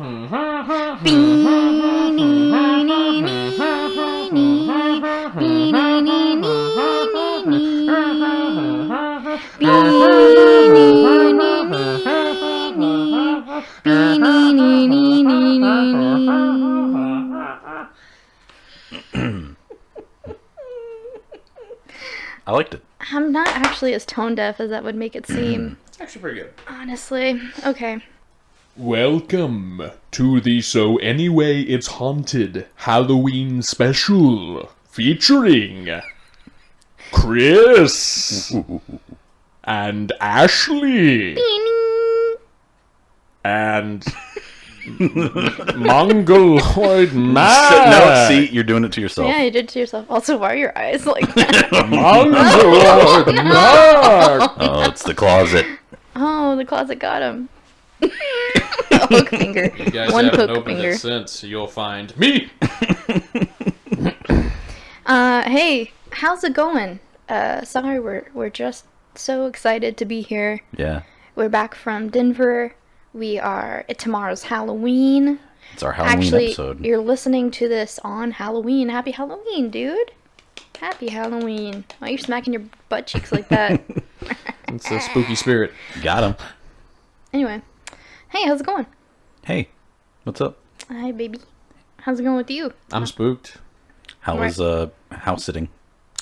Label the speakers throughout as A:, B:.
A: I liked it.
B: I'm not actually as tone deaf as that would make it seem.
C: It's actually pretty good.
B: Honestly. Okay.
C: Welcome to the So Anyway It's Haunted Halloween special featuring Chris and Ashley and Mongoloid Man.
A: No, see, you're doing it to yourself.
B: Yeah, you did to yourself. Also, why are your eyes like that?
C: Mongoloid Man.
A: Oh, it's the closet.
B: Oh, the closet got him. Hook finger.
C: You guys
B: One
C: haven't
B: hook
C: opened
B: finger.
C: it since you'll find me.
B: Hey, how's it going? Sorry, we're just so excited to be here.
A: Yeah.
B: We're back from Denver. Tomorrow's Halloween.
A: It's our Halloween
B: Actually,
A: episode.
B: you're listening to this on Halloween. Happy Halloween, dude. Happy Halloween. Why are you smacking your butt cheeks like that?
C: It's a spooky spirit.
A: Got him.
B: Anyway. Hey, how's it going?
A: Hey, what's up?
B: Hi, baby. How's it going with you?
C: I'm spooked.
A: How was house sitting?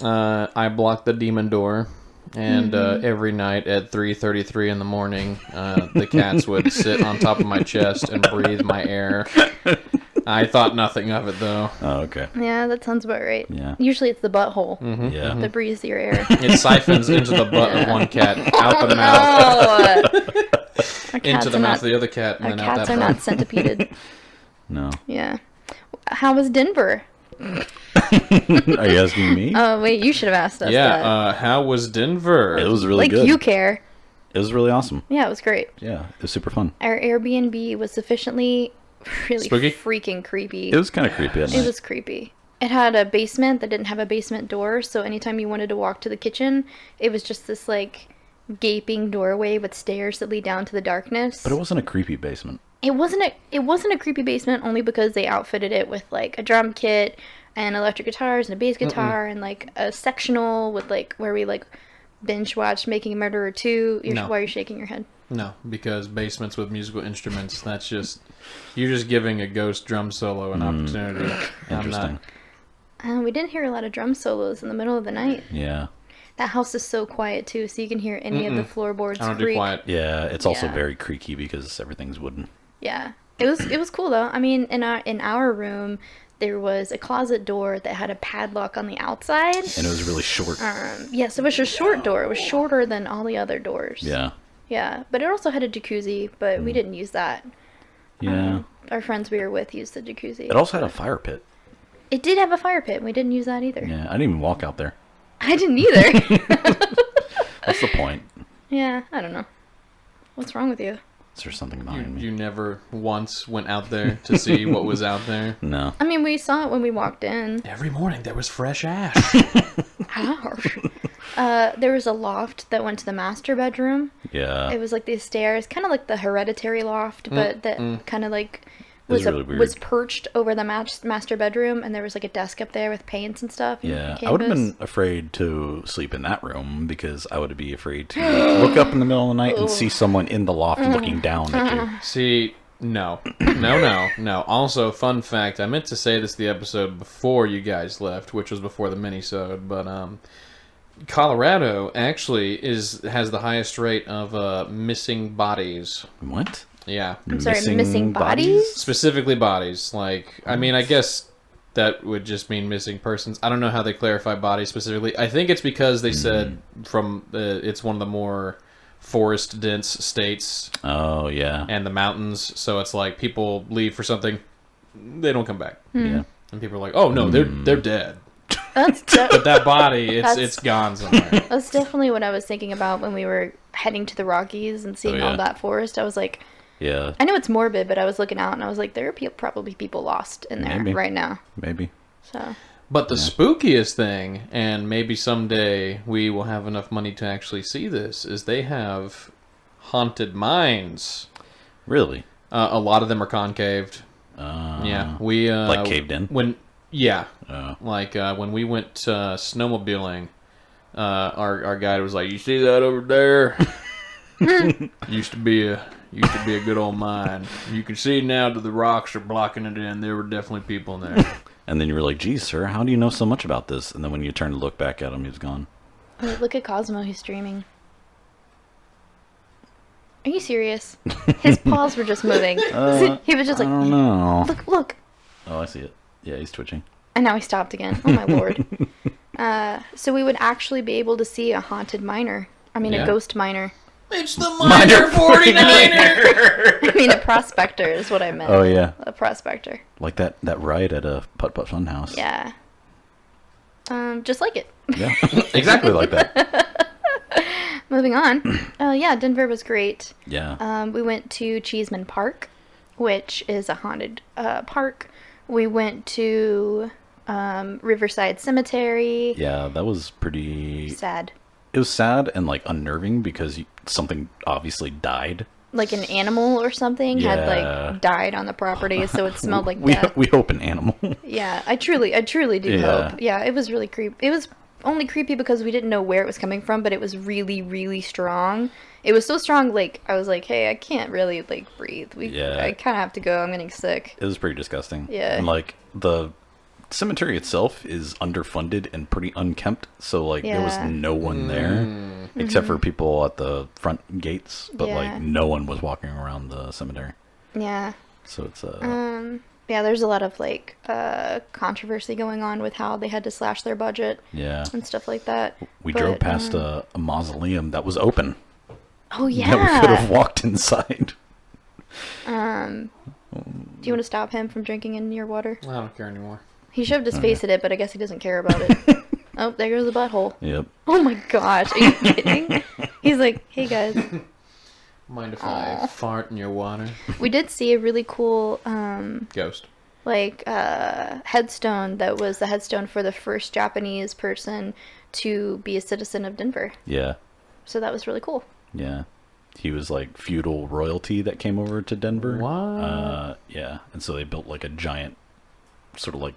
C: I blocked the demon door, and every night at 3:33 in the morning, the cats would sit on top of my chest and breathe my air. I thought nothing of it, though.
A: Oh, okay.
B: Yeah, that sounds about right.
A: Yeah.
B: Usually it's the butthole
A: Yeah.
B: that breathes your air.
C: It siphons into the butt of one cat, out the mouth,
B: Our
C: into
B: cats
C: the
B: are
C: mouth
B: not,
C: of the other cat, and
B: our
C: then out
B: cats
C: that
B: are
C: butt.
B: not centipeded.
A: No.
B: Yeah. How was Denver?
A: Are you asking me?
B: Oh, wait, you should have asked us that.
C: Yeah, how was Denver?
A: It was really
B: Like,
A: good.
B: you care.
A: It was really awesome.
B: Yeah, it was great.
A: Yeah, it was super fun.
B: Our Airbnb was sufficiently really
C: Spooky?
B: freaking creepy.
A: It was kind of creepy at night.
B: It was creepy. It had a basement that didn't have a basement door, so anytime you wanted to walk to the kitchen, it was just this, like, gaping doorway with stairs that lead down to the darkness.
A: But it wasn't a creepy basement.
B: It wasn't a creepy basement only because they outfitted it with, like, a drum kit and electric guitars and a bass guitar and, like, a sectional with, like, where we, like, binge watched Making a Murderer 2.
C: No.
B: Why are you shaking your head?
C: No, because basements with musical instruments, that's just... You're just giving a ghost drum solo an opportunity. I'm
A: Interesting.
B: We didn't hear a lot of drum solos in the middle of the night.
A: Yeah.
B: That house is so quiet, too, so you can hear any of the floorboards
C: I don't do
B: creak.
C: quiet.
A: Yeah, it's also
B: Yeah.
A: very creaky because everything's wooden.
B: Yeah. It was cool, though. I mean, in our room, there was a closet door that had a padlock on the outside.
A: And it was really short.
B: Yes, it was a short door. It was shorter than all the other doors.
A: Yeah.
B: Yeah, but it also had a jacuzzi, but we didn't use that.
A: Yeah.
B: Our friends we were with used the jacuzzi.
A: It also had a fire pit.
B: It did have a fire pit, and we didn't use that either.
A: Yeah, I didn't even walk out there.
B: I didn't either.
A: What's the point?
B: Yeah, I don't know. What's wrong with you?
A: Is there something behind me?
C: You never once went out there to see what was out there?
A: No.
B: I mean, we saw it when we walked in.
C: Every morning there was fresh ash.
B: Ouch. There was a loft that went to the master bedroom.
A: Yeah.
B: It was like these stairs, kind of like the hereditary loft, but that kind of like
A: was really weird.
B: was perched over the master bedroom, and there was like a desk up there with paints and stuff. And
A: Yeah, I
B: canvas.
A: would have been afraid to sleep in that room because I would be afraid to look up in the middle of the night and see someone in the loft looking down at you.
C: See, no. Also, fun fact, I meant to say this the episode before you guys left, which was before the mini-sode, but Colorado actually has the highest rate of missing bodies.
A: What?
C: Yeah.
B: I'm sorry, missing bodies?
C: Specifically bodies. Like, I mean, I guess that would just mean missing persons. I don't know how they clarify bodies specifically. I think it's because they said it's one of the more forest-dense states.
A: Oh, yeah.
C: And the mountains, so it's like people leave for something, they don't come back.
A: Yeah.
C: And people are like, oh, no, they're dead.
B: That's
C: But that body, it's gone somewhere.
B: that's definitely what I was thinking about when we were heading to the Rockies and seeing
A: Oh, yeah.
B: all that forest. I was like,
A: Yeah.
B: I know it's morbid, but I was looking out and I was like, there are probably people lost in there
A: Maybe.
B: right now.
A: Maybe.
B: So
C: But the spookiest thing, and maybe someday we will have enough money to actually see this, is they have haunted mines.
A: Really?
C: A lot of them are concaved. Yeah, we
A: like caved in.
C: When we went snowmobiling, our guide was like, "You see that over there? used to be a good old mine. You can see now that the rocks are blocking it in. There were definitely people in there."
A: And then you were like, "Geez, sir, how do you know so much about this?" And then when you turned to look back at him, he was gone.
B: Oh, look at Cosmo, he's streaming. Are you serious? His paws were just moving. He was just like,
A: I don't know.
B: look.
A: Oh, I see it. Yeah, he's twitching.
B: And now he stopped again. Oh my lord. So we would actually be able to see a haunted miner. I mean, a ghost miner.
C: It's the Miner 49er!
B: I mean, a prospector is what I meant.
A: Oh, yeah.
B: A prospector.
A: Like that ride at a Putt Putt Funhouse.
B: Yeah. Just like it.
A: Yeah, exactly like that.
B: Moving on. Yeah, Denver was great.
A: Yeah.
B: We went to Cheesman Park, which is a haunted park. We went to Riverside Cemetery.
A: Yeah, that was pretty...
B: Sad.
A: It was sad and, like, unnerving because something obviously died.
B: Like an animal or something had, like, died on the property, so it smelled like death.
A: We hope an animal.
B: Yeah, I truly do hope. Yeah, it was really creepy. It was only creepy because we didn't know where it was coming from, but it was really, really strong. It was so strong, like, I was like, hey, I can't really, like, breathe. I kind of have to go. I'm getting sick.
A: It was pretty disgusting.
B: Yeah.
A: And, like, the cemetery itself is underfunded and pretty unkempt, so, like, there was no one there, except for people at the front gates, but, like, no one was walking around the cemetery.
B: Yeah.
A: So it's,
B: yeah, there's a lot of, like, controversy going on with how they had to slash their budget.
A: Yeah.
B: And stuff like that.
A: We drove past a mausoleum that was open.
B: Oh, yeah.
A: That we could have walked inside.
B: Do you want to stop him from drinking in your water?
C: I don't care anymore.
B: He shoved his face at it, but I guess he doesn't care about it. Oh, there goes the butthole.
A: Yep.
B: Oh my gosh, are you kidding? He's like, hey guys.
C: Mind if I fart in your water?
B: We did see a really cool,
C: Ghost.
B: like, headstone that was the headstone for the first Japanese person to be a citizen of Denver.
A: Yeah.
B: So that was really cool.
A: Yeah. He was like feudal royalty that came over to Denver.
C: What?
A: Yeah. And so they built like a giant sort of like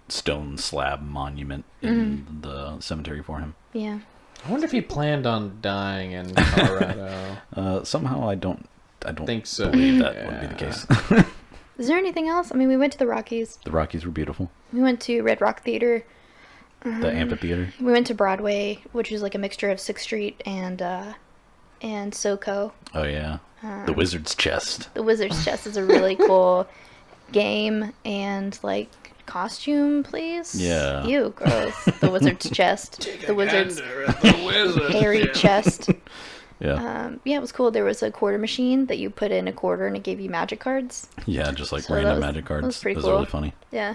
A: stone slab monument in the cemetery for him.
B: Yeah.
C: I wonder if he planned on dying in Colorado.
A: Somehow I don't
C: think so.
A: believe that would be the case.
B: Is there anything else? I mean, we went to the Rockies.
A: The Rockies were beautiful.
B: We went to Red Rock Theater.
A: The amphitheater.
B: We went to Broadway, which is like a mixture of 6th Street and SoCo.
A: Oh yeah. The Wizard's Chest.
B: The Wizard's Chest is a really cool game and like costume place.
A: Yeah.
B: Ew, gross. The Wizard's Chest. The Wizard's hairy chest.
A: Yeah.
B: Yeah, it was cool. There was a quarter machine that you put in a quarter and it gave you magic cards.
A: Yeah, just like
B: So
A: random magic cards.
B: That was pretty
A: It was
B: cool.
A: really funny.
B: Yeah.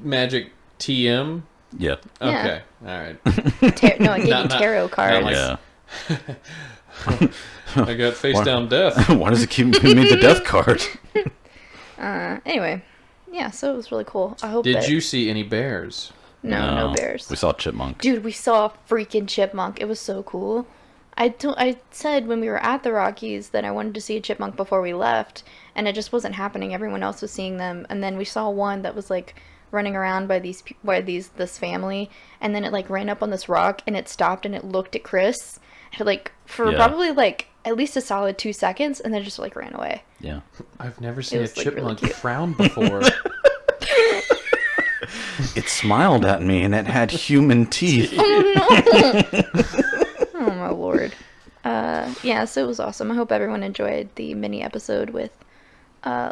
C: Magic TM?
A: Yeah.
C: Okay. All right.
B: No, it gave you tarot cards.
C: like-
A: Yeah.
C: I got face down death.
A: Why does it keep giving me the death card?
B: Anyway, yeah, so it was really cool. I hope
C: Did you see any bears?
B: No bears.
A: We saw Chipmunk.
B: Dude, we saw a freaking chipmunk. It was so cool. I said when we were at the Rockies that I wanted to see a chipmunk before we left, and it just wasn't happening. Everyone else was seeing them, and then we saw one that was like running around by this family, and then it like ran up on this rock and it stopped and it looked at Chris, and, like for probably like at least a solid 2 seconds, and then just like ran away.
A: Yeah.
C: I've never seen a
B: was, like, really
C: chipmunk
B: cute.
C: frown before.
A: It smiled at me and it had human teeth.
B: Oh my lord. Yeah, so it was awesome. I hope everyone enjoyed the mini episode with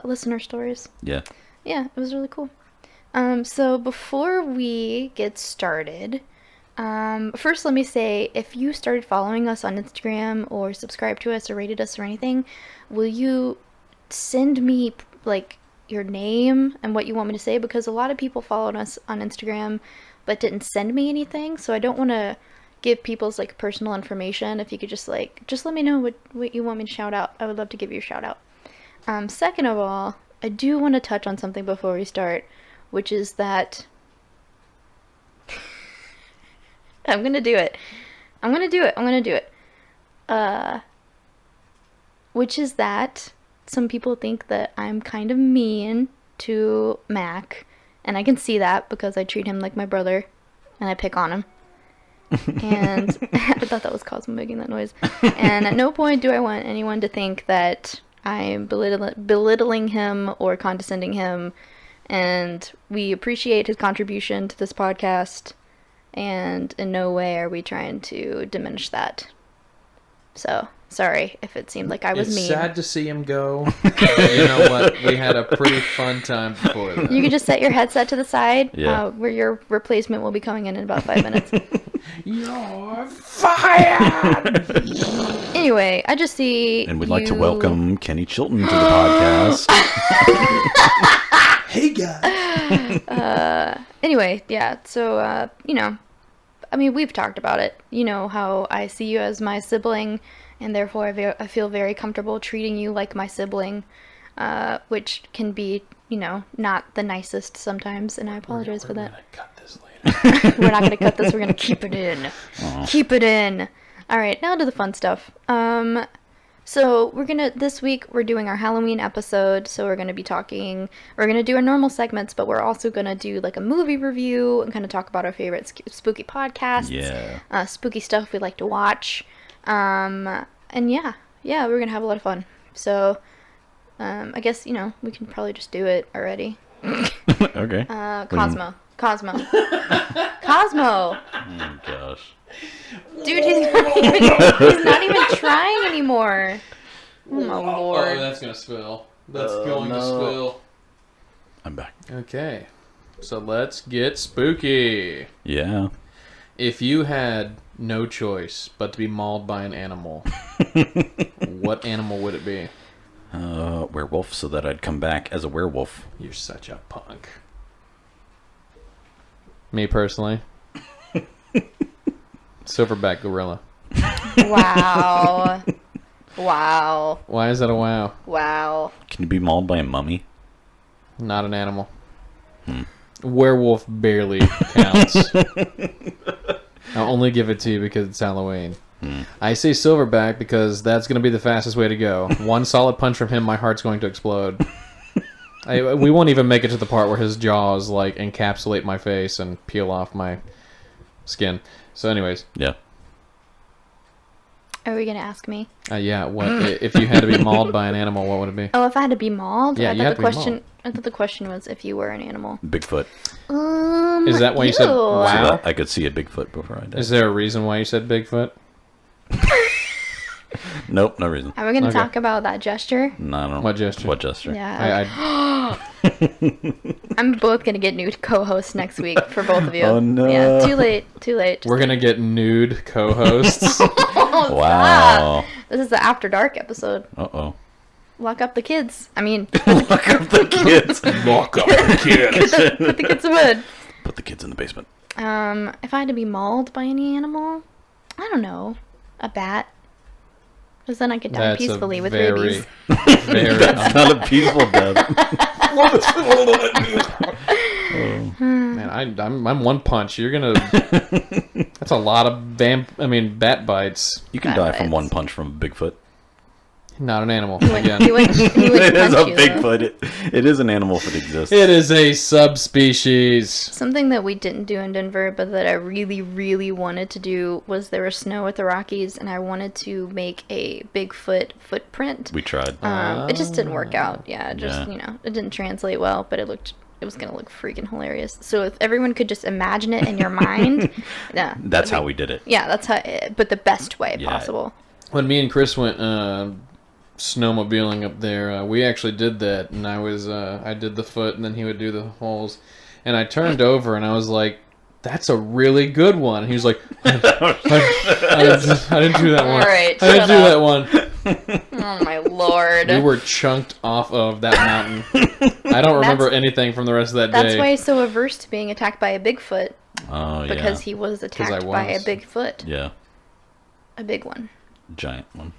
B: listener stories.
A: Yeah.
B: Yeah, it was really cool. So before we get started, first let me say, if you started following us on Instagram or subscribed to us or rated us or anything, will you send me like your name and what you want me to say? Because a lot of people followed us on Instagram but didn't send me anything, so I don't want to give people's like personal information. If you could just let me know what you want me to shout out. I would love to give you a shout out. Second of all, I do want to touch on something before we start, which is that I'm gonna do it. Which is that some people think that I'm kind of mean to Mac, and I can see that because I treat him like my brother, and I pick on him. And I thought that was Cosmo making that noise. And at no point do I want anyone to think that I'm belittling him or condescending him. And we appreciate his contribution to this podcast, and in no way are we trying to diminish that. So, sorry if it seemed like I was mean.
C: It's sad to see him go. But you know what? We had a pretty fun time before that.
B: You could just set your headset to the side,
A: Yeah.
B: where your replacement will be coming in about 5 minutes.
C: You're fired!
B: Anyway, I just see
A: And we'd like to welcome Kenny Chilton to the podcast.
C: Hey, guys!
B: Anyway, yeah, so, you know, I mean, we've talked about it. You know how I see you as my sibling, and therefore I feel very comfortable treating you like my sibling, which can be, you know, not the nicest sometimes, and I apologize for that.
C: We're gonna cut this later.
B: We're not going to cut this, we're going to keep it in. Keep it in. Alright, now to the fun stuff. So this week we're doing our Halloween episode, so we're going to do our normal segments, but we're also going to do like a movie review and kind of talk about our favorite spooky podcasts.
A: Yeah.
B: Spooky stuff we like to watch. And yeah, we're going to have a lot of fun. So, I guess, you know, we can probably just do it already.
A: Okay.
B: Cosmo. Cosmo.
A: Oh, gosh.
B: Dude, he's not even trying anymore. Oh my lord.
C: Oh, that's gonna spill. That's going to spill.
A: I'm back.
C: Okay. So let's get spooky.
A: Yeah.
C: If you had no choice but to be mauled by an animal, what animal would it be?
A: Werewolf, so that I'd come back as a werewolf.
C: You're such a punk. Me personally, silverback gorilla.
B: Wow. Wow.
C: Why is that a wow?
B: Wow.
A: Can you be mauled by a mummy?
C: Not an animal. Werewolf barely counts. I'll only give it to you because it's Halloween. I say silverback because that's going to be the fastest way to go. One solid punch from him, my heart's going to explode. We won't even make it to the part where his jaws like encapsulate my face and peel off my skin. So anyways.
A: Yeah.
B: Are we going to ask me?
C: Yeah, what if you had to be mauled by an animal, what would it be?
B: Oh, if I had to be mauled?
C: Yeah, you have to be mauled.
B: I thought the question was if you were an animal.
A: Bigfoot.
C: Is that why you said
B: ew.
C: wow?
A: So that I could see a Bigfoot before I died.
C: Is there a reason why you said Bigfoot?
A: Nope, no reason.
B: Are we going to
C: Okay.
B: talk about that gesture?
A: No, I don't know.
C: What gesture?
A: What gesture?
B: Yeah. I'm both going to get new co-hosts next week for both of you.
A: Oh, no.
B: Yeah, too late. Just
C: We're going to get nude co-hosts.
A: Wow.
B: This is the After Dark episode.
A: Uh-oh.
B: Lock up the kids. I mean,
A: Lock up the kids.
C: Lock up the kids.
B: put the kids to bed.
A: Put the kids in the basement.
B: If I had to be mauled by any animal, I don't know. A bat. Because then I could die
C: That's
B: peacefully
C: a
B: with
C: very,
B: rabies.
C: very...
A: That's not a peaceful death.
C: Man, I'm one punch. You're gonna... That's a lot of bat bites.
A: You can
B: Bat
A: die from
B: bites.
A: one punch from a Bigfoot.
C: Not an animal.
B: He
C: Again.
B: would
A: It is a
B: punch you, though.
A: Bigfoot. It is an animal if it exists.
C: It is a subspecies.
B: Something that we didn't do in Denver, but that I really, really wanted to do was there was snow at the Rockies, and I wanted to make a Bigfoot footprint.
A: We tried.
B: It just didn't work out. Yeah,
A: Yeah.
B: it didn't translate well, but it was gonna look freaking hilarious. So if everyone could just imagine it in your mind, yeah,
A: That's how we did it.
B: Yeah, that's how, but the best way
A: Yeah.
B: possible.
C: When me and Chris went snowmobiling up there, we actually did that, and I did the foot, and then he would do the holes, and I turned over and I was like, "That's a really good one." And he was like, "I didn't do that one.
B: All right,
C: I didn't
B: shut
C: do
B: up.
C: that one."
B: Oh my lord!
C: We were chunked off of that mountain. I don't remember anything from the rest of that
B: That's
C: day.
B: why he's so averse to being attacked by a Bigfoot,
A: Oh, yeah.
B: because he was attacked by a
C: was.
B: Bigfoot,
A: Yeah.
B: a big one.
A: Giant one.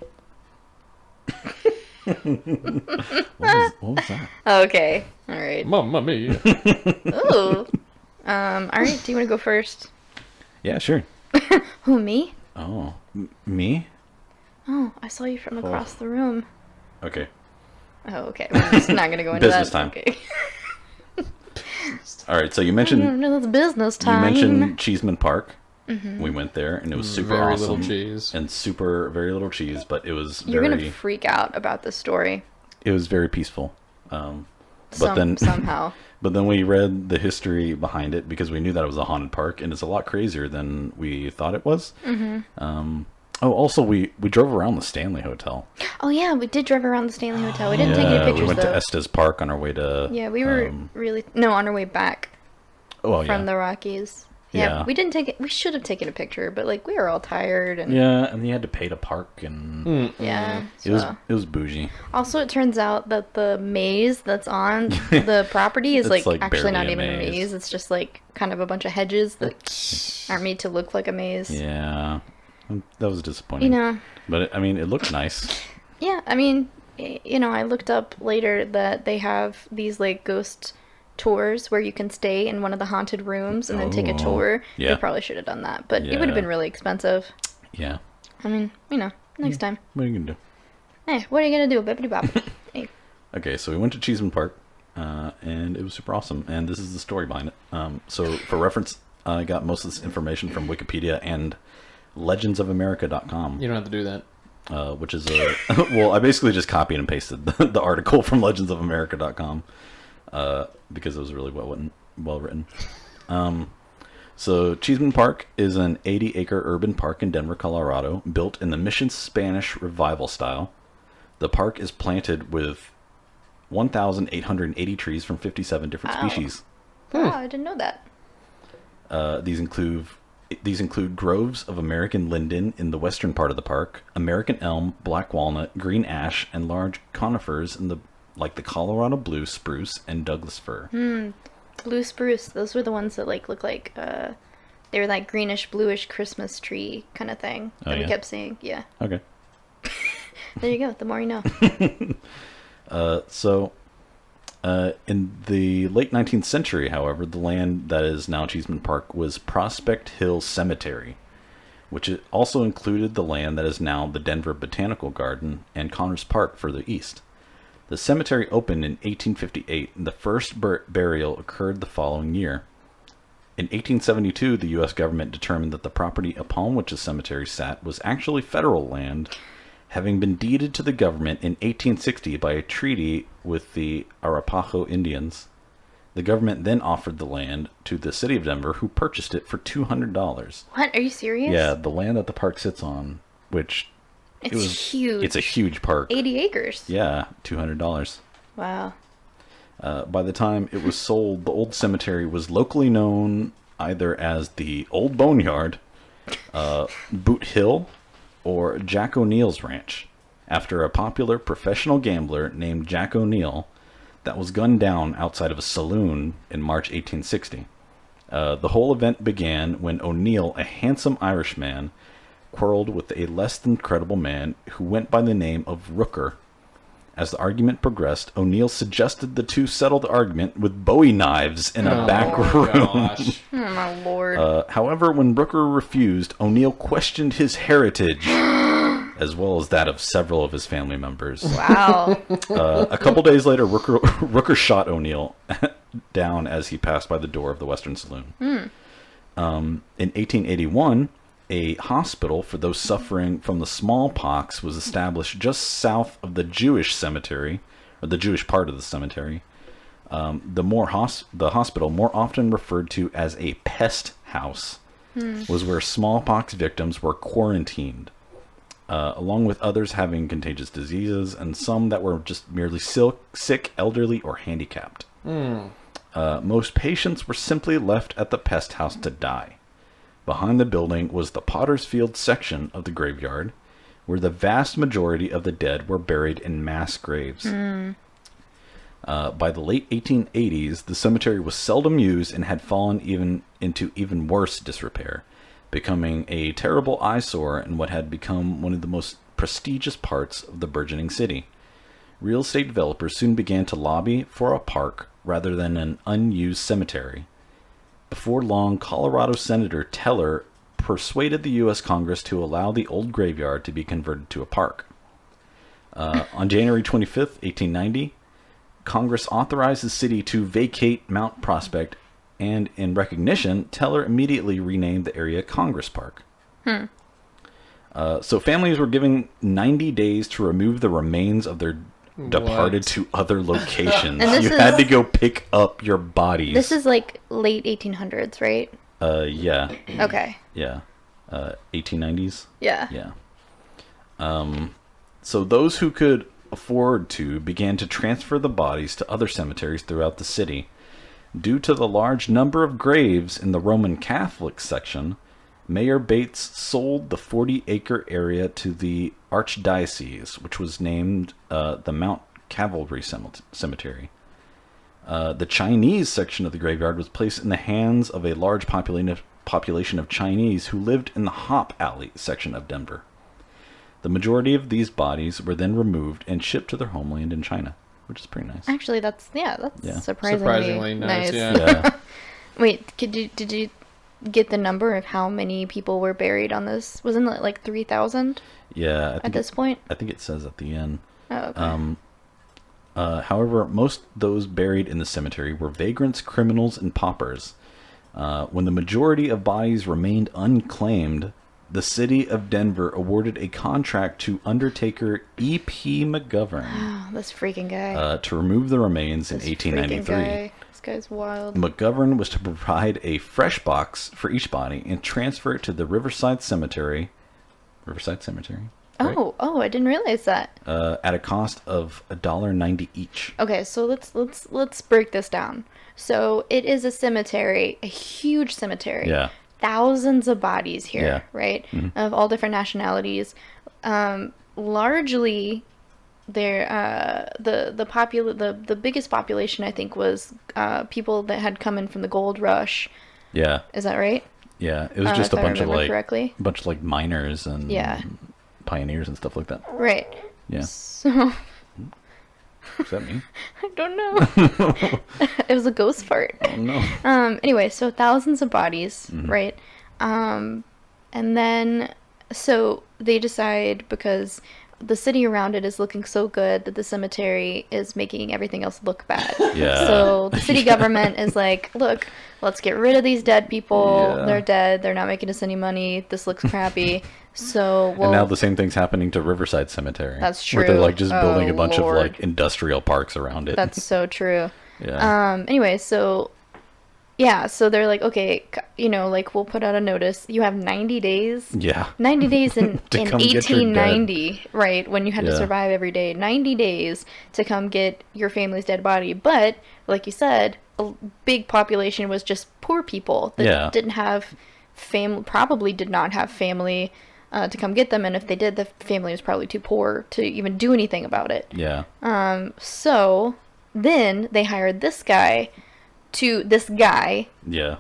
A: What was that?
B: Okay, all right.
C: Mamma mia.
B: Ooh. All right. Do you want to go first?
A: Yeah, sure.
B: Who, me?
A: Oh, me?
B: Oh, I saw you from across the room.
A: Okay.
B: Oh, okay. We're just not going to go into
A: Business
B: that.
A: time.
B: Okay.
A: All right, so you mentioned
B: No, it's business time.
A: You mentioned Cheesman Park. Mm-hmm. We went there, and it was super
C: very
A: awesome.
C: Little cheese.
A: And very little cheese, but it was
B: You're going to freak out about this story.
A: It was very peaceful.
B: Somehow.
A: But then we read the history behind it because we knew that it was a haunted park, and it's a lot crazier than we thought it was. Mm-hmm. Also, we drove around the Stanley Hotel.
B: Oh, yeah, we did drive around the Stanley Hotel. We didn't take any pictures,
A: we went
B: though.
A: to Estes Park on our way to...
B: Yeah, we were on our way back from the Rockies. Yeah, we didn't take it. We should have taken a picture, but like we were all tired and
A: and you had to pay to park and it was bougie.
B: Also, it turns out that the maze that's on the property is like actually not even a maze. It's just like kind of a bunch of hedges that aren't made to look like a maze.
A: Yeah, that was disappointing. But it looked nice.
B: Yeah, I looked up later that they have these like ghost tours where you can stay in one of the haunted rooms and then take a tour.
A: Yeah.
B: They probably should have done that, but it would have been really expensive.
A: Yeah.
B: Next time.
A: What are you gonna do?
B: Hey, what are you gonna do? Bippity bop. Hey.
A: Okay, so we went to Cheesman Park, and it was super awesome. And this is the story behind it. So for reference, I got most of this information from Wikipedia and legendsofamerica.com.
C: You don't have to do that.
A: Which is well, I basically just copied and pasted the article from legendsofamerica.com. Because it was really well written. So Cheesman Park is an 80-acre urban park in Denver, Colorado, built in the Mission Spanish Revival style. The park is planted with 1,880 trees from 57 different species.
B: Wow, I didn't know that.
A: These include groves of American linden in the western part of the park, American elm, black walnut, green ash, and large conifers in the Colorado blue spruce and Douglas fir.
B: Blue spruce. Those were the ones that look like they were like greenish bluish Christmas tree kind of thing that we kept seeing. Yeah.
A: Okay.
B: There you go. The more you know.
A: In the late 19th century, however, the land that is now Cheesman Park was Prospect Hill Cemetery, which also included the land that is now the Denver Botanical Garden and Connors Park further east. The cemetery opened in 1858, and the first burial occurred the following year. In 1872, the U.S. government determined that the property upon which the cemetery sat was actually federal land, having been deeded to the government in 1860 by a treaty with the Arapaho Indians. The government then offered the land to the city of Denver, who purchased it for $200.
B: What? Are you serious?
A: Yeah, the land that the park sits on, which...
B: It's huge.
A: It's a huge park.
B: 80 acres.
A: Yeah, $200.
B: Wow.
A: By the time it was sold, the old cemetery was locally known either as the Old Boneyard, Boot Hill, or Jack O'Neill's Ranch, after a popular professional gambler named Jack O'Neill that was gunned down outside of a saloon in March 1860. The whole event began when O'Neill, a handsome Irishman, quarreled with a less than credible man who went by the name of Rooker. As the argument progressed, O'Neill suggested the two settle the argument with Bowie knives in a back room.
C: Gosh.
B: Oh my lord.
A: However, when Rooker refused, O'Neill questioned his heritage, as well as that of several of his family members.
B: Wow.
A: A couple days later, Rooker shot O'Neill down as he passed by the door of the Western Saloon. In 1881, a hospital for those suffering from the smallpox was established just south of the Jewish cemetery, or the Jewish part of the cemetery. The hospital, more often referred to as a pest house, was where smallpox victims were quarantined, along with others having contagious diseases and some that were just merely sick, elderly, or handicapped. Most patients were simply left at the pest house to die. Behind the building was the Potter's Field section of the graveyard, where the vast majority of the dead were buried in mass graves. By the late 1880s, the cemetery was seldom used and had fallen into even worse disrepair, becoming a terrible eyesore in what had become one of the most prestigious parts of the burgeoning city. Real estate developers soon began to lobby for a park rather than an unused cemetery. Before long, Colorado Senator Teller persuaded the U.S. Congress to allow the old graveyard to be converted to a park. On January 25th, 1890, Congress authorized the city to vacate Mount Prospect, and in recognition, Teller immediately renamed the area Congress Park. So families were given 90 days to remove the remains of their departed to other locations.
B: And
A: you had to go pick up your bodies.
B: This is like late 1800s, right?
A: Yeah.
B: Okay.
A: Yeah. 1890s?
B: Yeah.
A: Yeah. So those who could afford to began to transfer the bodies to other cemeteries throughout the city. Due to the large number of graves in the Roman Catholic section, Mayor Bates sold the 40-acre area to the Archdiocese, which was named the Mount Cavalry Cemetery. The Chinese section of the graveyard was placed in the hands of a large population of Chinese who lived in the Hop Alley section of Denver. The majority of these bodies were then removed and shipped to their homeland in China, which is pretty nice.
B: Actually, that's surprisingly
C: nice.
B: nice.
C: Yeah.
B: Wait, did you get the number of how many people were buried on this? Wasn't it like 3,000?
A: Yeah.
B: At this point?
A: I think it says at the end.
B: Oh, okay.
A: However, most those buried in the cemetery were vagrants, criminals, and paupers. When the majority of bodies remained unclaimed, the city of Denver awarded a contract to undertaker E.P. McGovern.
B: This freaking guy.
A: To remove the remains in
B: This
A: 1893.
B: freaking guy. This guy's wild.
A: McGovern was to provide a fresh box for each body and transfer it to the Riverside Cemetery. Riverside Cemetery? Right?
B: Oh, I didn't realize that.
A: At a cost of $1.90 each.
B: Okay, so let's break this down. So it is a cemetery, a huge cemetery.
A: Yeah.
B: Thousands of bodies here,
A: Yeah.
B: right? Of all different nationalities. Largely, the biggest population I think was people that had come in from the gold rush.
A: Yeah.
B: Is that right?
A: Yeah. It was just
B: if
A: a
B: I
A: bunch of
B: remember
A: like
B: correctly.
A: a bunch of like miners and
B: Yeah.
A: pioneers and stuff like that.
B: Right.
A: Yeah.
B: So
A: Is that me?
B: I don't know. It was a ghost fart.
A: Oh no.
B: Anyway, so thousands of bodies, right? And then, so they decide, because the city around it is looking so good that the cemetery is making everything else look bad.
A: Yeah.
B: So the city government is like, look, let's get rid of these dead people.
A: Yeah.
B: They're dead. They're not making us any money. This looks crappy. So
A: And now the same thing's happening to Riverside Cemetery.
B: That's
A: Where they're
B: true.
A: like just building
B: Oh,
A: a bunch
B: Lord.
A: of like industrial parks around it.
B: That's so true.
A: Yeah.
B: Anyway, so yeah, so they're like, okay, like we'll put out a notice. You have 90 days.
A: Yeah.
B: 90 days in
A: To come get your
B: 1890, right, when you had to
A: Yeah.
B: survive every day. 90 days to come get your family's dead body. But, like you said, a big population was just poor people that
A: Yeah.
B: didn't have probably did not have family to come get them. And if they did, the family was probably too poor to even do anything about it.
A: Yeah.
B: So then they hired this guy,
A: Yeah.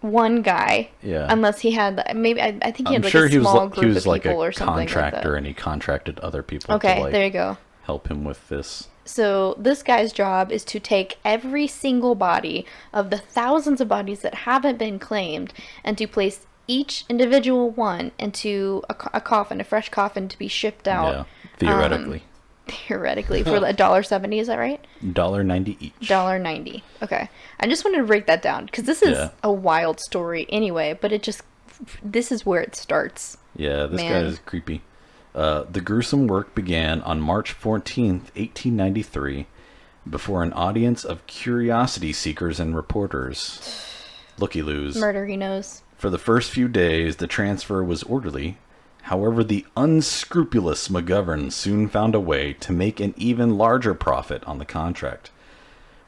B: one guy,
A: Yeah.
B: unless he had, maybe, I think he
A: I'm
B: had like
A: sure
B: a
A: he was
B: small
A: like,
B: group
A: he was
B: of
A: like
B: people
A: a
B: or something like
A: contractor
B: that.
A: and he contracted other people
B: Okay,
A: to like
B: there you go.
A: help him with this.
B: So this guy's job is to take every single body of the thousands of bodies that haven't been claimed and to place each individual one into a coffin, a fresh coffin, to be shipped out.
A: Yeah. Theoretically.
B: Theoretically, for $1.70, is that right?
A: $1.90 each.
B: $1.90. Okay. I just wanted to break that down because this is
A: Yeah.
B: a wild story anyway, but this is where it starts.
A: Yeah, this guy
B: Man.
A: is creepy. The gruesome work began on March 14th, 1893, before an audience of curiosity seekers and reporters. Looky-loos.
B: Murder, he knows.
A: For the first few days, the transfer was orderly. However, the unscrupulous McGovern soon found a way to make an even larger profit on the contract.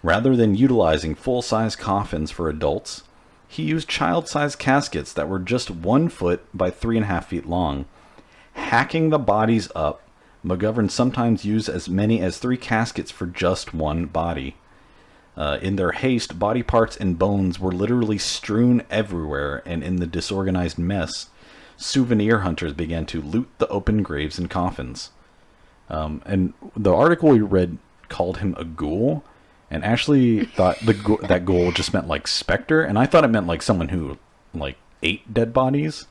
A: Rather than utilizing full-size coffins for adults, he used child-sized caskets that were just 1 foot by 3.5 feet long. Hacking the bodies up, McGovern sometimes used as many as 3 caskets for just one body. In their haste, body parts and bones were literally strewn everywhere, and in the disorganized mess, souvenir hunters began to loot the open graves and coffins. And the article we read called him a ghoul, and Ashley thought that ghoul just meant like specter, and I thought it meant like someone who like ate dead bodies.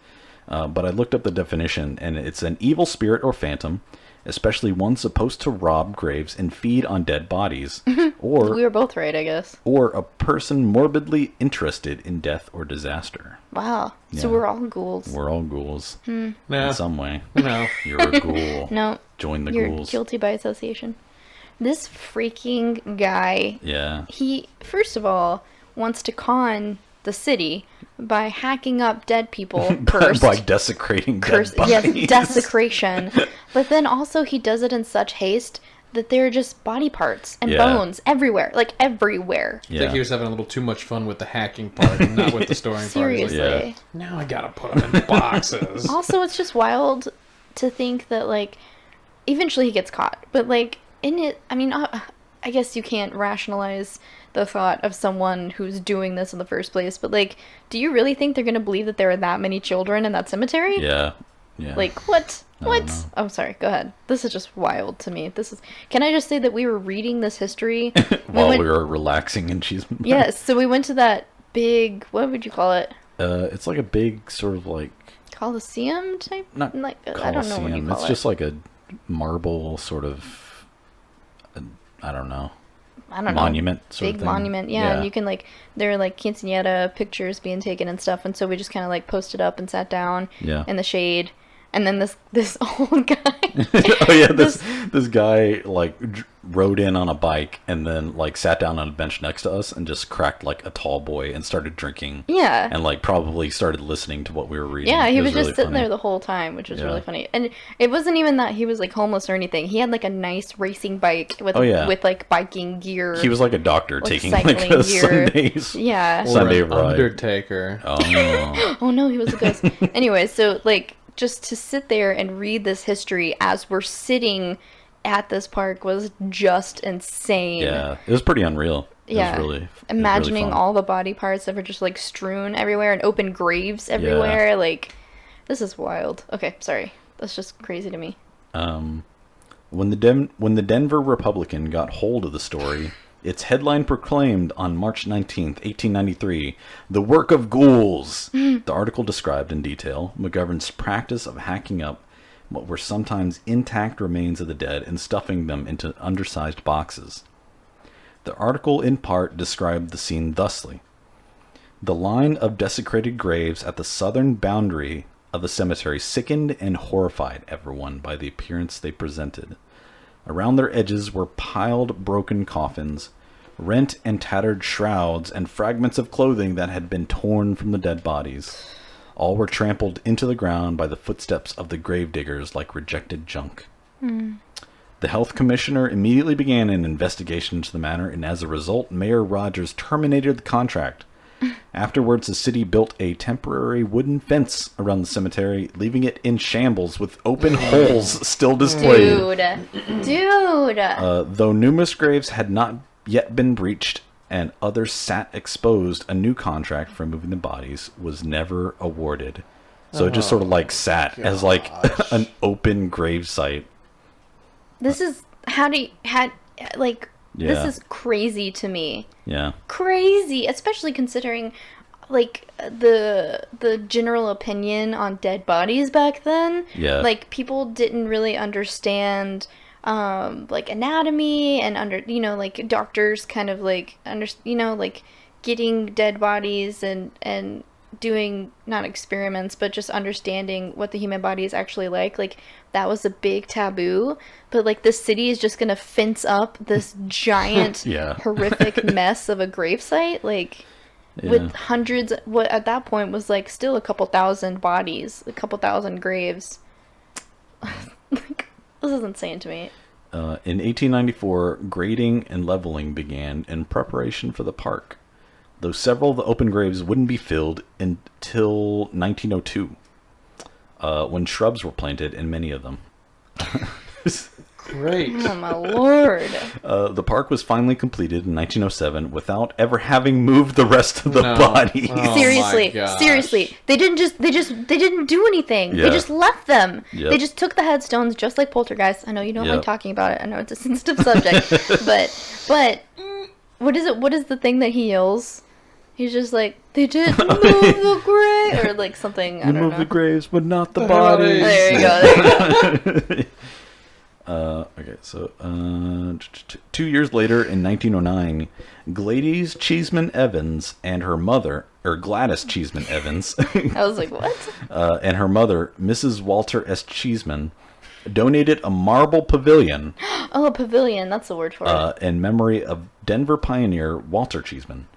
A: But I looked up the definition, and it's an evil spirit or phantom, especially one supposed to rob graves and feed on dead bodies, or
B: We were both right, I guess.
A: or a person morbidly interested in death or disaster.
B: Wow. So
A: Yeah.
B: we're all ghouls.
A: We're all ghouls
C: No.
A: in some way.
C: No.
A: You're a ghoul.
B: No,
A: Join the
B: you're
A: ghouls.
B: guilty by association. This freaking guy,
A: Yeah.
B: he, first of all, wants to con the city by hacking up dead people first.
A: By desecrating dead bodies.
B: Yes, desecration. But then also he does it in such haste that there are just body parts and bones everywhere. Like, everywhere.
C: I think he was having a little too much fun with the hacking part and not with the storing part.
B: Seriously.
C: He's like, now I gotta put them in boxes.
B: Also, it's just wild to think that, like, eventually he gets caught. But, like, in it, I mean, I guess you can't rationalize the thought of someone who's doing this in the first place. But, like, do you really think they're going to believe that there are that many children in that cemetery?
A: Yeah. Yeah.
B: Like, what? What? Oh, sorry. Go ahead. This is just wild to me. This is. Can I just say that we were reading this history
A: while we were relaxing in Cheesman.
B: Yes. So we went to that big. What would you call it?
A: It's like a big sort of like
B: Coliseum type.
A: not
B: like
A: Coliseum.
B: I don't know what you call
A: it's
B: it.
A: just like a marble sort of. I don't know. Monument sort
B: big
A: of thing.
B: monument, yeah. And you can like there are like quinceañera pictures being taken and stuff, and so we just kind of like posted up and sat down in the shade, and then this old guy.
A: Oh yeah, this guy like rode in on a bike and then like sat down on a bench next to us and just cracked like a tall boy and started drinking.
B: Yeah.
A: And like probably started listening to what we were reading.
B: Yeah, he was
A: really
B: just sitting
A: funny.
B: there the whole time, which was really funny. And it wasn't even that he was like homeless or anything. He had like a nice racing bike with with like biking gear.
A: He was like a doctor
B: like
A: taking like
B: cycling
A: a
B: gear.
A: Sunday ride.
C: Undertaker.
A: Oh.
B: Oh no, he was a ghost. Anyway, so like just to sit there and read this history as we're sitting at this park was just insane.
A: Yeah, it was pretty unreal.
B: Yeah,
A: it was really
B: imagining
A: fun.
B: all the body parts that were just like strewn everywhere and open graves everywhere. Like, this is wild. Okay, sorry, that's just crazy to me.
A: When the Denver Republican got hold of the story, its headline proclaimed on March 19th, 1893, "The work of ghouls." The article described in detail McGovern's practice of hacking up what were sometimes intact remains of the dead and stuffing them into undersized boxes. The article in part described the scene thusly. The line of desecrated graves at the southern boundary of the cemetery sickened and horrified everyone by the appearance they presented. Around their edges were piled broken coffins, rent and tattered shrouds, and fragments of clothing that had been torn from the dead bodies. All were trampled into the ground by the footsteps of the gravediggers like rejected junk. The health commissioner immediately began an investigation into the matter, and as a result, Mayor Rogers terminated the contract. Afterwards, the city built a temporary wooden fence around the cemetery, leaving it in shambles with open holes still displayed.
B: Dude.
A: Though numerous graves had not yet been breached and others sat exposed, a new contract for moving the bodies was never awarded. So it just sort of like sat as like an open grave site.
B: This is this is crazy to me.
A: Yeah.
B: Crazy, especially considering like the general opinion on dead bodies back then.
A: Yeah.
B: Like people didn't really understand like anatomy and like doctors kind of like like getting dead bodies and doing not experiments but just understanding what the human body is actually like that was a big taboo. But like the city is just gonna fence up this giant horrific mess of a gravesite with hundreds, what at that point was like still a couple thousand bodies, a couple thousand graves. Like, this is insane to me.
A: In 1894, grading and leveling began in preparation for the park, though several of the open graves wouldn't be filled until 1902, when shrubs were planted in many of them.
C: Great.
B: Oh my lord.
A: The park was finally completed in 1907 without ever having moved the rest of the bodies.
C: Oh,
B: Seriously. They didn't do anything.
A: Yeah.
B: They just left them.
A: Yep.
B: They just took the headstones just like Poltergeist. I know you don't like talking about it. I know it's a sensitive subject. but what is the thing that he yells? He's just like, they didn't move the grave, or like something. I don't know.
A: Move the graves, but not the bodies.
B: There you go.
A: Okay, so 2 years later, in 1909, Gladys Cheesman Evans and her mother, or Gladys Cheesman Evans,
B: I was like, what?
A: and her mother, Mrs. Walter S. Cheesman, donated a marble pavilion.
B: Oh, a pavilion. That's the word for it.
A: In memory of Denver pioneer Walter Cheesman.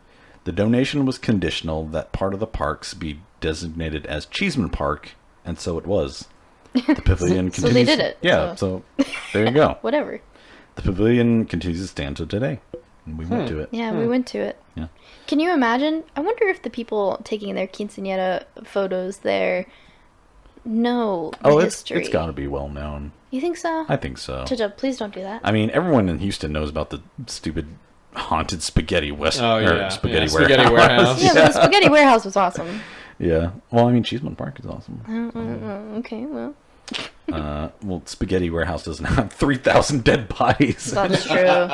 A: The donation was conditional that part of the parks be designated as Cheesman Park, and so it was. The pavilion continues.
B: So they did it.
A: Yeah, so there you go.
B: Whatever.
A: The pavilion continues to stand to today. And we went to it.
B: Yeah, we went to it.
A: Yeah.
B: Can you imagine? I wonder if the people taking their quinceañera photos there know the history.
A: It's got to be well known.
B: You think so?
A: I think so.
B: Please don't do that.
A: I mean, everyone in Houston knows about the stupid haunted spaghetti
C: Spaghetti
A: warehouse.
B: Yeah, but the spaghetti warehouse was awesome.
A: Yeah. Well, I mean, Cheesman Park is awesome.
B: Okay, well.
A: Well, Spaghetti Warehouse doesn't have 3,000 dead bodies.
B: That's true.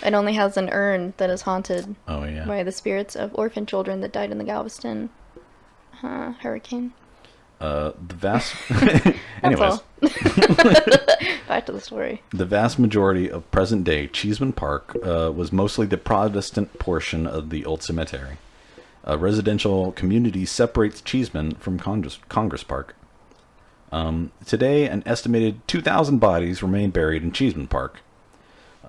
B: It only has an urn that is haunted by the spirits of orphan children that died in the Galveston hurricane.
A: The vast...
B: Anyways. Back to the story.
A: The vast majority of present-day Cheesman Park was mostly the Protestant portion of the old cemetery. A residential community separates Cheesman from Congress Park. Today, an estimated 2,000 bodies remain buried in Cheesman Park.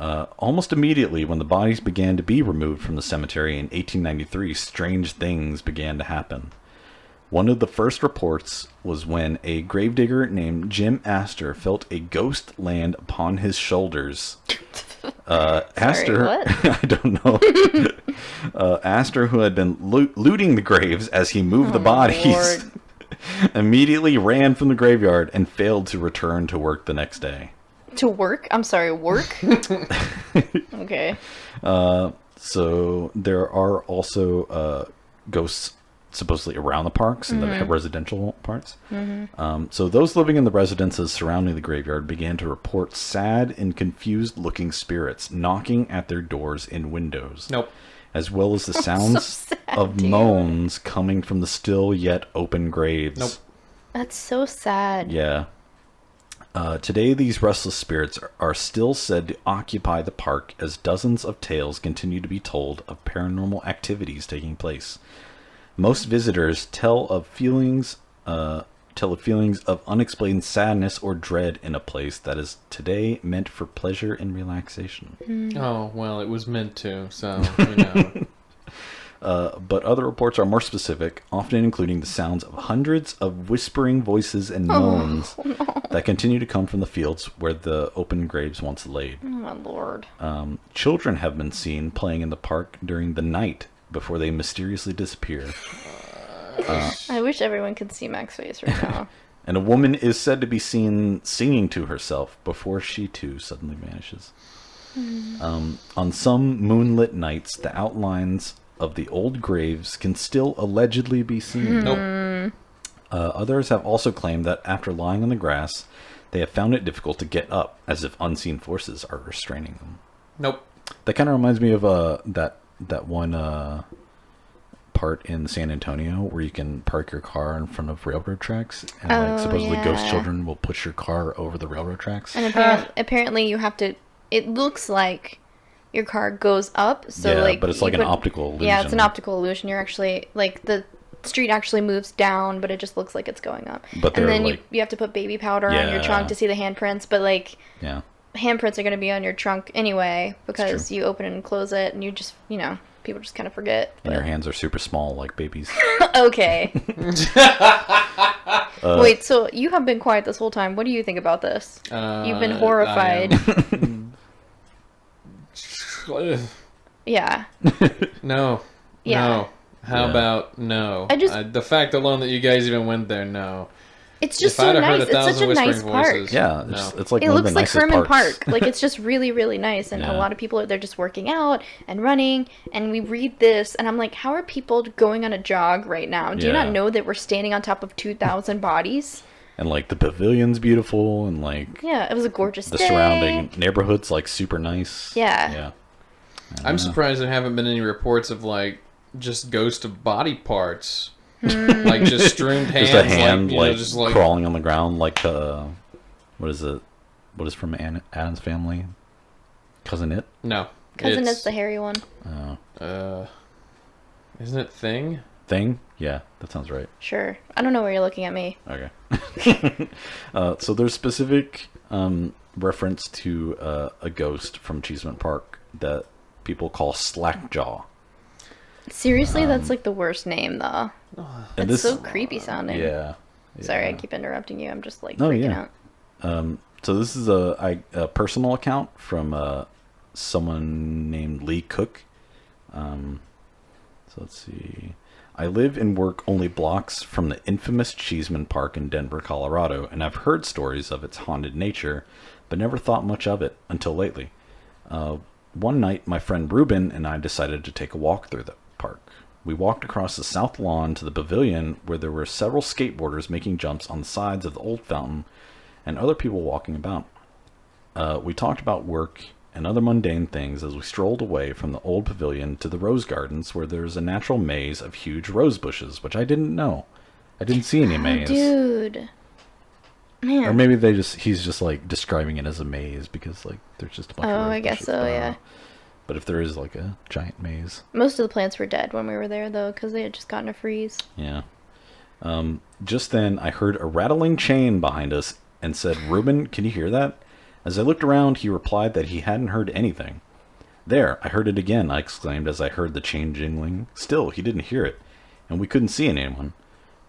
A: Almost immediately, when the bodies began to be removed from the cemetery in 1893, strange things began to happen. One of the first reports was when a gravedigger named Jim Astor felt a ghost land upon his shoulders. Astor,
B: what?
A: I don't know. Astor, who had been looting the graves as he moved the bodies, immediately ran from the graveyard and failed to return to work the next day.
B: To work? I'm sorry, work? Okay.
A: So there are also ghosts supposedly around the parks and the residential parts. So those living in the residences surrounding the graveyard began to report sad and confused looking spirits knocking at their doors and windows.
C: Nope.
A: As well as the sounds of moans coming from the still yet open graves.
C: Nope.
B: That's so sad.
A: Yeah. Today, these restless spirits are still said to occupy the park as dozens of tales continue to be told of paranormal activities taking place. Most visitors tell of feelings of unexplained sadness or dread in a place that is today meant for pleasure and relaxation.
C: Oh, well, it was meant to, so, you know.
A: But other reports are more specific, often including the sounds of hundreds of whispering voices and moans that continue to come from the fields where the open graves once laid.
B: Oh, my Lord.
A: Children have been seen playing in the park during the night before they mysteriously disappear.
B: I wish everyone could see Mac's face right now.
A: And a woman is said to be seen singing to herself before she too suddenly vanishes. On some moonlit nights, the outlines of the old graves can still allegedly be seen.
C: Nope.
A: Others have also claimed that after lying on the grass, they have found it difficult to get up, as if unseen forces are restraining them.
C: Nope.
A: That kind of reminds me of that one part in San Antonio where you can park your car in front of railroad tracks, and supposedly ghost children will push your car over the railroad tracks.
B: And apparently you have to... It looks like your car goes up, so
A: but it's like an optical illusion.
B: Yeah, it's an optical illusion. You're actually the street actually moves down, but it just looks like it's going up.
A: But
B: and then you have to put baby powder on your trunk to see the handprints, but handprints are going to be on your trunk anyway because you open and close it, and you just people just kind of forget.
A: And your hands are super small like babies.
B: Okay. Wait, so you have been quiet this whole time. What do you think about this? You've been horrified. Yeah.
C: No.
B: Yeah.
C: No. How about no? The fact alone that you guys even went there, no.
B: It's just so nice. It's such a nice park.
A: Yeah, it's like
B: it
A: one of
B: looks
A: the
B: like
A: nicest
B: Herman
A: parks.
B: Park. Like it's just really, really nice, and a lot of people they're just working out and running. And we read this, and I'm like, how are people going on a jog right now? Do you not know that we're standing on top of 2,000 bodies?
A: And like the pavilion's beautiful, and like
B: it was a gorgeous
A: the
B: day.
A: surrounding neighborhood's like super nice.
B: Yeah.
C: I'm surprised there haven't been any reports of like just ghost of body parts. Like just strewn hands,
A: just a hand
C: just like
A: crawling on the ground, like what is it? what is from Adam's Family? Cousin It?
C: No.
B: Cousin It's the hairy one.
C: Isn't it Thing?
A: Thing? Yeah, that sounds right.
B: Sure. I don't know where you're looking at me.
A: Okay. So there's specific reference to a ghost from Cheesman Park that people call Slackjaw.
B: Seriously, that's like the worst name, though.
A: And
B: It's so creepy sounding.
A: Yeah.
B: Sorry, I keep interrupting you. I'm just like freaking out.
A: So this is a personal account from someone named Lee Cook. So let's see. I live and work only blocks from the infamous Cheesman Park in Denver, Colorado, and I've heard stories of its haunted nature, but never thought much of it until lately. One night, my friend Ruben and I decided to take a walk through the park. We walked across the south lawn to the pavilion where there were several skateboarders making jumps on the sides of the old fountain and other people walking about. We talked about work and other mundane things as we strolled away from the old pavilion to the rose gardens where there's a natural maze of huge rose bushes, which I didn't know. I didn't see any maze.
B: Dude. Man.
A: Or maybe he's just like describing it as a maze because like there's just a bunch of rose
B: I guess
A: bushes.
B: so, yeah.
A: But if there is like a giant maze.
B: Most of the plants were dead when we were there, though, because they had just gotten a freeze.
A: Yeah. Just then, I heard a rattling chain behind us and said, "Ruben, can you hear that?" As I looked around, he replied that he hadn't heard anything. "There, I heard it again," I exclaimed as I heard the chain jingling. Still, he didn't hear it, and we couldn't see anyone.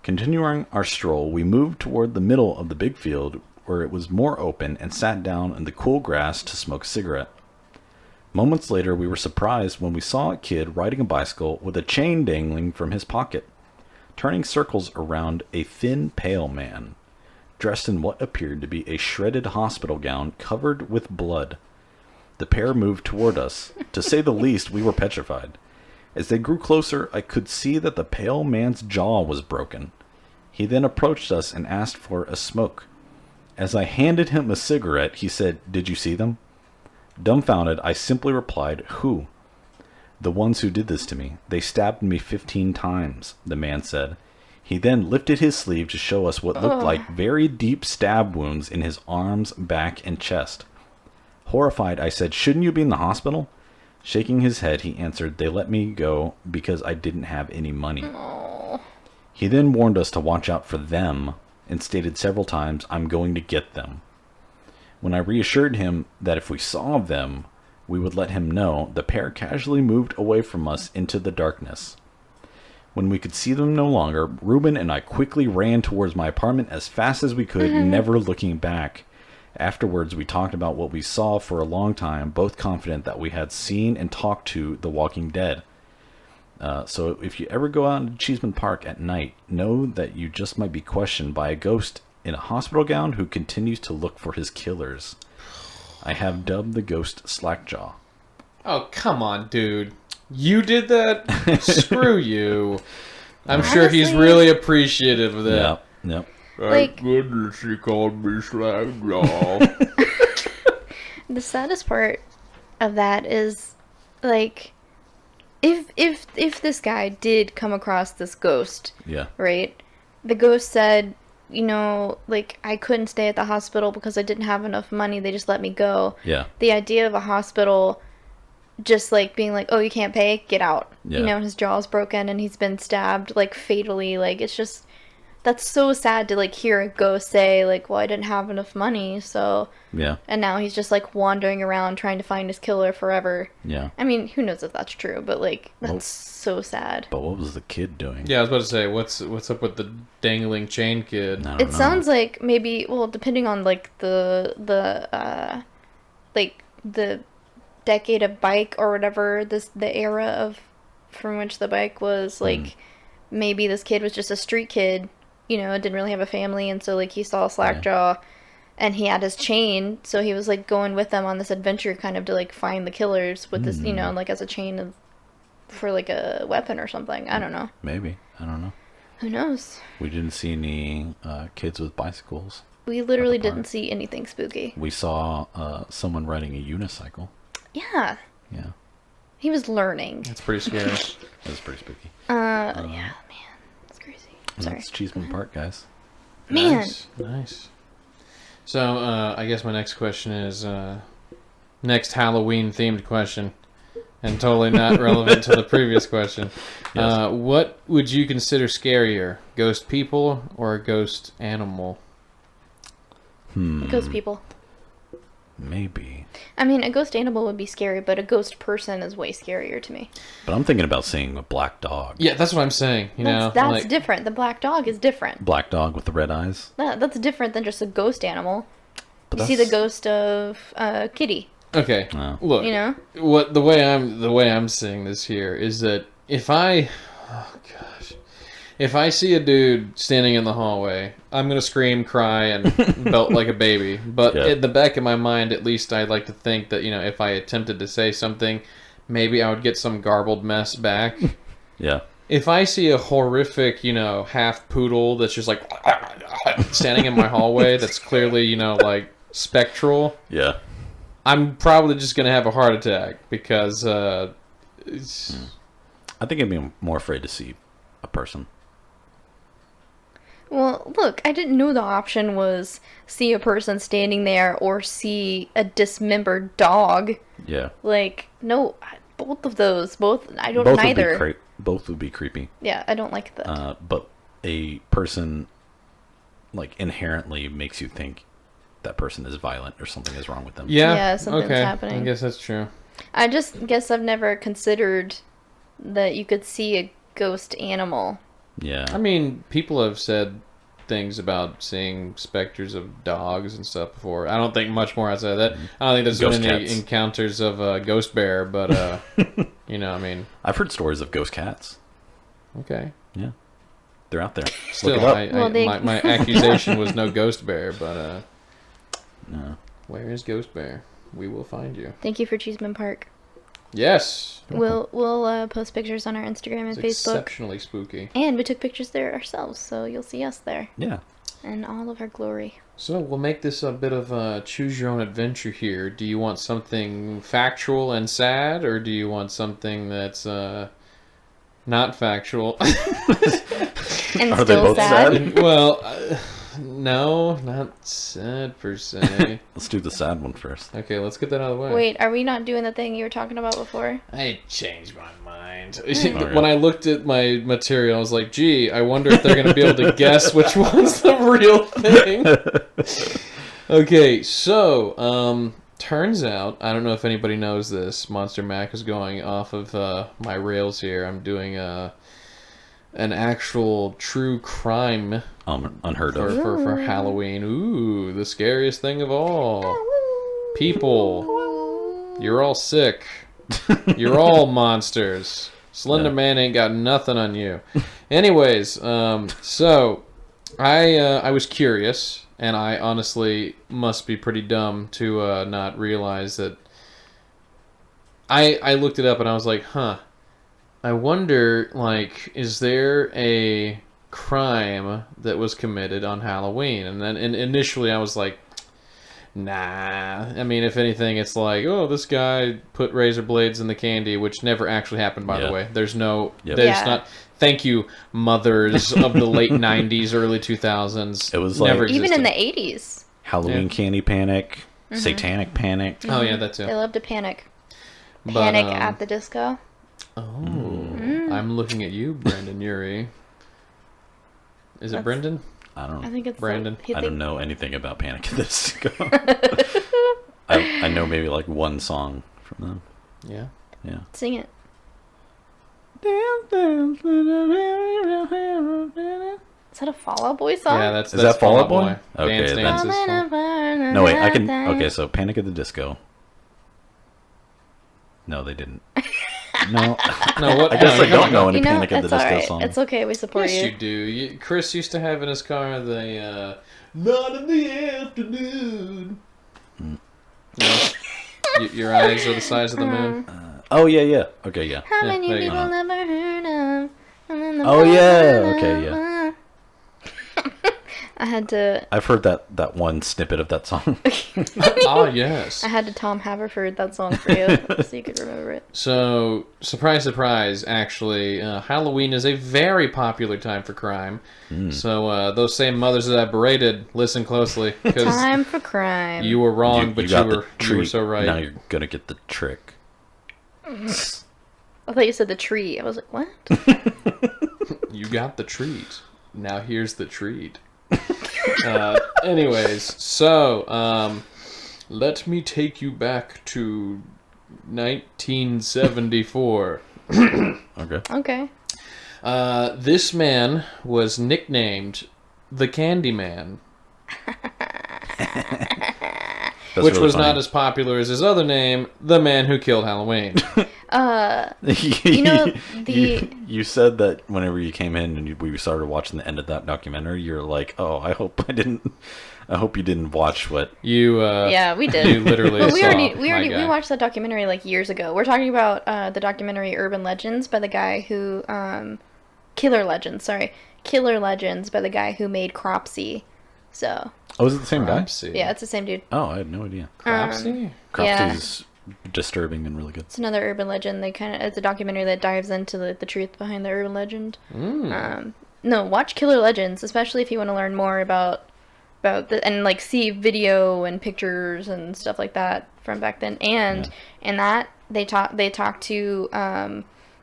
A: Continuing our stroll, we moved toward the middle of the big field, where it was more open, and sat down in the cool grass to smoke a cigarette. Moments later, we were surprised when we saw a kid riding a bicycle with a chain dangling from his pocket, turning circles around a thin, pale man, dressed in what appeared to be a shredded hospital gown covered with blood. The pair moved toward us. To say the least, we were petrified. As they grew closer, I could see that the pale man's jaw was broken. He then approached us and asked for a smoke. As I handed him a cigarette, he said, "Did you see them?" Dumbfounded, I simply replied, "Who?" "The ones who did this to me. They stabbed me 15 times, the man said. He then lifted his sleeve to show us what looked like very deep stab wounds in his arms, back, and chest. Horrified, I said, "Shouldn't you be in the hospital?" Shaking his head, he answered, "They let me go because I didn't have any money."
B: Oh.
A: He then warned us to watch out for them and stated several times, "I'm going to get them." When I reassured him that if we saw them, we would let him know, the pair casually moved away from us into the darkness. When we could see them no longer, Ruben and I quickly ran towards my apartment as fast as we could, never looking back. Afterwards, we talked about what we saw for a long time, both confident that we had seen and talked to the Walking Dead. So if you ever go out into Cheesman Park at night, know that you just might be questioned by a ghost in a hospital gown who continues to look for his killers. I have dubbed the ghost Slackjaw.
C: Oh, come on, dude. You did that? Screw you. I'm sure he's
B: Honestly,
C: really appreciative of that.
A: Yep.
B: Like-
C: Thank goodness he called me Slackjaw.
B: The saddest part of that is, like, if this guy did come across this ghost,
A: Yeah.
B: right? The ghost said, you know, like, I couldn't stay at the hospital because I didn't have enough money. They just let me go.
A: Yeah.
B: The idea of a hospital just, like, being like, oh, you can't pay? Get out.
A: Yeah.
B: You know, his jaw's broken and he's been stabbed, like, fatally. Like, it's just, that's so sad to, like, hear a ghost say, like, well, I didn't have enough money, so...
A: Yeah.
B: And now he's just, like, wandering around trying to find his killer forever.
A: Yeah.
B: I mean, who knows if that's true, but, like, that's
A: Well-
B: so sad.
A: But what was the kid doing?
C: Yeah, I was about to say, what's up with the dangling chain kid?
A: I don't
B: It
A: know.
B: sounds like maybe, well, depending on, like, the decade of bike or whatever, the era of from which the bike was, like, maybe this kid was just a street kid, you know, didn't really have a family, and so, like, he saw Slackjaw, and he had his chain, so he was, like, going with them on this adventure kind of to, like, find the killers with this, you know, like, as a chain of, for, like, a weapon or something. I don't know.
A: Maybe. I don't know.
B: Who knows?
A: We didn't see any kids with bicycles.
B: We literally
A: At the park.
B: didn't see anything spooky.
A: We saw someone riding a unicycle.
B: Yeah.
A: Yeah.
B: He was learning.
C: That's pretty scary.
A: That was pretty spooky.
B: Yeah, man. That's crazy. Sorry.
A: That's Cheesman Park, guys.
B: Man.
C: Nice. So, I guess my next question is, next Halloween-themed question, and totally not relevant to the previous question.
A: Yes.
C: What would you consider scarier, ghost people or a ghost animal?
B: Ghost people.
A: Maybe.
B: I mean, a ghost animal would be scary, but a ghost person is way scarier to me.
A: But I'm thinking about seeing a black dog.
C: Yeah, that's what I'm saying.
B: That's
C: like,
B: different. The black dog is different.
A: Black dog with the red eyes.
B: That's different than just a ghost animal.
A: But
B: You see the ghost of Kitty.
C: Okay,
A: No.
C: look.
B: You know?
C: What the way I'm seeing this here is that if I see a dude standing in the hallway, I'm gonna scream, cry, and belt like a baby. But
A: Yeah.
C: in the back of my mind, at least, I'd like to think that if I attempted to say something, maybe I would get some garbled mess back.
A: Yeah.
C: If I see a horrific, half poodle that's just like standing in my hallway, that's clearly, like spectral.
A: Yeah.
C: I'm probably just gonna have a heart attack because
A: I think I'd be more afraid to see a person.
B: Well, look, I didn't know the option was see a person standing there or see a dismembered dog.
A: Yeah.
B: Like, no, both of those. I don't
A: Both
B: neither.
A: would be both would be creepy.
B: Yeah, I don't like that.
A: But a person like inherently makes you think that person is violent or something is wrong with them.
B: Yeah, something's
C: okay.
B: happening.
C: I guess that's true.
B: I just guess I've never considered that you could see a ghost animal.
A: Yeah.
C: I mean, people have said things about seeing specters of dogs and stuff before. I don't think much more outside of that. I don't think there's
A: Ghost
C: been any
A: cats.
C: encounters of a ghost bear, but I mean,
A: I've heard stories of ghost cats.
C: okay.
A: Yeah. They're out there.
C: Still,
A: Look it up.
C: my accusation was no ghost bear, but
A: No.
C: where is ghost bear? We will find you.
B: Thank you for Cheesman Park.
C: Yes.
B: We'll post pictures on our Instagram and
C: It's
B: Facebook.
C: exceptionally spooky.
B: And we took pictures there ourselves, so you'll see us there
A: Yeah.
B: in all of our glory.
C: So we'll make this a bit of a choose your own adventure here. Do you want something factual and sad, or do you want something that's not factual?
B: And
A: Are they
B: still
A: both sad?
C: Well, no, not sad per se.
A: Let's do the sad one first.
C: Okay, let's get that out of the way.
B: Wait, are we not doing the thing you were talking about before?
C: I changed my mind.
A: Okay.
C: When I looked at my material, I was like, gee, I wonder if they're going to be able to guess which one's the real thing. Okay, so, turns out, I don't know if anybody knows this, Monster Mac is going off of my rails here. I'm doing an actual true crime
A: Unheard
C: for,
A: of.
C: for Halloween. Ooh, the scariest thing of all. People, you're all sick. You're all monsters. Slender
A: Yeah.
C: Man ain't got nothing on you. Anyways, so I was curious, and I honestly must be pretty dumb to not realize that. I looked it up and I was like, huh. I wonder, like, is there a crime that was committed on Halloween? And then initially I was like, nah. I mean, if anything, it's like, oh, this guy put razor blades in the candy, which never actually happened, by the way. There's no,
A: Yep.
C: there's
B: Yeah.
C: not. Thank you, mothers of the late '90s, early 2000s.
A: It was like-
C: never
B: Even in
C: existed.
B: the 80s.
A: Halloween
C: Yeah.
A: candy panic. Satanic panic.
C: Oh yeah, that too.
B: They love to panic.
C: But,
B: Panic at the disco.
C: Oh, I'm looking at you, Brendan Urie. Is it
B: That's-
C: Brendan?
A: I don't
B: I think it's
C: Brandon.
A: I don't know anything about Panic at the Disco. I know maybe like one song from them.
C: Yeah.
A: Yeah.
B: Sing it. Is that a Fall Out Boy song?
C: Yeah, that's
A: Is that Fall Out Boy?
C: Dance
A: Okay,
C: Dance
A: then-
C: is fun.
A: No, wait, I can. Okay, so Panic at the Disco. No, they didn't. No.
C: No, what?
A: I guess
C: no,
A: I don't know
B: You
A: any
B: know,
A: Panic at the
B: it's all
A: Disco
B: right.
A: song.
B: It's okay. We support
C: Yes,
B: you.
C: you do. Chris used to have in his car the "Not in the Afternoon." No? Your eyes are the size of the moon.
A: Oh, yeah, yeah. Okay, yeah.
B: How
C: Yeah,
B: many
C: there you
B: people
C: go.
B: never heard of?
A: Oh, yeah. Okay, yeah. I've heard that one snippet of that song.
C: Yes.
B: I had to Tom Haverford that song for you so you could remember it.
C: So, surprise, surprise, actually, Halloween is a very popular time for crime. So, those same mothers that I berated, listen closely.
B: Time for crime.
C: You were wrong, but you were so right.
A: Now you're going to get the trick.
B: I thought you said the tree. I was like, what?
C: You got the treat. Now here's the treat. Anyways, so let me take you back to 1974.
A: Okay.
C: This man was nicknamed the Candyman. Which
A: really
C: was
A: funny.
C: not as popular as his other name, the man who killed Halloween.
A: You said that whenever you came in and we started watching the end of that documentary, you're like, "Oh, I hope you didn't watch what
C: You
B: yeah, we did.
C: You literally
B: But we
C: saw
B: we watched that documentary like years ago. We're talking about the documentary Urban Legends by the guy who Killer Legends by the guy who made Cropsy. So
A: Oh, is it the same guy?
C: Cropsy.
B: yeah, it's the same dude.
A: Oh, I had no idea.
C: Cropsy?
A: Cropsy's disturbing and really good.
B: It's another urban legend. It's a documentary that dives into the truth behind the urban legend. No, watch Killer Legends, especially if you want to learn more about and like see video and pictures and stuff like that from back then. And that they talk to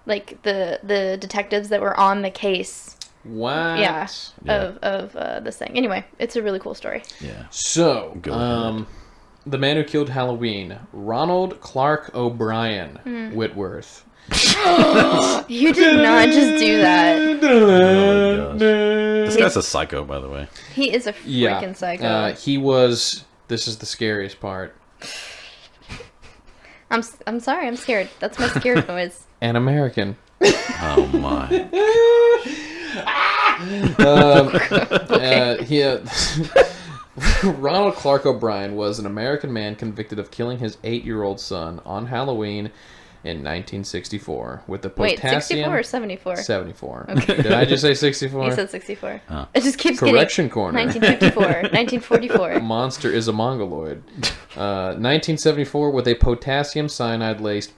B: like the detectives that were on the case.
C: What?
B: Yeah. Of this thing. Anyway, it's a really cool story.
A: Yeah.
C: So,
A: Go ahead.
C: the man who killed Halloween, Ronald Clark O'Brien Whitworth.
B: You did not just do that.
A: Oh my gosh. This guy's a psycho, by the way.
B: He is a freaking psycho.
C: He was. This is the scariest part.
B: I'm sorry. I'm scared. That's my scared noise.
C: An American.
A: Oh my.
C: Ronald Clark O'Brien was an American man convicted of killing his 8-year-old son on Halloween in 1964 with the potassium.
B: Wait, 64 or 74?
C: 74. Okay. Did I just say 64?
B: He said 64.
A: Oh.
B: It just keeps
C: Correction
B: getting...
C: corner.
B: 1954. 1944.
C: Monster is a mongoloid. 1974 with a potassium cyanide laced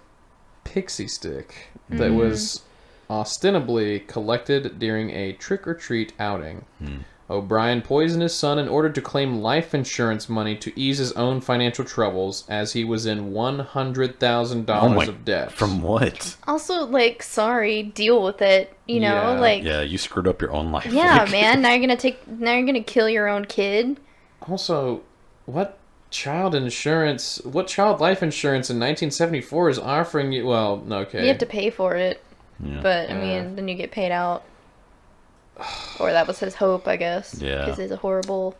C: pixie stick that was ostensibly collected during a trick-or-treat outing. O'Brien poisoned his son in order to claim life insurance money to ease his own financial troubles, as he was in $100,000 of debt.
A: From what?
B: Also, like, sorry, deal with it. You know,
C: Yeah.
B: like...
A: Yeah, you screwed up your own life.
B: Yeah,
A: Like,
B: man. Now you're gonna kill your own kid.
C: Also, what child life insurance in 1974 is offering you? Well, okay.
B: You have to pay for it.
A: Yeah.
B: But, I mean, then you get paid out. Or that was his hope, I guess.
A: Yeah.
B: Because he's a horrible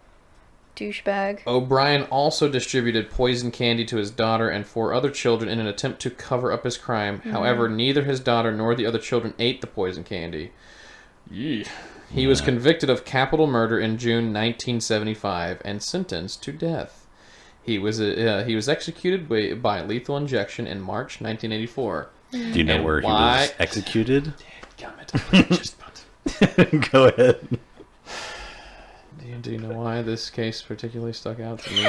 B: douchebag.
C: O'Brien also distributed poison candy to his daughter and 4 other children in an attempt to cover up his crime. However, neither his daughter nor the other children ate the poison candy. He was convicted of capital murder in June 1975 and sentenced to death. He was executed by lethal injection in March 1984.
A: Do you know where he was executed? Go ahead.
C: Do you know why this case particularly stuck out to me?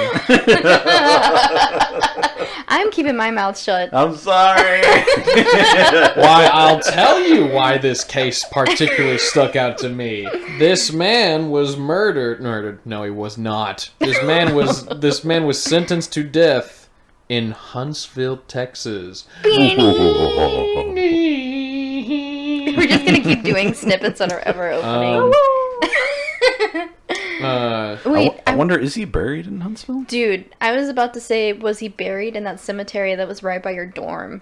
B: I'm keeping my mouth shut.
A: I'm sorry.
C: Why, I'll tell you why this case particularly stuck out to me. This man was murdered. No, he was not. This man was sentenced to death in Huntsville, Texas.
B: We're just gonna keep doing snippets on our ever opening. Wait,
A: I wonder, is he buried in Huntsville?
B: dude, I was about to say, was he buried in that cemetery that was right by your dorm?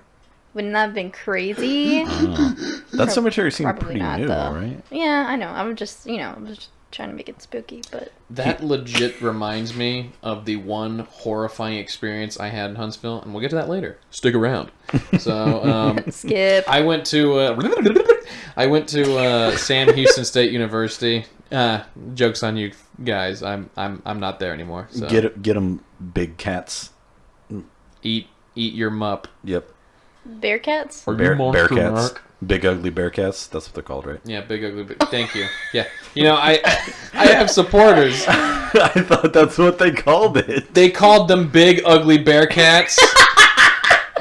B: Wouldn't that have been crazy?
A: That cemetery seemed
B: Probably
A: pretty
B: not,
A: new,
B: though.
A: right?
B: Yeah, I know. I'm just trying to make it spooky, but
C: That legit reminds me of the one horrifying experience I had in Huntsville, and we'll get to that later. Stick around. So,
B: skip.
C: I went to Sam Houston State University. Joke's on you guys. I'm not there anymore. So.
A: Get them big cats.
C: Eat your mup.
A: Yep.
B: Bearcats?
C: Are you
A: Bear
C: Monster
A: cats.
C: Mark?
A: Big ugly bear cats. That's what they're called, right?
C: Yeah, big ugly. Thank you. Yeah, I have supporters.
A: I thought that's what they called it.
C: They called them big ugly bear cats.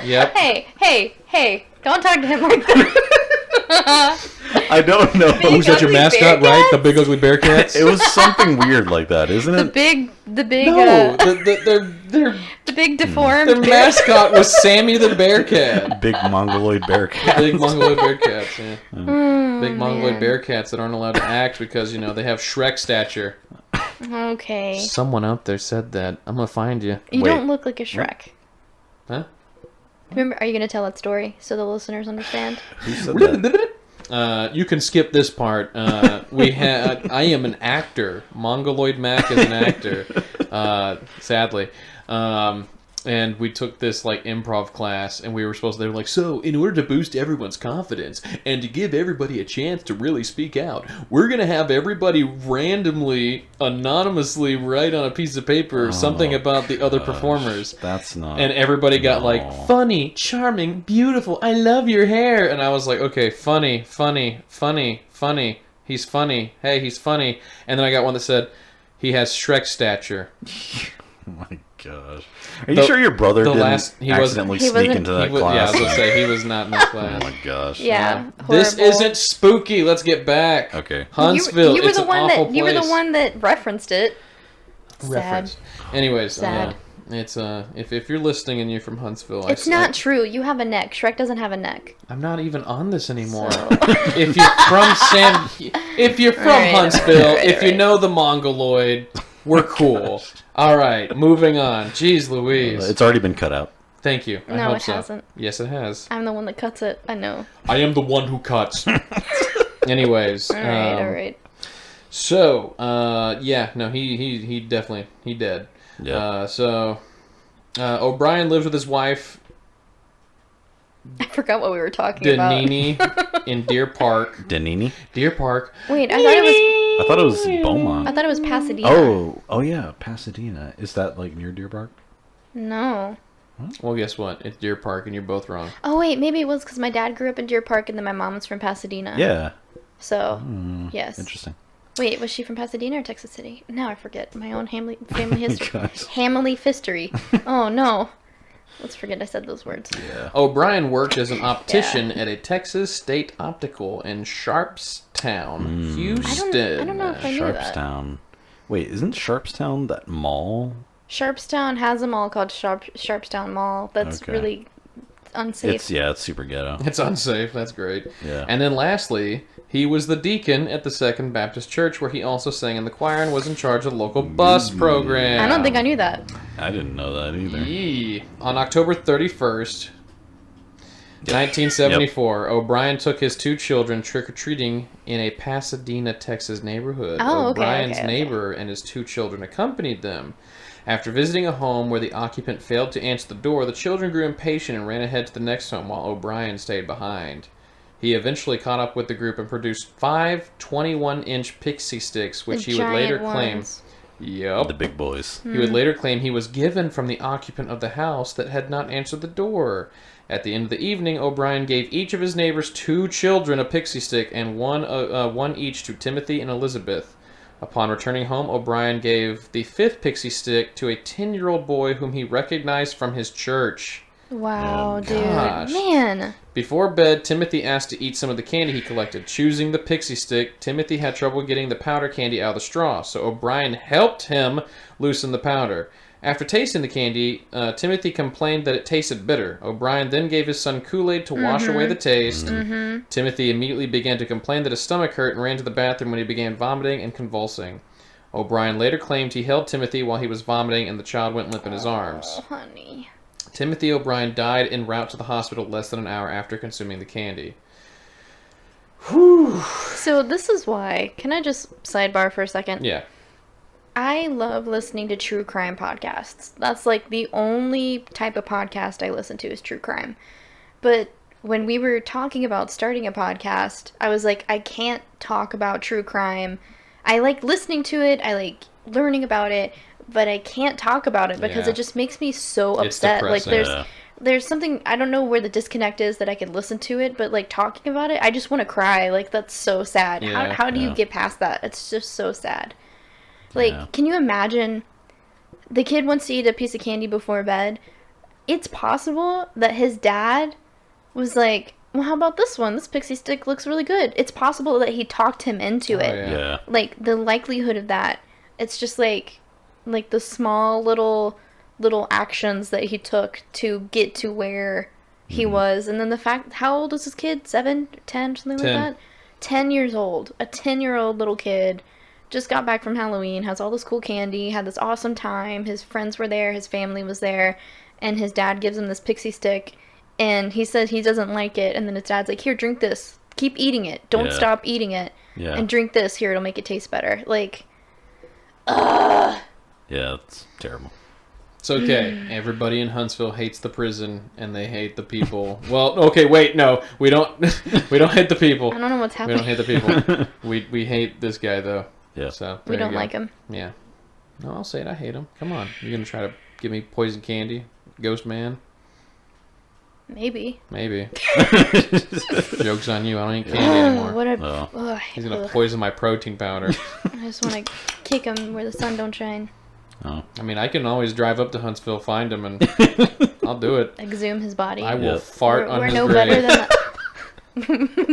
C: Yep.
B: Hey! Don't talk to him like that.
A: I don't know.
C: Who's that? Your mascot, right? The big ugly bear cats.
A: It was something weird like that, isn't it?
B: The big.
C: No,
B: the big deformed.
C: their mascot was Sammy the bear cat.
A: Big mongoloid bear cat.
C: Big mongoloid bear cats. Yeah. Big mongoloid bear cats that aren't allowed to act because they have Shrek stature.
B: Okay.
C: Someone out there said that. I'm gonna find you.
B: You
A: Wait.
B: don't look like a Shrek.
C: Huh?
B: Remember? Are you gonna tell that story so the listeners understand?
A: Who said that?
C: You can skip this part. I am an actor. Mongoloid Mac is an actor. Sadly. And we took this improv class, and we were supposed to. They were like, so in order to boost everyone's confidence and to give everybody a chance to really speak out, we're gonna have everybody randomly, anonymously write on a piece of paper something about the other performers.
A: That's not.
C: And everybody got funny, charming, beautiful. I love your hair. And I was like, okay, funny. He's funny. Hey, he's funny. And then I got one that said, he has Shrek stature.
A: Oh my gosh. Are you sure your brother didn't accidentally sneak into that class?
C: Yeah, I was going to say, he was not in that class.
A: Oh my gosh.
B: Yeah.
C: This isn't spooky. Let's get back.
A: Okay.
C: Huntsville,
B: you were
C: it's
B: the
C: an
B: one
C: awful
B: that you were the
C: place.
B: one that referenced it.
C: Referenced. Anyways,
B: Sad.
C: it's if you're listening and you're from Huntsville,
B: It's not true. You have a neck. Shrek doesn't have a neck.
C: I'm not even on this anymore.
B: So.
C: If you're from Huntsville, if you know the Mongoloid, we're cool. All right, moving on. Jeez Louise.
A: It's already been cut out.
C: Thank you. I
B: No,
C: hope
B: it
C: so.
B: hasn't.
C: Yes, it has.
B: I'm the one that cuts it. I know.
C: I am the one who cuts. Anyways.
B: All right.
C: So, he definitely, he dead.
A: Yeah.
C: O'Brien lives with his wife,
B: I forgot what we were talking about.
C: Danini, in Deer Park.
A: Danini?
C: Deer Park.
B: Wait,
A: I thought it was Beaumont.
B: I thought it was Pasadena.
A: Oh yeah, Pasadena. Is that near Deer Park?
B: No.
C: Well, guess what? It's Deer Park, and you're both wrong.
B: Oh wait, maybe it was because my dad grew up in Deer Park and then my mom was from Pasadena.
A: Yeah.
B: So, yes.
A: Interesting.
B: Wait, was she from Pasadena or Texas City? Now I forget my own family history.
A: Gosh.
B: Family history. Oh no. Let's forget I said those words.
A: Yeah.
C: O'Brien worked as an optician at a Texas State Optical in Sharpstown, Houston.
B: I don't know if I knew that.
A: Sharpstown. Wait, isn't Sharpstown that mall?
B: Sharpstown has a mall called Sharpstown Mall. That's really unsafe.
A: It's super ghetto.
C: It's unsafe. That's great.
A: Yeah.
C: And then lastly, he was the deacon at the Second Baptist Church, where he also sang in the choir and was in charge of the local bus program.
B: I don't think I knew that.
A: I didn't know that either.
C: Yee. On October 31st, 1974, O'Brien took his two children trick-or-treating in a Pasadena, Texas neighborhood.
B: Oh, okay,
C: O'Brien's
B: okay.
C: neighbor and his two children accompanied them. After visiting a home where the occupant failed to answer the door, the children grew impatient and ran ahead to the next home while O'Brien stayed behind. He eventually caught up with the group and produced 5 21-inch pixie sticks, which he would later claim... Yep.
A: The big boys.
C: He would later claim he was given from the occupant of the house that had not answered the door. At the end of the evening, O'Brien gave each of his neighbors 2 children a pixie stick and one each to Timothy and Elizabeth. Upon returning home, O'Brien gave the 5th pixie stick to a 10-year-old boy whom he recognized from his church.
B: Wow, dude.
C: gosh.
B: Man.
C: Before bed, Timothy asked to eat some of the candy he collected. Choosing the pixie stick, Timothy had trouble getting the powder candy out of the straw, so O'Brien helped him loosen the powder. After tasting the candy, Timothy complained that it tasted bitter. O'Brien then gave his son Kool-Aid to wash away the taste. Timothy immediately began to complain that his stomach hurt and ran to the bathroom when he began vomiting and convulsing. O'Brien later claimed he held Timothy while he was vomiting and the child went limp in his arms.
B: Oh, honey.
C: Timothy O'Brien died en route to the hospital less than an hour after consuming the candy. Whew.
B: So this is why. Can I just sidebar for a second?
C: Yeah.
B: I love listening to true crime podcasts. That's the only type of podcast I listen to is true crime. But when we were talking about starting a podcast, I was like, I can't talk about true crime. I like listening to it. I like learning about it. But I can't talk about it because it just makes me so upset.
C: It's depressing.
B: There's there's something, I don't know where the disconnect is that I can listen to it, but like talking about it, I just want to cry. Like, that's so sad.
C: Yeah,
B: how do you get past that? It's just so sad. Like, can you imagine the kid wants to eat a piece of candy before bed? It's possible that his dad was like, well, how about this one? This pixie stick looks really good. It's possible that he talked him into it.
A: Yeah.
B: Like, the likelihood of that, it's just like the small little actions that he took to get to where he was. And then the fact, how old was this kid? 7, 10, something
C: 10.
B: like that? 10 years old. A 10-year-old little kid just got back from Halloween, has all this cool candy, had this awesome time. His friends were there, his family was there, and his dad gives him this pixie stick, and he says he doesn't like it, and then his dad's like, here, drink this. Keep eating it. Don't stop eating it.
A: Yeah.
B: And drink this. Here, it'll make it taste better. Like,
A: Yeah, it's terrible.
C: It's okay. Everybody in Huntsville hates the prison, and they hate the people. Well, okay, wait, no, we don't. We don't hate the people.
B: I don't know what's
C: We
B: happening.
C: don't hate the people. We hate this guy though.
A: Yeah.
C: So
B: We
C: there
B: don't
C: you go.
B: like him.
C: Yeah. No, I'll say it. I hate him. Come on, you're gonna try to give me poison candy, Ghost Man?
B: Maybe.
C: Maybe. Joke's on you. I don't eat candy anymore.
B: What a...
A: Oh.
B: Ugh,
C: He's gonna
B: ugh.
C: poison my protein powder.
B: I just want to kick him where the sun don't shine.
A: Oh.
C: I mean, I can always drive up to Huntsville, find him, and I'll do it.
B: Exhume his body.
C: I will
A: Yeah.
C: fart on
B: We're
C: his
B: no
C: grave.
B: better than that.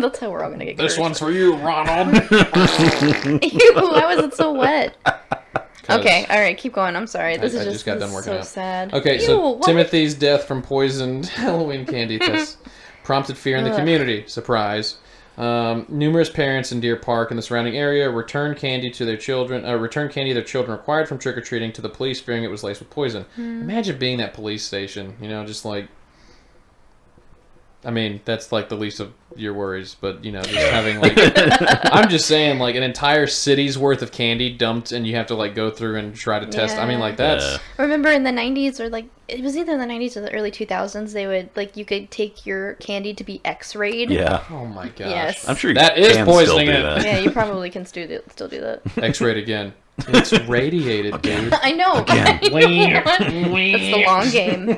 B: That's how we're all gonna get
C: This
B: cursed.
C: one's for you, Ronald.
B: Ew, why was it so wet?
C: 'Cause-
B: Okay, alright, keep going. I'm sorry. This
C: I
B: is
C: just got
B: this
C: done
B: is
C: working
B: so
C: out.
B: sad.
C: Okay,
B: Ew,
C: so
B: what?
C: Timothy's death from poisoned Halloween candy has prompted fear in the
B: Ugh.
C: community. Surprise. Numerous parents in Deer Park and the surrounding area returned candy to their children. Returned candy their children required from trick or treating to the police, fearing it was laced with poison. Imagine being that police station. You know, just like. I mean, that's like the least of your worries, but you know, just having like, I'm just saying, like an entire city's worth of candy dumped, and you have to like go through and try to test. I mean, like that's.
A: Yeah.
B: Remember in the 90s, or like, it was either in the 90s or the early 2000s, they would, like, you could take your candy to be x-rayed.
A: Yeah.
C: Oh my gosh.
B: Yes.
A: I'm sure you
C: That is
A: can
C: poisoning
A: still do
C: it.
A: that.
B: Yeah, you probably can still do that.
C: X-rayed again. It's radiated, dude.
B: I know.
A: Again.
B: That's the long game.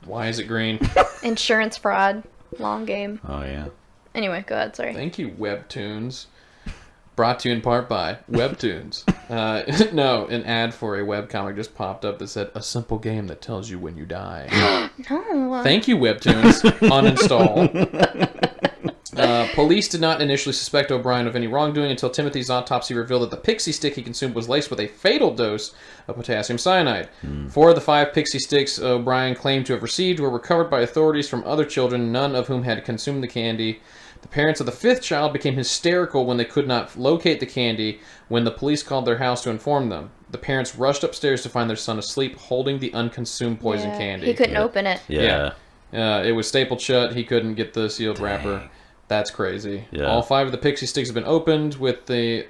C: Why is it green?
B: Insurance fraud. Long game.
A: Oh, yeah.
B: Anyway, go ahead, sorry.
C: Thank you, Webtoons. Brought to you in part by Webtoons. No, an ad for a webcomic just popped up that said, a simple game that tells you when you die.
B: No.
C: Thank you, Webtoons. Uninstall. Police did not initially suspect O'Brien of any wrongdoing until Timothy's autopsy revealed that the pixie stick he consumed was laced with a fatal dose of potassium cyanide. 4 of the 5 pixie sticks O'Brien claimed to have received were recovered by authorities from other children, none of whom had consumed the candy. The parents of the 5th child became hysterical when they could not locate the candy when the police called their house to inform them. The parents rushed upstairs to find their son asleep, holding the unconsumed poison
B: Yeah,
C: candy.
B: He couldn't open it.
A: Yeah.
C: It was stapled shut. He couldn't get the sealed wrapper. That's crazy.
A: Yeah.
C: All 5 of the pixie sticks have been opened with the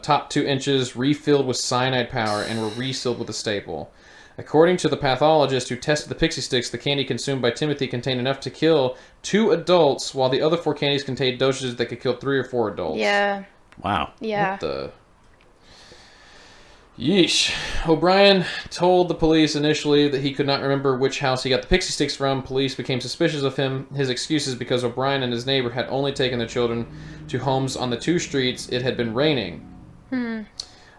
C: top 2 inches refilled with cyanide powder and were resealed with a staple. According to the pathologist who tested the pixie sticks, the candy consumed by Timothy contained enough to kill 2 adults, while the other 4 candies contained dosages that could kill 3 or 4 adults.
B: Yeah.
A: Wow.
B: Yeah.
C: What the... Yeesh. O'Brien told the police initially that he could not remember which house he got the pixie sticks from. Police became suspicious of him. His excuse is because O'Brien and his neighbor had only taken their children to homes on the 2 streets. It had been raining.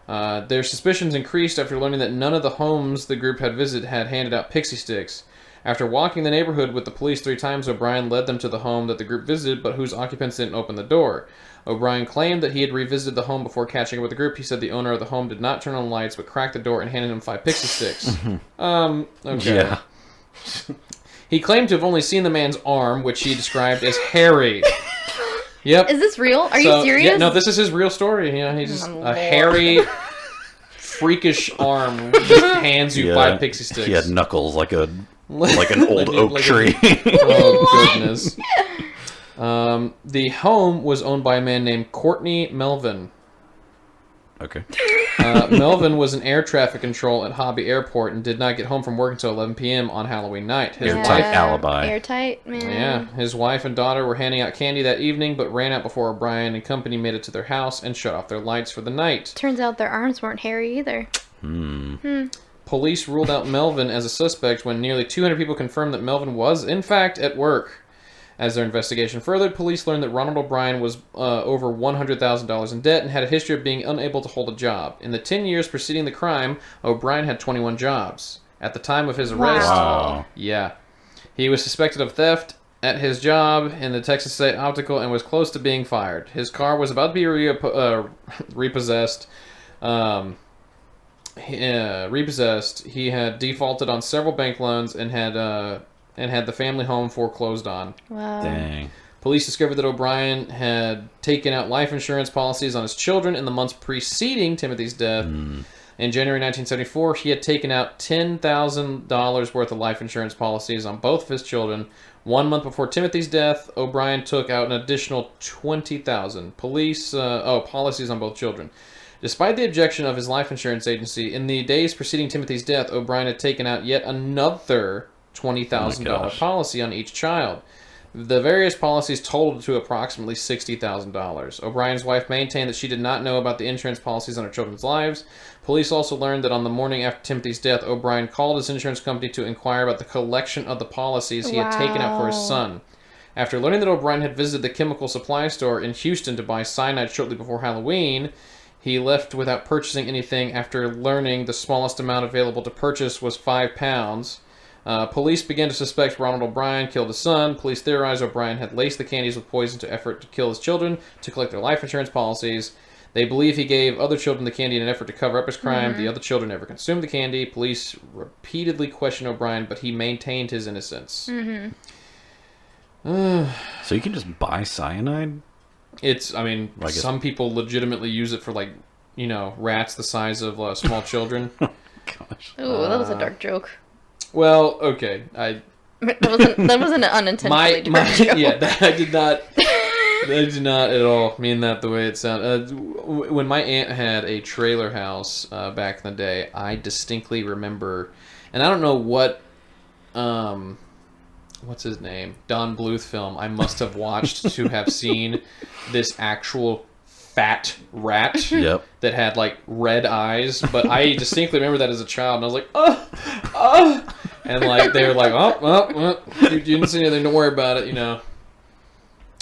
C: Their suspicions increased after learning that none of the homes the group had visited had handed out pixie sticks. After walking the neighborhood with the police 3 times, O'Brien led them to the home that the group visited, but whose occupants didn't open the door. O'Brien claimed that he had revisited the home before catching up with the group. He said the owner of the home did not turn on lights, but cracked the door and handed him 5 pixie sticks. Okay.
A: Yeah.
C: He claimed to have only seen the man's arm, which he described as hairy. Yep.
B: Is this real? Are you serious?
C: Yeah, no, this is his real story. You know, he's just
B: Oh,
C: a
B: Lord.
C: hairy, freakish arm just hands you 5 pixie sticks.
A: He had knuckles like an old oak
C: like
A: tree.
C: Oh, goodness. The home was owned by a man named Courtney Melvin.
A: Okay.
C: Melvin was an air traffic control at Hobby Airport and did not get home from work until 11 p.m. on Halloween night. His
A: Airtight
C: wife,
A: alibi.
B: Airtight, man.
C: yeah, his wife and daughter were handing out candy that evening, but ran out before O'Brien and company made it to their house and shut off their lights for the night.
B: Turns out their arms weren't hairy either.
C: police ruled out Melvin as a suspect when nearly 200 people confirmed that Melvin was, in fact, at work. As their investigation furthered, police learned that Ronald O'Brien was over $100,000 in debt and had a history of being unable to hold a job. In the 10 years preceding the crime, O'Brien had 21 jobs. At the time of his arrest, he was suspected of theft at his job in the Texas State Optical and was close to being fired. His car was about to be repossessed. He had defaulted on several bank loans and had the family home foreclosed on.
B: Wow.
A: Dang.
C: Police discovered that O'Brien had taken out life insurance policies on his children in the months preceding Timothy's death. In January 1974, he had taken out $10,000 worth of life insurance policies on both of his children. 1 month before Timothy's death, O'Brien took out an additional $20,000 policies on both children. Despite the objection of his life insurance agency, in the days preceding Timothy's death, O'Brien had taken out yet another $20,000 policy on each child. The various policies totaled to approximately $60,000. O'Brien's wife maintained that she did not know about the insurance policies on her children's lives. Police also learned that on the morning after Timothy's death, O'Brien called his insurance company to inquire about the collection of the policies he had taken out for his son. After learning that O'Brien had visited the chemical supply store in Houston to buy cyanide shortly before Halloween, he left without purchasing anything after learning the smallest amount available to purchase was 5 pounds. Police began to suspect Ronald O'Brien killed his son. Police theorized O'Brien had laced the candies with poison to effort to kill his children to collect their life insurance policies. They believe he gave other children the candy in an effort to cover up his crime. The other children never consumed the candy. Police repeatedly questioned O'Brien, but he maintained his innocence.
A: So you can just buy cyanide?
C: Some people legitimately use it for, rats the size of small children.
A: Gosh.
B: Ooh, that was a dark joke.
C: Well, okay,
B: that wasn't an unintentionally dark joke.
C: Yeah, I did not at all mean that the way it sounded. When my aunt had a trailer house back in the day, I distinctly remember, and I don't know what's his name? Don Bluth film I must have watched to have seen this actual fat rat that had red eyes, but I distinctly remember that as a child, and I was like, and they were like, you didn't see anything, don't worry about it,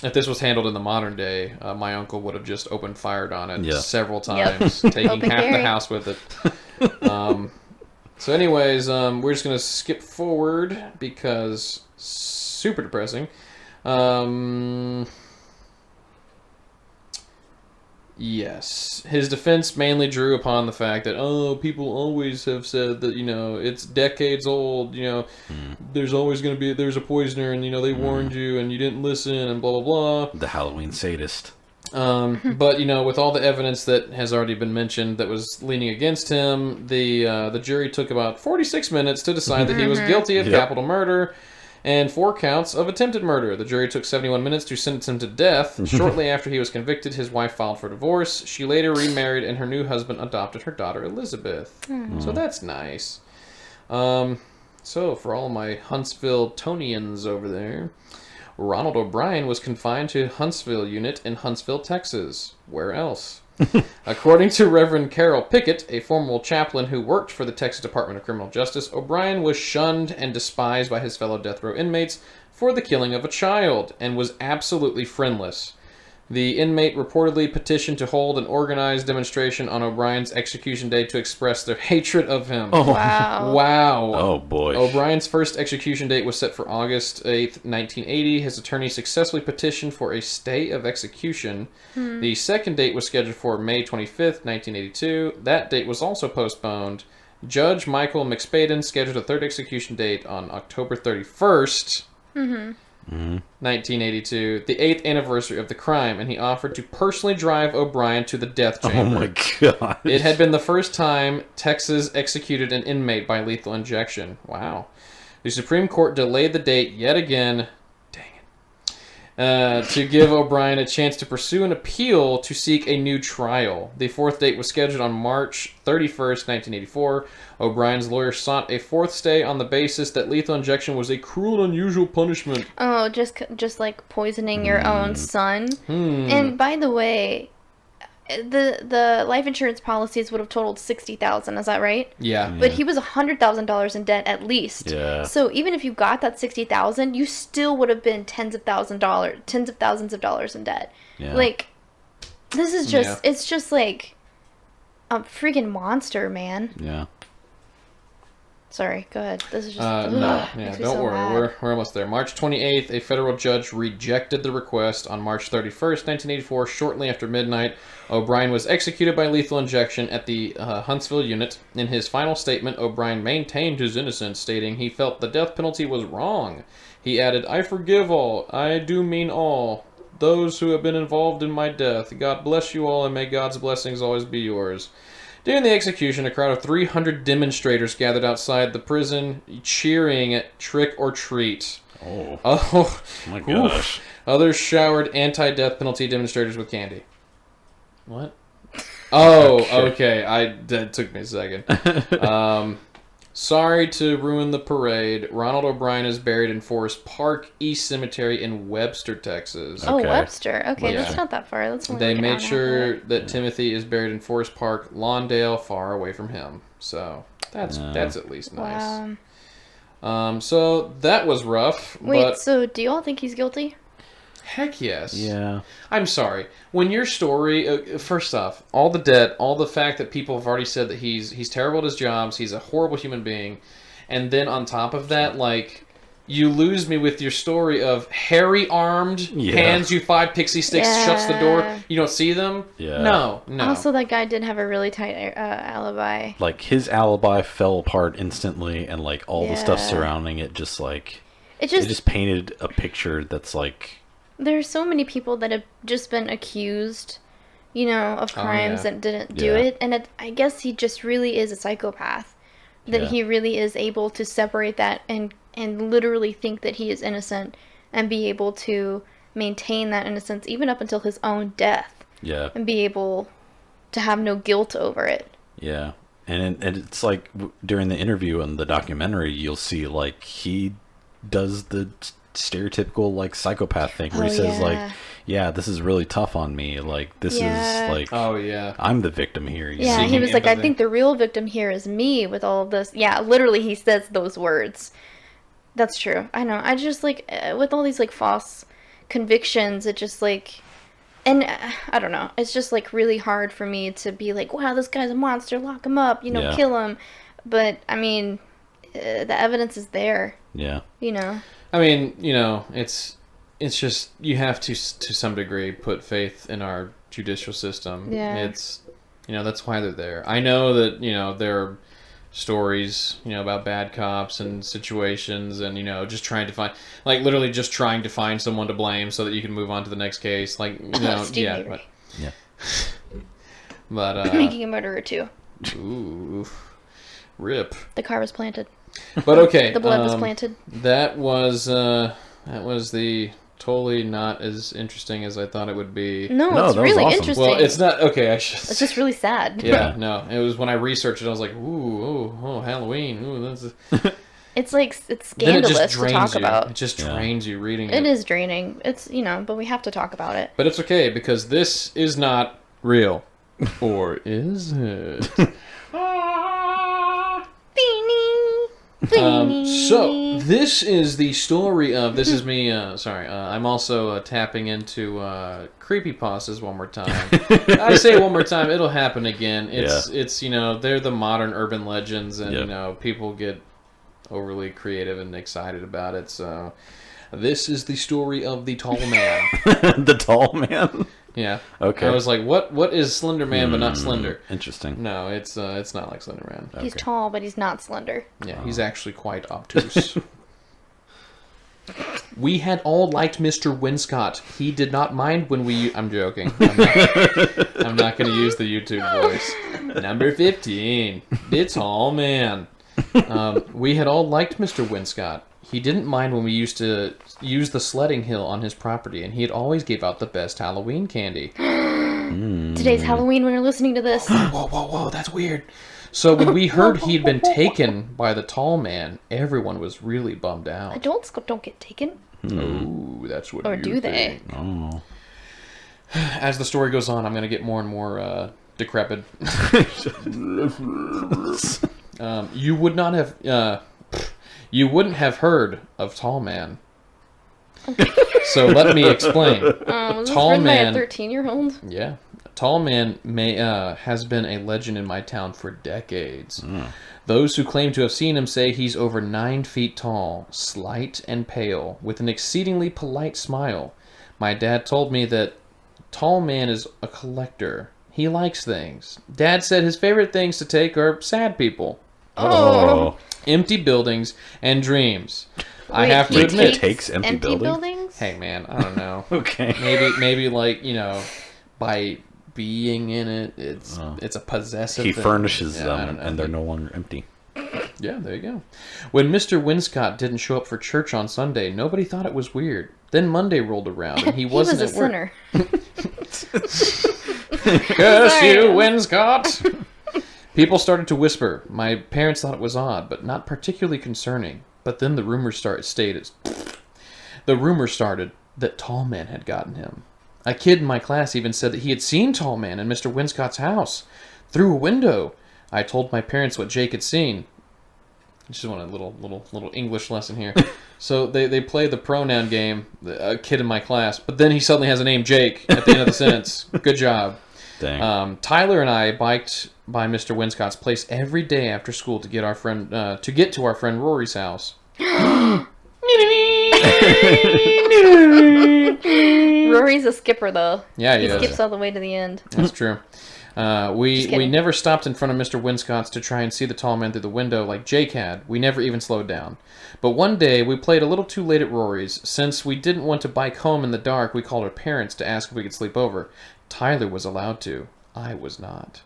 C: If this was handled in the modern day, my uncle would have just opened fire on it several times, taking half the house with it. So anyways, we're just going to skip forward because super depressing. Yes. His defense mainly drew upon the fact that, people always have said that, it's decades old, there's always going to be, there's a poisoner and, they warned you and you didn't listen and blah, blah, blah.
A: The Halloween sadist.
C: But, with all the evidence that has already been mentioned that was leaning against him, the jury took about 46 minutes to decide that he was guilty of capital murder and 4 counts of attempted murder. The jury took 71 minutes to sentence him to death. Shortly after he was convicted, his wife filed for divorce. She later remarried, and her new husband adopted her daughter, Elizabeth. So that's nice. So for all my Huntsville Tonians over there, Ronald O'Brien was confined to Huntsville Unit in Huntsville, Texas. Where else? According to Reverend Carol Pickett, a former chaplain who worked for the Texas Department of Criminal Justice, O'Brien was shunned and despised by his fellow death row inmates for the killing of a child and was absolutely friendless. The inmate reportedly petitioned to hold an organized demonstration on O'Brien's execution day to express their hatred of him.
A: Oh,
C: wow.
A: Oh, boy.
C: O'Brien's first execution date was set for August 8th, 1980. His attorney successfully petitioned for a stay of execution. The second date was scheduled for May 25th, 1982. That date was also postponed. Judge Michael McSpadden scheduled a third execution date on October 31st. 1982, the 8th anniversary of the crime, and he offered to personally drive O'Brien to the death chamber.
A: Oh my god.
C: It had been the first time Texas executed an inmate by lethal injection. Wow. The Supreme Court delayed the date yet again. To give O'Brien a chance to pursue an appeal to seek a new trial. The fourth date was scheduled on March 31st, 1984. O'Brien's lawyer sought a fourth stay on the basis that lethal injection was a cruel and unusual punishment.
B: Oh, just like poisoning your own son. And by the way, the life insurance policies would have totaled $60,000. Is that right?
C: Yeah.
B: But he was $100,000 in debt at least.
A: Yeah.
B: So even if you got that $60,000, you still would have been tens of thousands of dollars in debt.
A: Yeah.
B: Like, this is just, it's just like a freaking monster, man.
A: Yeah.
B: Sorry, go ahead. This is just
C: Don't worry. We're almost there. March 28th, a federal judge rejected the request. On March 31st, 1984, shortly after midnight, O'Brien was executed by lethal injection at the Huntsville unit. In his final statement, O'Brien maintained his innocence, stating he felt the death penalty was wrong. He added, "I forgive all. I do mean all. Those who have been involved in my death. God bless you all, and may God's blessings always be yours." During the execution, a crowd of 300 demonstrators gathered outside the prison, cheering "Trick or Treat." Oh
A: my gosh.
C: Others showered anti-death penalty demonstrators with candy. What? Oh, okay. That took me a second. Sorry to ruin the parade. Ronald O'Brien is buried in Forest Park East Cemetery in Webster, Texas.
B: Oh, Webster. Okay, that's not that far. That's only
C: They
B: like
C: made sure that Timothy is buried in Forest Park, Lawndale, far away from him. So that's at least nice. Wow. So that was rough.
B: Wait, so do you all think he's guilty?
C: Heck yes.
A: Yeah.
C: I'm sorry. When your story, first off, all the debt, all the fact that people have already said that he's terrible at his jobs, he's a horrible human being, and then on top of that, like, you lose me with your story of hairy armed, hands you 5 pixie sticks, shuts the door, you don't see them.
A: Yeah.
C: No.
B: Also, that guy did have a really tight alibi.
A: Like, his alibi fell apart instantly, and like all the stuff surrounding it just like it just painted a picture that's like.
B: There's so many people that have just been accused, of crimes that didn't do it. And I guess he just really is a psychopath. That he really is able to separate that and literally think that he is innocent and be able to maintain that innocence even up until his own death.
A: Yeah.
B: And be able to have no guilt over it.
A: Yeah. And it's like during the interview and the documentary, you'll see like he does the stereotypical like psychopath thing where he says like, this is really tough on me, like this is like, I'm the victim here.
B: He was like, I think the real victim here is me with all of this. Literally he says those words. That's true. I know. I just like with all these like false convictions, it just like, and I don't know, it's just like really hard for me to be like, wow, this guy's a monster, lock him up, kill him. But I mean, the evidence is there.
C: I mean, it's just you have to some degree put faith in our judicial system. It's that's why they're there. I know that there are stories about bad cops and situations and just trying to find literally just trying to find someone to blame so that you can move on to the next case. But
B: making a murderer too.
C: Ooh, rip.
B: The car was planted.
C: But okay,
B: the blood was planted.
C: That was the totally not as interesting as I thought it would be.
B: No, it's really awesome. Interesting.
C: Well, it's not okay.
B: It's just really sad.
C: Yeah, no, it was when I researched it. I was like, ooh, Halloween. Ooh, that's.
B: It's like it's scandalous to talk about.
C: It just drains you reading it.
B: It is draining. It's but we have to talk about it.
C: But it's okay because this is not real, or is it? So this is the story of this is me I'm also tapping into creepypastas one more time. I say it one more time, it'll happen again. It's they're the modern urban legends and people get overly creative and excited about it. So this is the story of the tall man.
A: The tall man?
C: Yeah.
A: Okay.
C: I was like, what is Slender Man but not slender?
A: Interesting.
C: No, it's not like Slender Man.
B: Okay. He's tall, but he's not slender.
C: Yeah, he's actually quite obtuse. We had all liked Mr. Winscott. He did not mind when we... I'm joking. I'm not going to use the YouTube voice. Number 15. The Tall Man. We had all liked Mr. Winscott. He didn't mind when we used to use the sledding hill on his property, and he'd always give out the best Halloween candy.
B: Today's Halloween when you're listening to this.
C: Whoa, that's weird. So when we heard he'd been taken by the tall man, everyone was really bummed out.
B: Adults don't get taken.
C: Oh, that's what
B: or
C: you
B: do
C: think.
B: they?
A: Oh.
C: As the story goes on, I'm going to get more and more decrepit. You would not have... you wouldn't have heard of Tall Man. So let me explain.
B: Was this written by a 13-year-old?
C: Yeah. Tall Man has been a legend in my town for decades. Those who claim to have seen him say he's over 9 feet tall, slight and pale, with an exceedingly polite smile. My dad told me that Tall Man is a collector. He likes things. Dad said his favorite things to take are sad people, empty buildings, and dreams. I have to admit,
A: takes empty buildings.
C: Hey man, I don't know.
A: Okay.
C: Maybe like, by being in it, it's a possessive.
A: He
C: thing.
A: furnishes them, and they're no longer empty.
C: Yeah, there you go. When Mr. Winscott didn't show up for church on Sunday, nobody thought it was weird. Then Monday rolled around, and he wasn't
B: was a
C: at work.
B: Sinner.
C: Curse you, Winscott! People started to whisper. My parents thought it was odd, but not particularly concerning. But then the rumor started that Tall Man had gotten him. A kid in my class even said that he had seen Tall Man in Mr. Winscott's house through a window. I told my parents what Jake had seen. Just want a little English lesson here. So they play the pronoun game, a kid in my class, but then he suddenly has a name Jake at the end of the sentence. Good job.
A: Dang.
C: Tyler and I biked by Mr. Winscott's place every day after school to get to our friend Rory's house.
B: Rory's a skipper, though.
C: Yeah,
B: he skips all the way to the end.
C: That's true. We never stopped in front of Mr. Winscott's to try and see the Tall Man through the window like Jake had. We never even slowed down. But one day, we played a little too late at Rory's. Since we didn't want to bike home in the dark, we called our parents to ask if we could sleep over. Tyler was allowed to. I was not.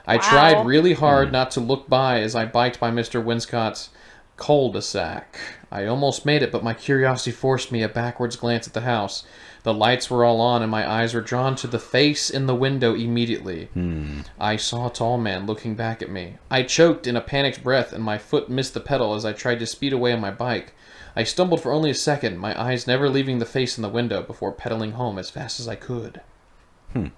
C: I tried really hard not to look by as I biked by Mr. Winscott's cul-de-sac. I almost made it, but my curiosity forced me a backwards glance at the house. The lights were all on, and my eyes were drawn to the face in the window immediately. I saw a Tall Man looking back at me. I choked in a panicked breath, and my foot missed the pedal as I tried to speed away on my bike. I stumbled for only a second, my eyes never leaving the face in the window, before pedaling home as fast as I could. The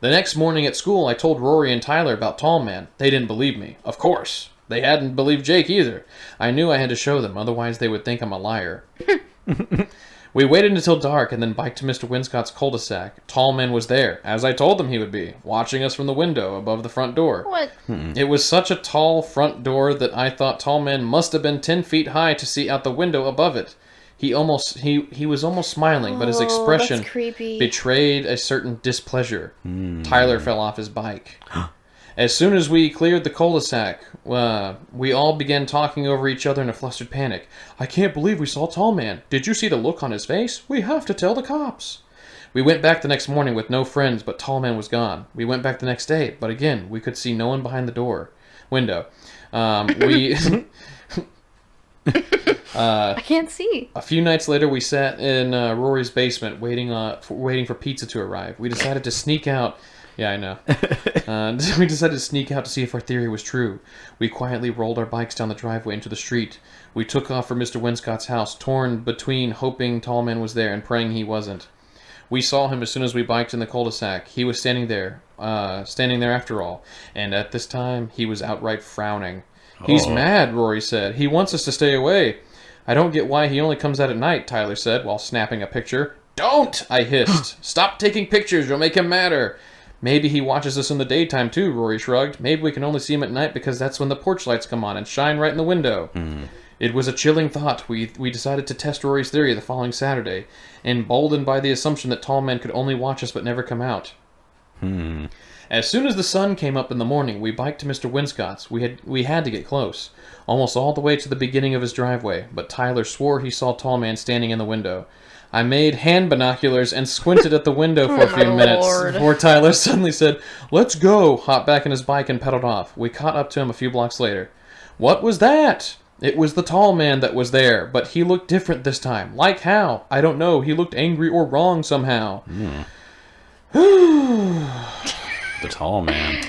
C: next morning at school, I told Rory and Tyler about Tall Man. They didn't believe me. Of course. They hadn't believed Jake either. I knew I had to show them, otherwise they would think I'm a liar. We waited until dark and then biked to Mr. Winscott's cul-de-sac. Tall Man was there, as I told them he would be, watching us from the window above the front door.
B: What?
C: It was such a tall front door that I thought Tall Man must have been 10 feet high to see out the window above it. He was almost smiling, but his expression betrayed a certain displeasure. Tyler fell off his bike. As soon as we cleared the cul-de-sac, we all began talking over each other in a flustered panic. I can't believe we saw Tall Man. Did you see the look on his face? We have to tell the cops. We went back the next morning with no friends, but Tall Man was gone. We went back the next day, but again, we could see no one behind the window.
B: I can't see.
C: A few nights later, we sat in Rory's basement waiting for pizza to arrive. We decided to sneak out. Yeah, I know. We decided to sneak out to see if our theory was true. We quietly rolled our bikes down the driveway into the street. We took off for Mr. Winscott's house, torn between hoping Tall Man was there and praying he wasn't. We saw him as soon as we biked in the cul-de-sac. He was standing there after all, and at this time, he was outright frowning. He's mad, Rory said. He wants us to stay away. I don't get why he only comes out at night, Tyler said, while snapping a picture. Don't! I hissed. Stop taking pictures, you'll make him madder. Maybe he watches us in the daytime too, Rory shrugged. Maybe we can only see him at night because that's when the porch lights come on and shine right in the window. It was a chilling thought. We decided to test Rory's theory the following Saturday, emboldened by the assumption that Tall Man could only watch us but never come out. As soon as the sun came up in the morning, we biked to Mr. Winscott's. We had to get close, almost all the way to the beginning of his driveway, but Tyler swore he saw Tall Man standing in the window. I made hand binoculars and squinted at the window for a few minutes before Tyler suddenly said, "Let's go," hopped back in his bike and pedaled off. We caught up to him a few blocks later. What was that? It was the Tall Man that was there, but he looked different this time. Like how? I don't know. He looked angry or wrong somehow.
A: The Tall Man.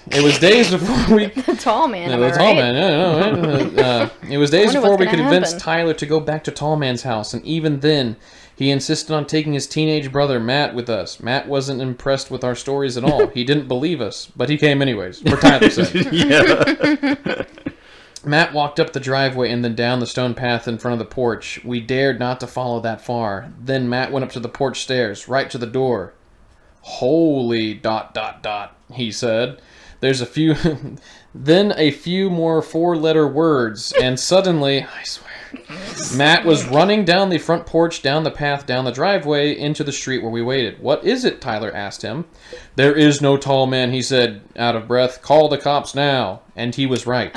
C: It was days before we...
B: The tall man,
C: No, the tall man. It was days before we could convince Tyler to go back to Tall Man's house, and even then, he insisted on taking his teenage brother Matt with us. Matt wasn't impressed with our stories at all. He didn't believe us, but he came anyways, for Tyler's sake.
A: Yeah.
C: Matt walked up the driveway and then down the stone path in front of the porch. We dared not to follow that far. Then Matt went up to the porch stairs, right to the door. Holy ... he said. There's a few... then a few more four-letter words, and suddenly, I swear, Matt was running down the front porch, down the path, down the driveway, into the street where we waited. What is it? Tyler asked him. There is no tall man, he said, out of breath. Call the cops now. And he was right.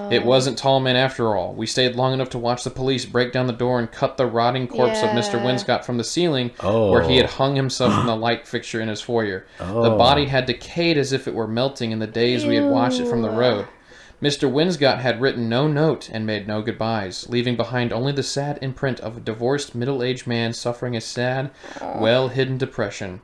C: It wasn't Tall Man after all. We stayed long enough to watch the police break down the door and cut the rotting corpse of Mr. Winscott from the ceiling where he had hung himself from the light fixture in his foyer. The body had decayed as if it were melting in the days we had watched it from the road. Mr. Winscott had written no note and made no goodbyes, leaving behind only the sad imprint of a divorced middle-aged man suffering a sad, well-hidden depression.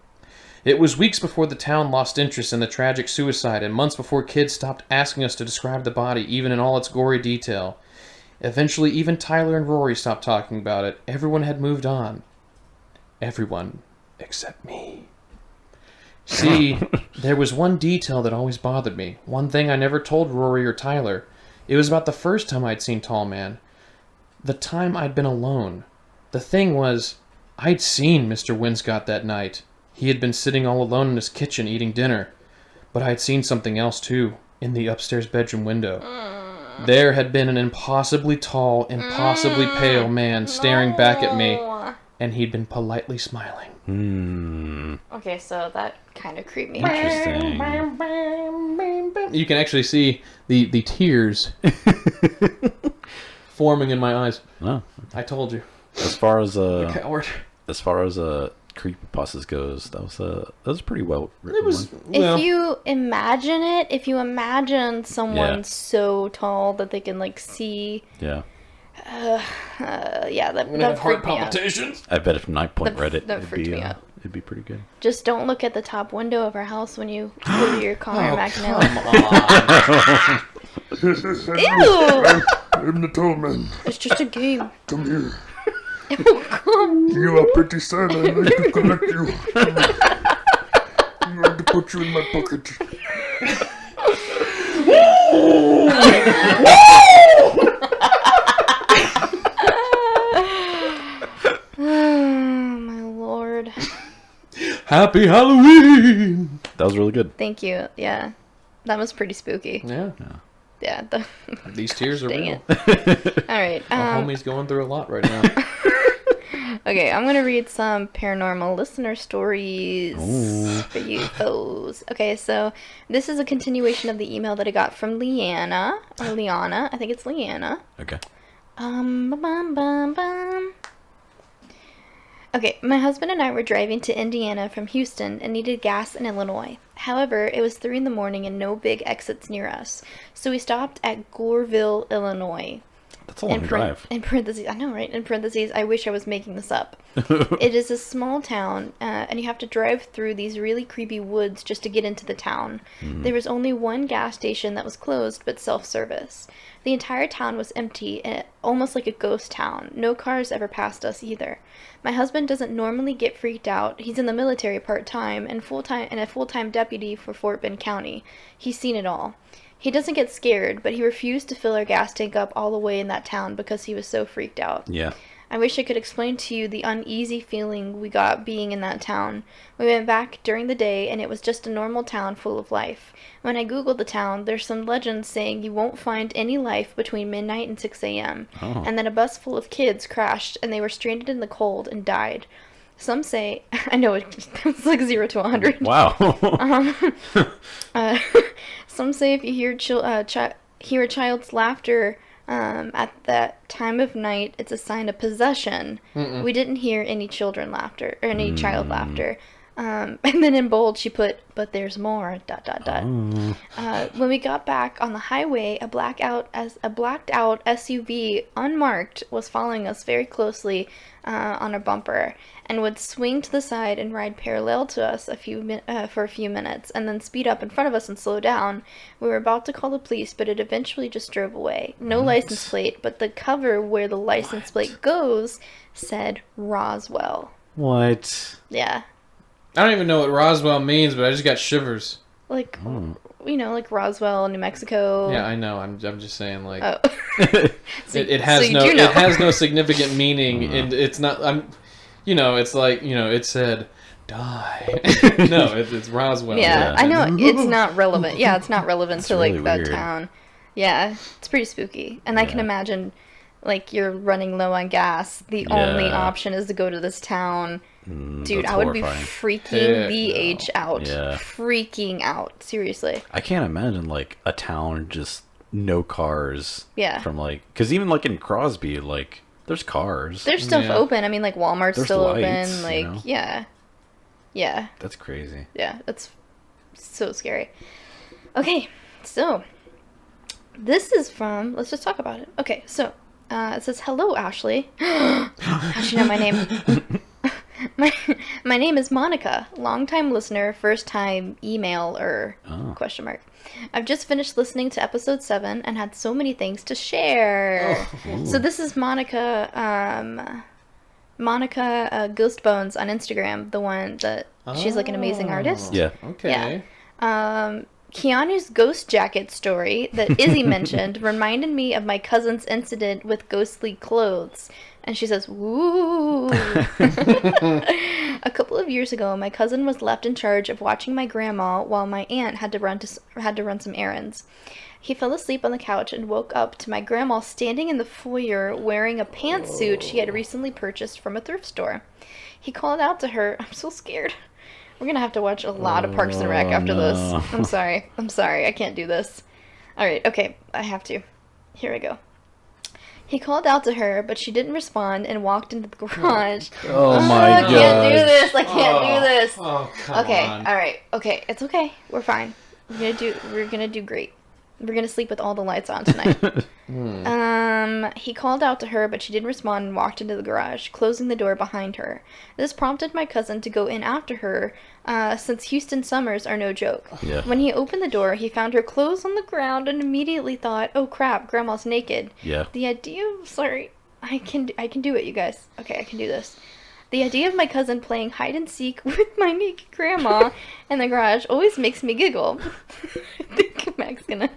C: It was weeks before the town lost interest in the tragic suicide, and months before kids stopped asking us to describe the body, even in all its gory detail. Eventually, even Tyler and Rory stopped talking about it. Everyone had moved on. Everyone except me. See, there was one detail that always bothered me. One thing I never told Rory or Tyler. It was about the first time I'd seen Tall Man. The time I'd been alone. The thing was, I'd seen Mr. Winscott that night. He had been sitting all alone in his kitchen eating dinner. But I had seen something else, too, in the upstairs bedroom window. There had been an impossibly tall, impossibly pale man staring back at me, and he'd been politely smiling.
B: Okay, so that kind of creeped me.
A: Interesting.
C: You can actually see the tears forming in my eyes.
A: Oh.
C: I told you.
A: As far as
C: Coward.
A: creepypastas goes, that was pretty well written.
C: It was.
A: One.
C: Well,
B: If you imagine it, if you imagine someone so tall that they can like see,
A: Yeah.
B: that
C: I'm gonna have heart
B: freaked me out.
C: palpitations.
A: I bet if Nightpoint read it,
B: that freaked me out.
A: it'd be pretty good.
B: Just don't look at the top window of our house when you go to your car, Macmillan.
C: Come on.
B: Ew!
D: I'm the tall man.
B: It's just a game.
D: Come here.
B: Ew, come.
D: You are pretty sad. I'd like to collect you. I'm going to put you in my pocket.
B: Oh, my lord.
C: Happy Halloween.
A: That was really good.
B: Thank you. Yeah. That was pretty spooky.
C: Yeah.
B: Yeah.
C: These tears are
B: Dang
C: real.
B: it. All right.
C: Our homie's going through a lot right now.
B: Okay, I'm going to read some paranormal listener stories for you folks. Okay, so this is a continuation of the email that I got from Leanna. Or Liana. I think it's Leanna.
A: Okay.
B: Okay, my husband and I were driving to Indiana from Houston and needed gas in Illinois. However, it was 3 a.m. and no big exits near us, so we stopped at Goreville, Illinois.
A: That's a long drive.
B: In parentheses, I know, right? In parentheses, I wish I was making this up. It is a small town, and you have to drive through these really creepy woods just to get into the town. There was only one gas station that was closed, but self-service. The entire town was empty, almost like a ghost town. No cars ever passed us either. My husband doesn't normally get freaked out. He's in the military part-time and a full-time deputy for Fort Bend County. He's seen it all. He doesn't get scared, but he refused to fill our gas tank up all the way in that town because he was so freaked out.
A: Yeah.
B: I wish I could explain to you the uneasy feeling we got being in that town. We went back during the day, and it was just a normal town full of life. When I googled the town, there's some legends saying you won't find any life between midnight and 6 a.m., and that a bus full of kids crashed, and they were stranded in the cold and died. Some say, I know it's like 0 to 100.
A: Wow.
B: Some say if you hear a child's laughter at that time of night, it's a sign of possession. We didn't hear any children laughter or any child laughter. And then in bold she put, but there's more, ...
A: Oh.
B: When we got back on the highway, a blacked out SUV, unmarked, was following us very closely on a bumper, and would swing to the side and ride parallel to us for a few minutes, and then speed up in front of us and slow down. We were about to call the police, but it eventually just drove away. No license plate, but the cover where the license plate goes said Roswell.
A: What?
B: Yeah.
C: I don't even know what Roswell means, but I just got shivers.
B: Like, like Roswell, New Mexico.
C: Yeah, I know. I'm just saying, like,
B: Oh.
C: it has it has no significant meaning, and it's not. It's like it said die. No, it's Roswell.
B: Yeah, I know it's not relevant. Yeah, it's not relevant to
A: really
B: like that
A: weird.
B: town. Yeah, it's pretty spooky, and I can imagine, like, you're running low on gas. The only option is to go to this town. Dude,
A: That's
B: I would be
A: horrifying.
B: freaking the H out.
A: Yeah.
B: Freaking out. Seriously.
A: I can't imagine like a town just no cars.
B: Yeah.
A: From like, because even like in Crosby, like there's cars.
B: There's stuff
C: Yeah.
B: open. I mean, like Walmart's
A: There's
B: still
A: lights,
B: open. Like,
A: you know?
B: yeah. Yeah.
A: That's crazy.
B: Yeah, that's so scary. Okay, so this is from, let's just talk about it. Okay, so it says, hello, Ashley. How'd you know my name? my name is Monica, longtime listener, first time emailer, ? I've just finished listening to episode 7 and had so many things to share. So this is Monica, Ghost Bones on Instagram, the one that she's like an amazing artist.
A: Yeah.
C: Okay.
B: Keanu's ghost jacket story that Izzy mentioned reminded me of my cousin's incident with ghostly clothes. And she says, woo. A couple of years ago, my cousin was left in charge of watching my grandma while my aunt had to run some errands. He fell asleep on the couch and woke up to my grandma standing in the foyer wearing a pantsuit she had recently purchased from a thrift store. He called out to her, I'm so scared. We're going to have to watch a lot of Parks and Rec after this. I'm sorry. I can't do this. All right. Okay. I have to. Here we go. He called out to her, but she didn't respond and walked into the garage.
A: Oh my
B: I
A: god.
B: can't do this. I can't do this.
C: Oh, come
B: Okay.
C: on.
B: All right. Okay. It's okay. We're fine. We're gonna do great. We're gonna sleep with all the lights on tonight. He called out to her, but she didn't respond and walked into the garage, closing the door behind her. This prompted my cousin to go in after her, since Houston summers are no joke.
A: Yeah.
B: When he opened the door, he found her clothes on the ground and immediately thought, "Oh crap, Grandma's naked."
A: Yeah.
B: The idea of, sorry, I can do it, you guys. Okay, I can do this. The idea of my cousin playing hide and seek with my naked grandma in the garage always makes me giggle. I think Mac's gonna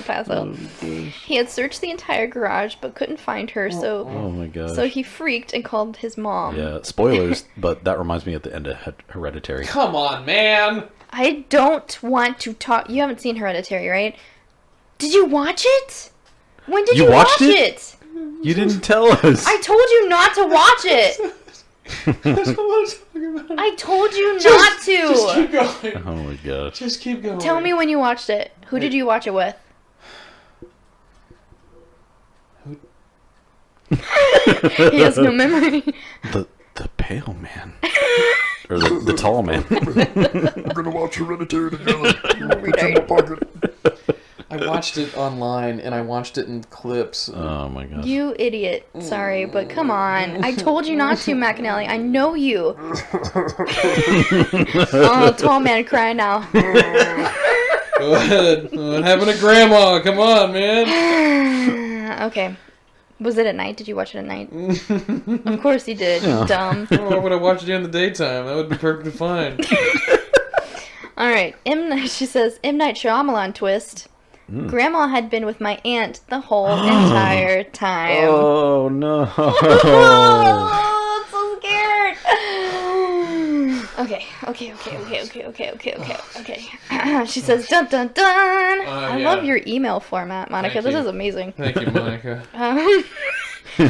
B: pass out. He had searched the entire garage but couldn't find her, so
A: Oh my god.
B: so he freaked and called his mom.
A: Yeah. Spoilers, but that reminds me at the end of Hereditary.
C: Come on, man.
B: I don't want to talk. You haven't seen Hereditary, right? Did you watch it? When did
A: You
B: you
A: watched
B: watch
A: it?
B: it?
A: You didn't tell us.
B: I told you not to watch it.
C: That's what I'm talking about.
B: I told you not to.
C: Just keep going.
A: Oh my god.
C: Just keep going.
B: Tell me when you watched it. Who did you watch it with? He has no memory.
A: The pale man. Or the tall man.
D: We're gonna watch Hereditary together. It's in my pocket.
C: I watched it online, and I watched it in clips.
A: Oh my god.
B: You idiot. Sorry, but come on. I told you not to, McAnally. I know you. Oh, tall man cry now.
C: Go ahead. What happened to Grandma? Come on, man.
B: Okay. Was it at night? Did you watch it at night? Of course you did.
A: Yeah.
B: Dumb.
C: Why would I watch it during the daytime? That would be perfectly fine.
B: All right. She says, M. Night Shyamalan twist. Grandma had been with my aunt the whole entire time.
A: Oh no.
B: Oh, I'm so scared. Okay. She says, dun dun dun. I
C: yeah.
B: love your email format, Monica.
C: Thank
B: This
C: you.
B: is amazing.
C: Thank you, Monica.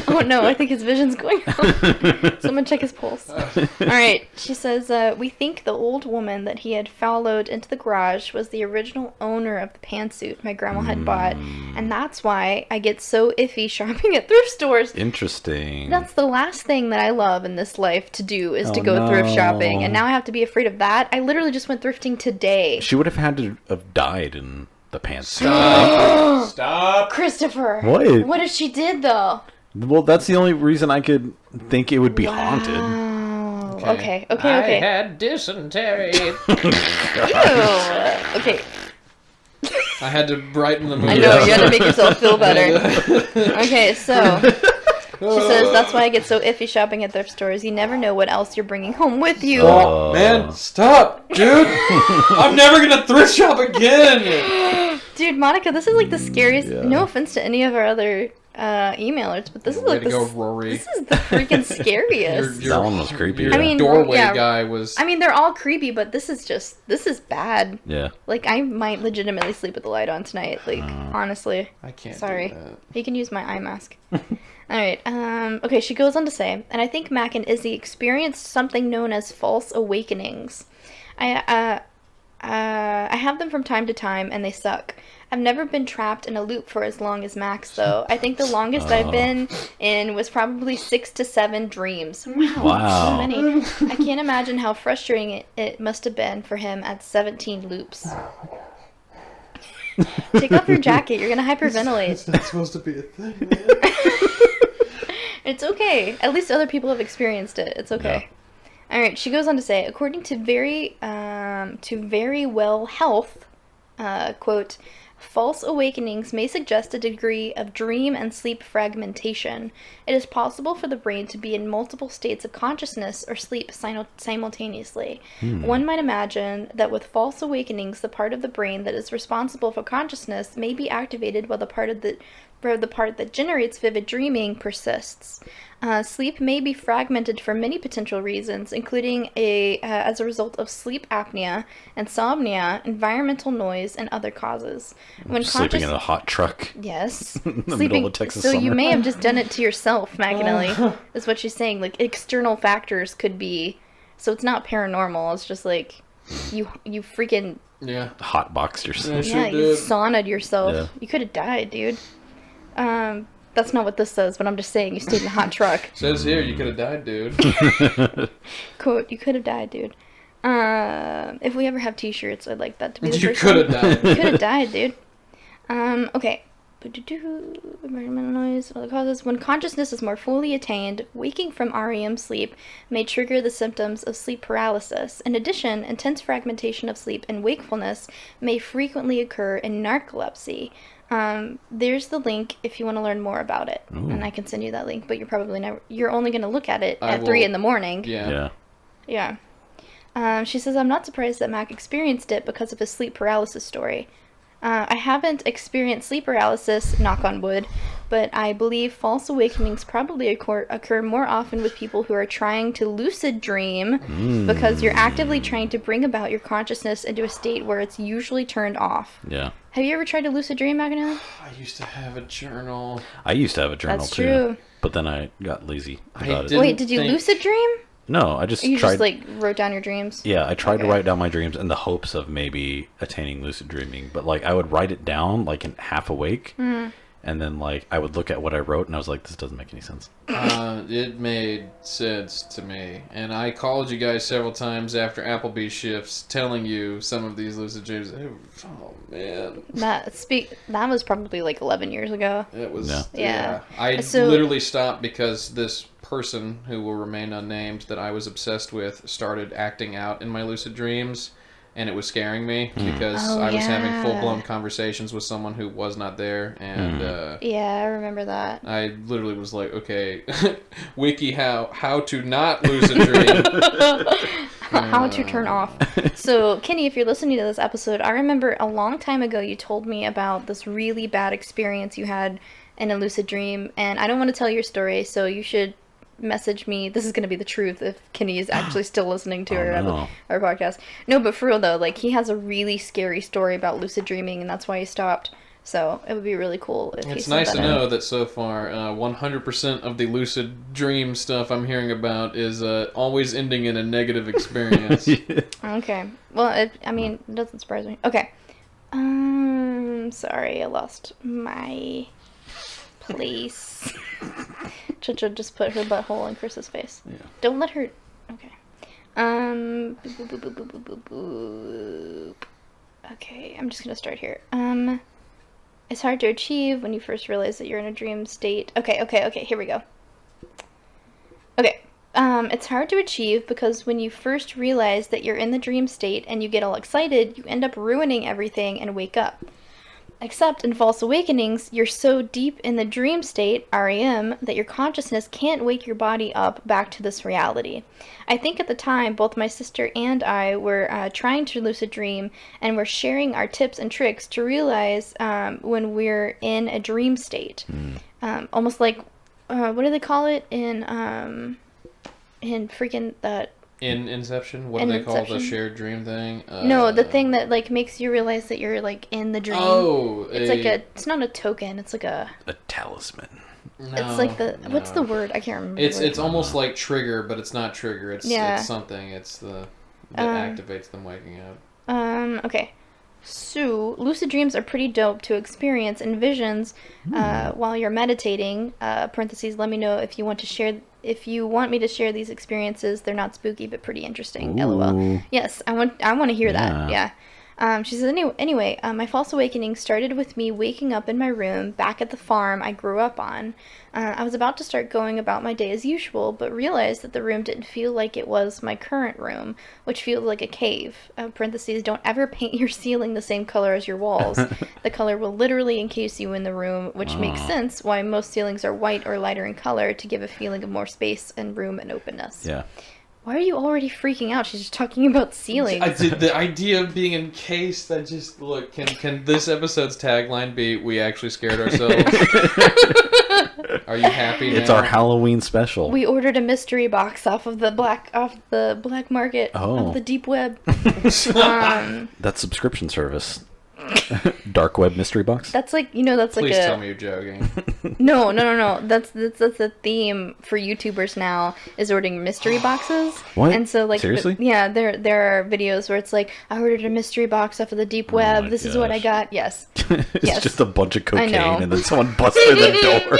B: Oh no, I think his vision's going out. Someone check his pulse. Alright, she says, we think the old woman that he had followed into the garage was the original owner of the pantsuit my grandma had bought, and that's why I get so iffy shopping at thrift stores.
A: Interesting.
B: That's the last thing that I love in this life to do is to go thrift shopping, and now I have to be afraid of that. I literally just went thrifting today.
A: She would have had to have died in the pants.
C: Stop.
B: Christopher!
A: What?
B: What if she did, though?
A: Well, that's the only reason I could think it would be haunted.
B: Oh, okay.
C: I had dysentery.
B: Ew. Okay.
C: I had to brighten the mood.
B: I know, you had to make yourself feel better. Okay, so she says, that's why I get so iffy shopping at thrift stores. You never know what else you're bringing home with you.
C: Oh, man, stop, dude. I'm never going to thrift shop again.
B: Dude, Monica, this is like the scariest.
A: Yeah.
B: No offense to any of our other emailers, but this is
C: Way
B: like
C: to go, Rory.
B: this is the freaking scariest.
A: That one was creepy.
C: Your
B: I mean,
C: doorway
B: yeah.
C: guy was...
B: I mean, they're all creepy, but this is bad.
A: Yeah.
B: Like, I might legitimately sleep with the light on tonight. Like, honestly.
C: I can't
B: Sorry.
C: do that.
B: You can use my eye mask. Alright, okay, she goes on to say, and I think Mac and Izzy experienced something known as false awakenings. I have them from time to time, and they suck. I've never been trapped in a loop for as long as Max, though. I think the longest I've been in was probably 6 to 7 dreams.
A: Wow.
B: So many. I can't imagine how frustrating it must have been for him at 17 loops. Take off your jacket. You're going to hyperventilate.
C: It's not supposed to be a thing, man.
B: It's okay. At least other people have experienced it. It's okay. Yeah. All right. She goes on to say, according to Very Well Health, quote, false awakenings may suggest a degree of dream and sleep fragmentation. It is possible for the brain to be in multiple states of consciousness or sleep simultaneously. One might imagine that with false awakenings, the part of the brain that is responsible for consciousness may be activated while the part that generates vivid dreaming persists. Sleep may be fragmented for many potential reasons, including as a result of sleep apnea, insomnia, environmental noise, and other causes. When
A: Sleeping in a hot truck.
B: Yes.
A: In the middle of Texas
B: so
A: summer.
B: you may have just done it to yourself, McAnally, is what she's saying. Like, external factors could be... So it's not paranormal, it's just like... You freaking...
C: Yeah.
A: Hot boxed yourself.
C: Yeah.
B: Yeah,
C: Sure
B: you
C: did.
B: sauna'd yourself.
A: Yeah.
B: You could have died, dude. That's not what this says, but I'm just saying you stayed in a hot truck.
C: Says here, you could have died, dude.
B: Quote, you could have died, dude. If we ever have t-shirts, I'd like that to be the
C: You
B: first
C: could have
B: one.
C: died.
B: You could have died, dude. Okay. Environmental noise, other causes. When consciousness is more fully attained, waking from REM sleep may trigger the symptoms of sleep paralysis. In addition, intense fragmentation of sleep and wakefulness may frequently occur in narcolepsy. There's the link if you want to learn more about it.
A: Ooh.
B: And I can send you that link, but you're only going to look at it
C: I
B: at 3
C: will-
B: in the morning.
C: Yeah.
B: Yeah. She says, I'm not surprised that Mac experienced it because of his sleep paralysis story. I haven't experienced sleep paralysis, knock on wood, but I believe false awakenings probably occur more often with people who are trying to lucid dream because you're actively trying to bring about your consciousness into a state where it's usually turned off.
A: Yeah.
B: Have you ever tried to lucid dream, Maganelli?
C: I used to have a journal.
A: I used to have a journal
B: That's
A: too.
B: true.
A: But then I got lazy
C: I
A: about it.
C: didn't
B: Wait, did you
C: think-
B: lucid dream?
A: No, I just
B: Or you
A: tried.
B: just, like, wrote down your dreams?
A: Yeah, I tried to
B: Okay.
A: write down my dreams in the hopes of maybe attaining lucid dreaming. But like I would write it down like in half awake, and then like I would look at what I wrote and I was like, this doesn't make any sense.
C: It made sense to me. And I called you guys several times after Applebee's shifts telling you some of these lucid dreams. Oh, man.
B: That was probably, like, 11 years ago.
C: It was...
A: Yeah.
B: Yeah.
C: I
B: So-
C: literally stopped because this person who will remain unnamed that I was obsessed with started acting out in my lucid dreams, and it was scaring me because
B: Oh,
C: I was having
B: yeah.
C: full-blown conversations with someone who was not there, and
B: Yeah, I remember that.
C: I literally was like, okay, wiki how to not lucid dream.
B: How to turn off. So, Kenny, if you're listening to this episode, I remember a long time ago you told me about this really bad experience you had in a lucid dream, and I don't want to tell your story, so you should message me. This is going to be the truth if Kenny is actually still listening to
A: no.
B: our podcast. No, but for real though, like, he has a really scary story about lucid dreaming, and that's why he stopped. So it would be really cool if
C: It's nice to know that so far 100% of the lucid dream stuff I'm hearing about is always ending in a negative experience.
B: Okay. Well, it doesn't surprise me. Okay. Sorry, I lost my place. Cha-cha just put her butthole in Chris's face.
A: Yeah.
B: Don't let her... Okay. Boop, boop, boop, boop, boop, boop, boop, boop. Okay, I'm just gonna start here. It's hard to achieve when you first realize that you're in a dream state. Okay, here we go. Okay. It's hard to achieve because when you first realize that you're in the dream state and you get all excited, you end up ruining everything and wake up. Except in False Awakenings, you're so deep in the dream state, REM, that your consciousness can't wake your body up back to this reality. I think at the time, both my sister and I were trying to lucid dream and were sharing our tips and tricks to realize when we're in a dream state. Almost like, what do they call it in freaking that...
C: In Inception? What do they call the shared dream thing?
B: No, the thing that like makes you realize that you're like in the dream.
C: Oh,
B: it's not a token. It's like a
A: talisman.
C: No,
B: it's like what's the word? I can't remember.
C: It's almost like trigger, but it's not trigger. It's something. It's that activates them waking up. Okay.
B: So, lucid dreams are pretty dope to experience in visions while you're meditating. Parentheses, let me know if you want to share. If you want me to share these experiences, they're not spooky but pretty interesting.
A: Ooh.
B: LOL. Yes, I want to hear that. Yeah. She says, anyway, my false awakening started with me waking up in my room back at the farm I grew up on. I was about to start going about my day as usual, but realized that the room didn't feel like it was my current room, which feels like a cave. Parentheses, don't ever paint your ceiling the same color as your walls. The color will literally encase you in the room, which makes sense why most ceilings are white or lighter in color to give a feeling of more space and room and openness.
A: Yeah.
B: Why are you already freaking out? She's just talking about ceilings.
C: The idea of being encased, I just... Look, can this episode's tagline be, we actually scared ourselves? Are you happy now?
A: It's our Halloween special.
B: We ordered a mystery box off the black market, of the deep web.
A: That subscription service. Dark web mystery box.
B: That's like, that's
C: Please
B: like
C: tell me you're joking.
B: No. That's the theme for YouTubers now, is ordering mystery boxes.
A: What?
B: And so like,
A: seriously?
B: there are videos where it's like, I ordered a mystery box off of the deep web. This is what I got. Yes.
A: It's just a bunch of cocaine,
B: know.
A: and then someone busts through the door.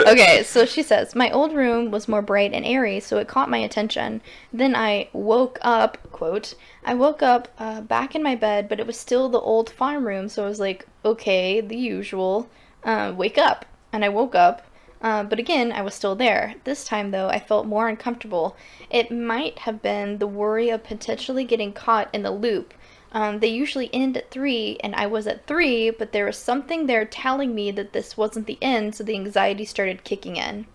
B: Okay, so she says, my old room was more bright and airy, so it caught my attention. Then I woke up, quote, back in my bed, but it was still the old farm room, so I was like, okay, the usual, wake up. And I woke up, but again, I was still there. This time, though, I felt more uncomfortable. It might have been the worry of potentially getting caught in the loop. They usually end at 3, and I was at 3, but there was something there telling me that this wasn't the end, so the anxiety started kicking in.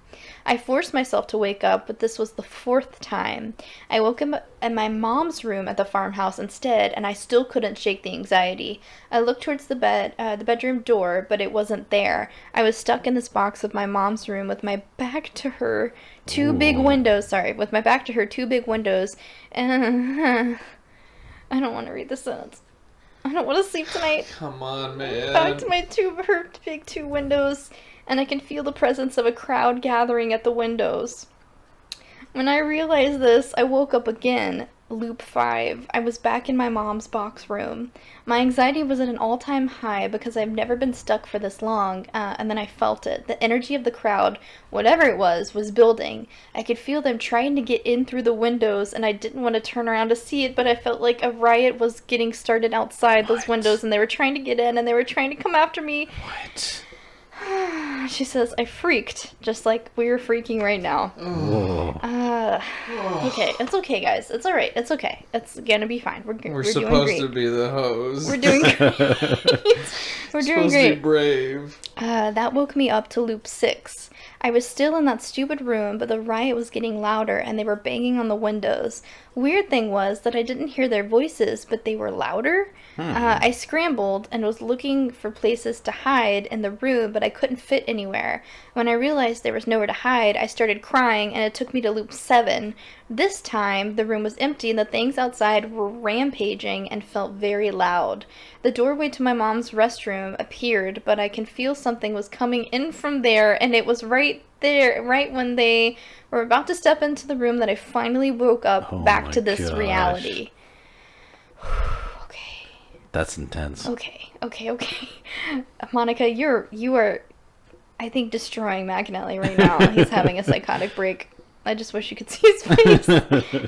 B: I forced myself to wake up, but this was the 4th time. I woke up in my mom's room at the farmhouse instead, and I still couldn't shake the anxiety. I looked towards the bedroom door, but it wasn't there. I was stuck in this box of my mom's room with my back to her, two big windows, and I don't want to read the sentence. I don't want to sleep tonight.
C: Come on, man.
B: Back to my big two windows, and I can feel the presence of a crowd gathering at the windows. When I realized this, I woke up again. Loop 5. I was back in my mom's box room. My anxiety was at an all-time high because I've never been stuck for this long, and then I felt it. The energy of the crowd, whatever it was building. I could feel them trying to get in through the windows, and I didn't want to turn around to see it, but I felt like a riot was getting started outside those windows, and they were trying to get in, and they were trying to come after me.
A: What?
B: She says, I freaked, just like we're freaking right now. Okay, it's okay, guys. It's alright. It's okay. It's gonna be fine. We're doing great.
C: We're supposed to be the hose.
B: We're doing great. We're doing great.
C: To be brave.
B: That woke me up to loop 6. I was still in that stupid room, but the riot was getting louder, and they were banging on the windows. Weird thing was that I didn't hear their voices, but they were louder. I scrambled and was looking for places to hide in the room, but I couldn't fit anywhere. When I realized there was nowhere to hide, I started crying, and it took me to loop 7. This time, the room was empty, and the things outside were rampaging and felt very loud. The doorway to my mom's restroom appeared, but I can feel something was coming in from there, and it was right there, right when they were about to step into the room, that I finally woke up back to this reality. Okay.
A: That's intense.
B: Okay. Monica, you are, I think, destroying McAnally right now. He's having a psychotic break. I just wish you could see his face.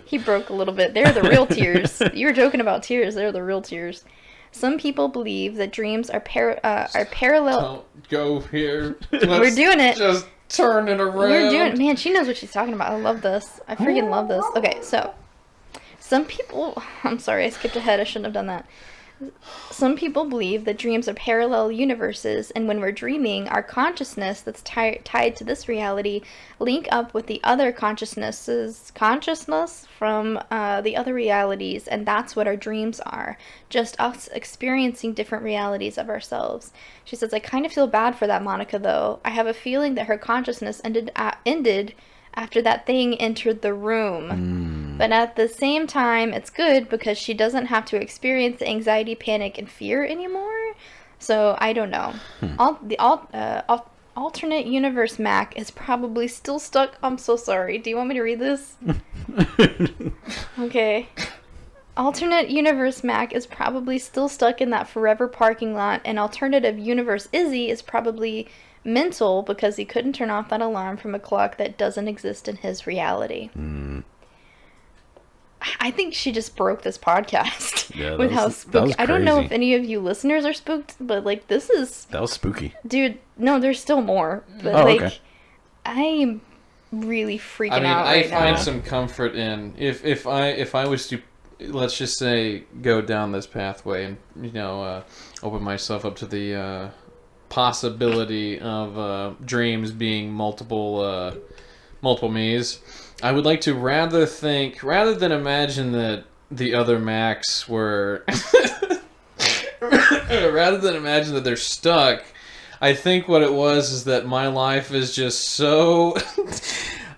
B: He broke a little bit. They're the real tears. You were joking about tears. They're the real tears. Some people believe that dreams are parallel.
C: Don't go here.
B: We're doing it.
C: Just turn it around.
B: We're doing it. Man, she knows what she's talking about. I love this. I freaking love this. Okay, so some people. I'm sorry, I skipped ahead. I shouldn't have done that. Some people believe that dreams are parallel universes, and when we're dreaming, our consciousness that's tied to this reality link up with the other consciousness from the other realities, and that's what our dreams are. Just us experiencing different realities of ourselves. She says, I kind of feel bad for that Monica, though. I have a feeling that her consciousness ended after that thing entered the room. But at the same time, it's good because she doesn't have to experience the anxiety, panic, and fear anymore. So, I don't know. Alternate universe Mac is probably still stuck. I'm so sorry. Do you want me to read this? Okay. Alternate universe Mac is probably still stuck in that forever parking lot, and alternative universe Izzy is probably mental because he couldn't turn off that alarm from a clock that doesn't exist in his reality. I think she just broke this podcast with how spooky. I don't know if any of you listeners are spooked, but like that was
A: spooky,
B: dude. No, there's still more, but
A: okay.
B: I am really freaking out
C: I
B: right
C: find
B: now.
C: some comfort in if I was to, let's just say, go down this pathway and open myself up to the possibility of dreams being multiple me's. I would like to rather than imagine that the other Macs were rather than imagine that they're stuck, I think what it was is that my life is just so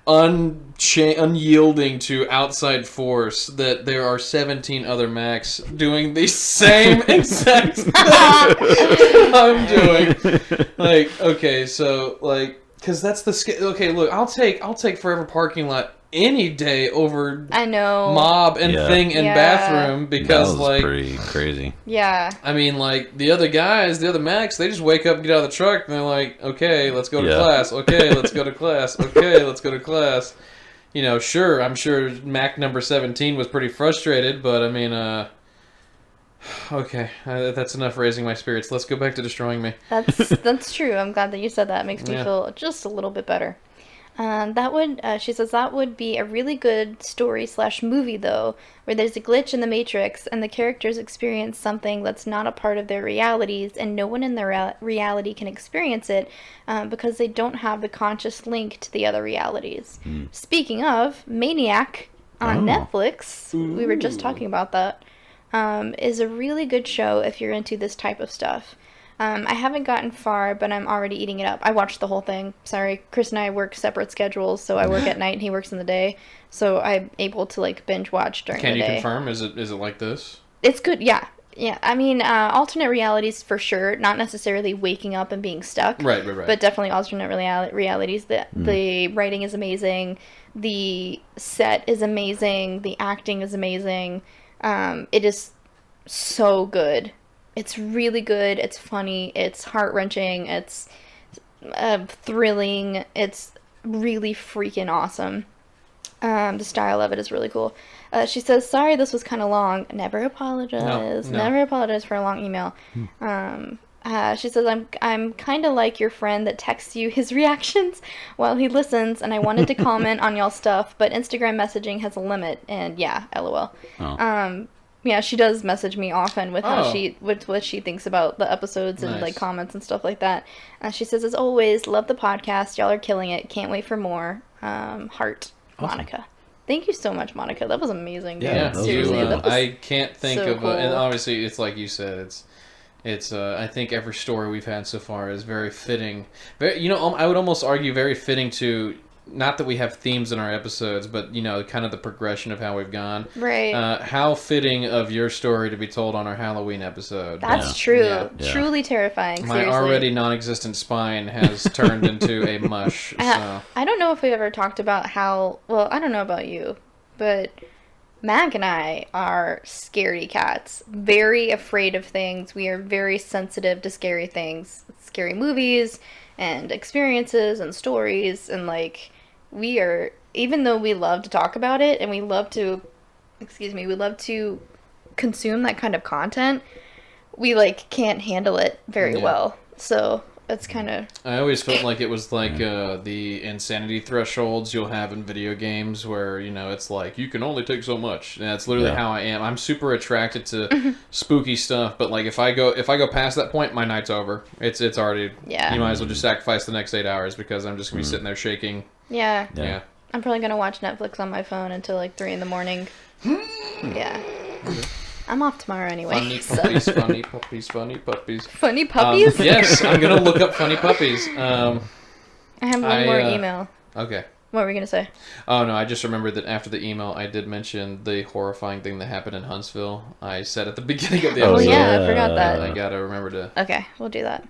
C: unyielding to outside force that there are 17 other Macs doing the same exact thing I'm doing. Like, okay, so like, because that's the okay. Look, I'll take forever parking lot any day over mob and thing and bathroom, because
A: that was pretty crazy.
B: Yeah.
C: I mean, like the other Macs, they just wake up, get out of the truck, and they're like, okay, let's go to class. Okay, let's go to class. Okay, let's go to class. Sure, I'm sure Mac number 17 was pretty frustrated, but I mean, okay, that's enough raising my spirits. Let's go back to destroying me.
B: That's true. I'm glad that you said that. It makes me feel just a little bit better. She says that would be a really good story/movie, though, where there's a glitch in the Matrix and the characters experience something that's not a part of their realities, and no one in their reality can experience it because they don't have the conscious link to the other realities. Speaking of, Maniac on Netflix, we were just talking about that, is a really good show if you're into this type of stuff. I haven't gotten far, but I'm already eating it up. I watched the whole thing. Sorry, Chris and I work separate schedules, so I work at night and he works in the day. So I'm able to like binge watch during the day.
C: Can you confirm? Is it like this?
B: It's good, yeah. Yeah, I mean, alternate realities for sure. Not necessarily waking up and being stuck.
C: Right.
B: But definitely alternate realities. The writing is amazing. The set is amazing. The acting is amazing. It is so good. It's really good. It's funny. It's heart-wrenching. It's thrilling. It's really freaking awesome. The style of it is really cool. She says, sorry this was kind of long. Never apologize.
C: No.
B: Never apologize for a long email. She says, I'm kind of like your friend that texts you his reactions while he listens, and I wanted to comment on y'all's stuff, but Instagram messaging has a limit, and yeah, LOL. Yeah, she does message me often with how what she thinks about the episodes and like comments and stuff like that. She says, as always, love the podcast. Y'all are killing it. Can't wait for more. Heart, awesome. Monica. Thank you so much, Monica. That was amazing. Dude.
A: Yeah,
B: seriously.
C: I can't think
B: so
C: of
B: cool.
C: and obviously it's like you said, It's I think every story we've had so far is very fitting. Very, I would almost argue very fitting to, not that we have themes in our episodes, but kind of the progression of how we've gone.
B: Right.
C: How fitting of your story to be told on our Halloween episode.
B: That's true.
C: Yeah.
B: Truly terrifying.
C: My
B: seriously.
C: already non-existent spine has turned into a mush. So.
B: I don't know if we've ever talked about how. Well, I don't know about you, but Mac and I are scaredy cats. Very afraid of things. We are very sensitive to scary things, scary movies, and experiences and stories, and like we are. Even though we love to talk about it and we love to consume that kind of content, we like can't handle it very well. So it's kind of.
C: I always felt like it was like the insanity thresholds you'll have in video games, where it's like you can only take so much. And that's literally how I am. I'm super attracted to spooky stuff, but like if I go past that point, my night's over. It's already.
B: Yeah.
C: You might as well just sacrifice the next 8 hours, because I'm just gonna be sitting there shaking.
B: Yeah.
C: Yeah.
B: I'm probably gonna watch Netflix on my phone until like 3 a.m. Yeah. I'm off tomorrow anyway.
C: Funny puppies, funny puppies, funny puppies.
B: Funny puppies?
C: Yes, I'm gonna look up funny puppies.
B: I have one more email.
C: Okay.
B: What were we gonna say?
C: Oh no, I just remembered that after the email, I did mention the horrifying thing that happened in Huntsville. I said at the beginning of the episode.
B: Oh yeah, I forgot that.
C: I gotta remember to.
B: Okay, we'll do that.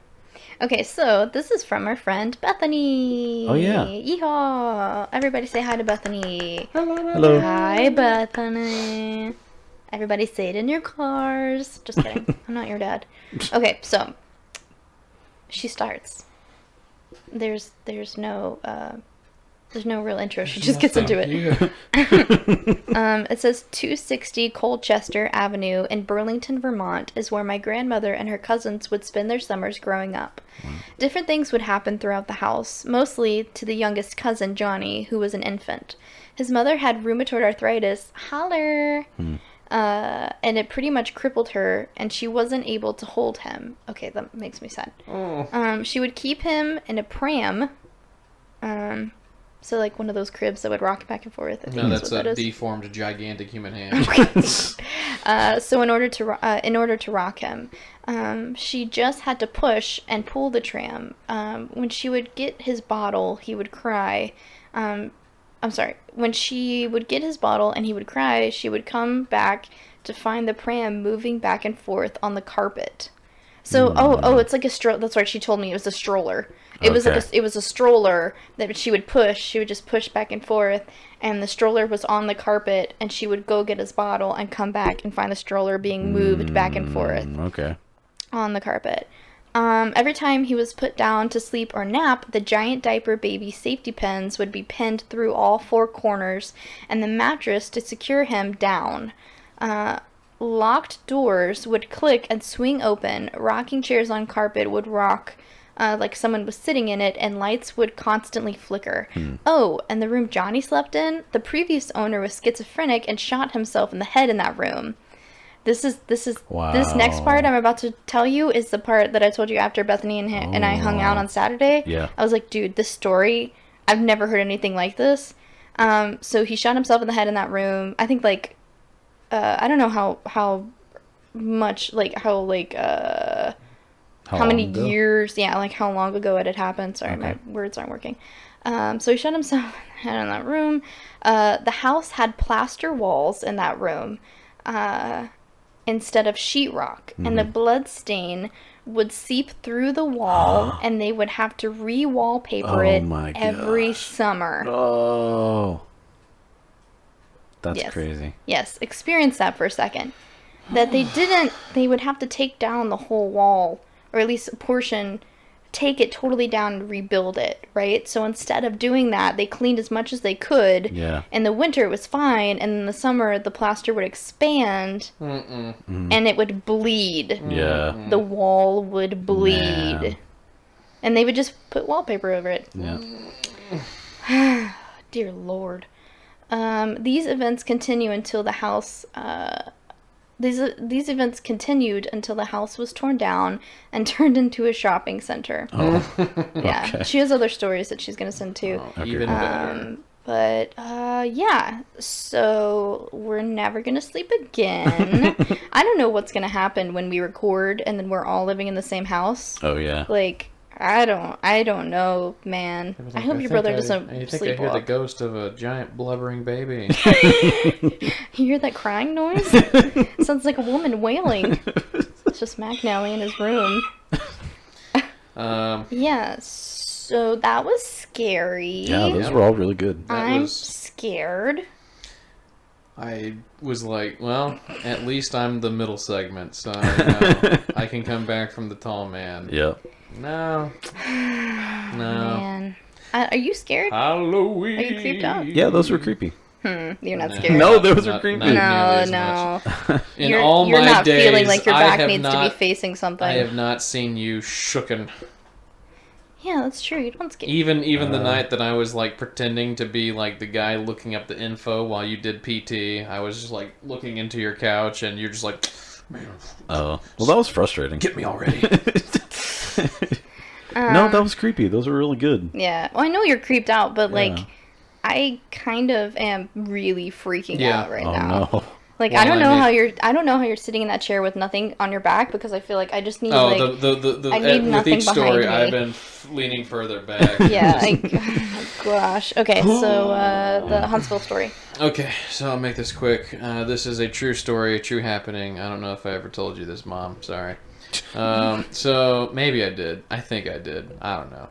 B: Okay, so this is from our friend Bethany.
A: Oh, yeah.
B: Yeehaw! Everybody say hi to Bethany.
A: Hello.
B: Hi, Bethany. Everybody say it in your cars. Just kidding. I'm not your dad. Okay, so she starts. There's no real intro. She just gets into it. It says 260 Colchester Avenue in Burlington, Vermont is where my grandmother and her cousins would spend their summers growing up. Different things would happen throughout the house, mostly to the youngest cousin, Johnny, who was an infant. His mother had rheumatoid arthritis, holler, and it pretty much crippled her, and she wasn't able to hold him. Okay, that makes me sad. She would keep him in a pram, so like one of those cribs that would rock back and forth. I think
C: That's
B: what that
C: a
B: is.
C: deformed, gigantic human hand.
B: So in order to rock him, she just had to push and pull the tram. When she would get his bottle, he would cry. When she would get his bottle and he would cry, she would come back to find the pram moving back and forth on the carpet. So, it's like a stroller. That's right. She told me it was a stroller. It was a stroller that she would push. She would just push back and forth, and the stroller was on the carpet, and she would go get his bottle and come back and find the stroller being moved back and forth.
A: Okay.
B: On the carpet. Every time he was put down to sleep or nap, the giant diaper baby safety pins would be pinned through all four corners, and the mattress to secure him down. Locked doors would click and swing open. Rocking chairs on carpet would rock like someone was sitting in it, and lights would constantly flicker. Oh, and the room Johnny slept in, the previous owner was schizophrenic and shot himself in the head in that room. This next part I'm about to tell you is the part that I told you after Bethany and I hung out on Saturday.
A: Yeah.
B: I was like, dude, this story, I've never heard anything like this. So he shot himself in the head in that room. I think like I don't know how much like how many years, like how long ago it had happened. Sorry, my words aren't working. So he shot himself in the head in that room. The house had plaster walls in that room instead of sheetrock, and the blood stain would seep through the wall, and they would have to re-wallpaper it every summer.
A: Oh. That's crazy.
B: Yes, experience that for a second. That they would have to take down the whole wall, or at least a portion, take it totally down and rebuild it, right? So instead of doing that, they cleaned as much as they could.
A: Yeah.
B: In the winter, it was fine, and in the summer, the plaster would expand, and it would bleed.
A: Yeah.
B: The wall would bleed.
A: Man.
B: And they would just put wallpaper over it.
A: Yeah.
B: Dear Lord. These events continue until the house. These events continued until the house was torn down and turned into a shopping center.
A: Oh.
B: Yeah, she has other stories that she's gonna send too.
C: Even better.
B: But, yeah. So, we're never gonna sleep again. I don't know what's gonna happen when we record and then we're all living in the same house.
A: Oh, yeah.
B: Like, I don't know, man. I hope your brother doesn't
C: I think I hear the ghost of a giant blubbering baby.
B: You hear that crying noise? Sounds like a woman wailing. It's just Mac now in his room. Yeah, so that was scary.
A: Yeah, those were all really good.
B: I'm scared.
C: I was like, well, at least I'm the middle segment, so I can come back from the tall man.
A: Yep.
C: No.
B: Man. Are you scared?
C: Halloween.
B: Are you creeped out?
A: Yeah, those were creepy.
B: You're not scared.
A: No, those were creepy.
B: No.
C: You're
B: not
C: days,
B: feeling like your back needs
C: not,
B: to be facing something.
C: I have not seen you shooken.
B: Yeah, that's true. You don't scare.
C: Even the night that I was like pretending to be like the guy looking up the info while you did PT, I was just like looking into your couch and you're just like, man.
A: Oh, well, that was frustrating.
C: Get me already.
A: No, that was creepy. Those were really good.
B: Yeah. Well, I know you're creeped out, but like, I kind of am really freaking out right now.
A: No.
B: Like, I don't know how you're sitting in that chair with nothing on your back, because I feel like I just need I need
C: with
B: nothing
C: each story,
B: behind me.
C: I've been leaning further back.
B: Yeah. Oh gosh. Okay. So the Huntsville story.
C: Okay, so I'll make this quick. This is a true story, a true happening. I don't know if I ever told you this, Mom. Sorry. So maybe I did. I think I did. I don't know.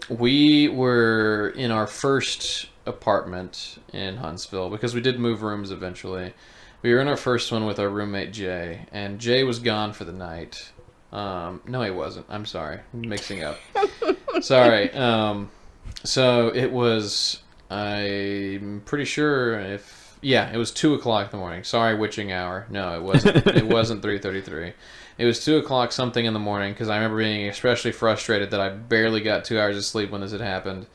C: We were in our first apartment in Huntsville because we did move rooms eventually. We were in our first one with our roommate Jay, and Jay was gone for the night. No, he wasn't. I'm sorry. I'm mixing up. Sorry. So it was, I'm pretty sure it was 2 o'clock in the morning. Sorry, witching hour. No, it wasn't. It wasn't 3:33. It was 2 o'clock something in the morning because I remember being especially frustrated that I barely got 2 hours of sleep when this had happened.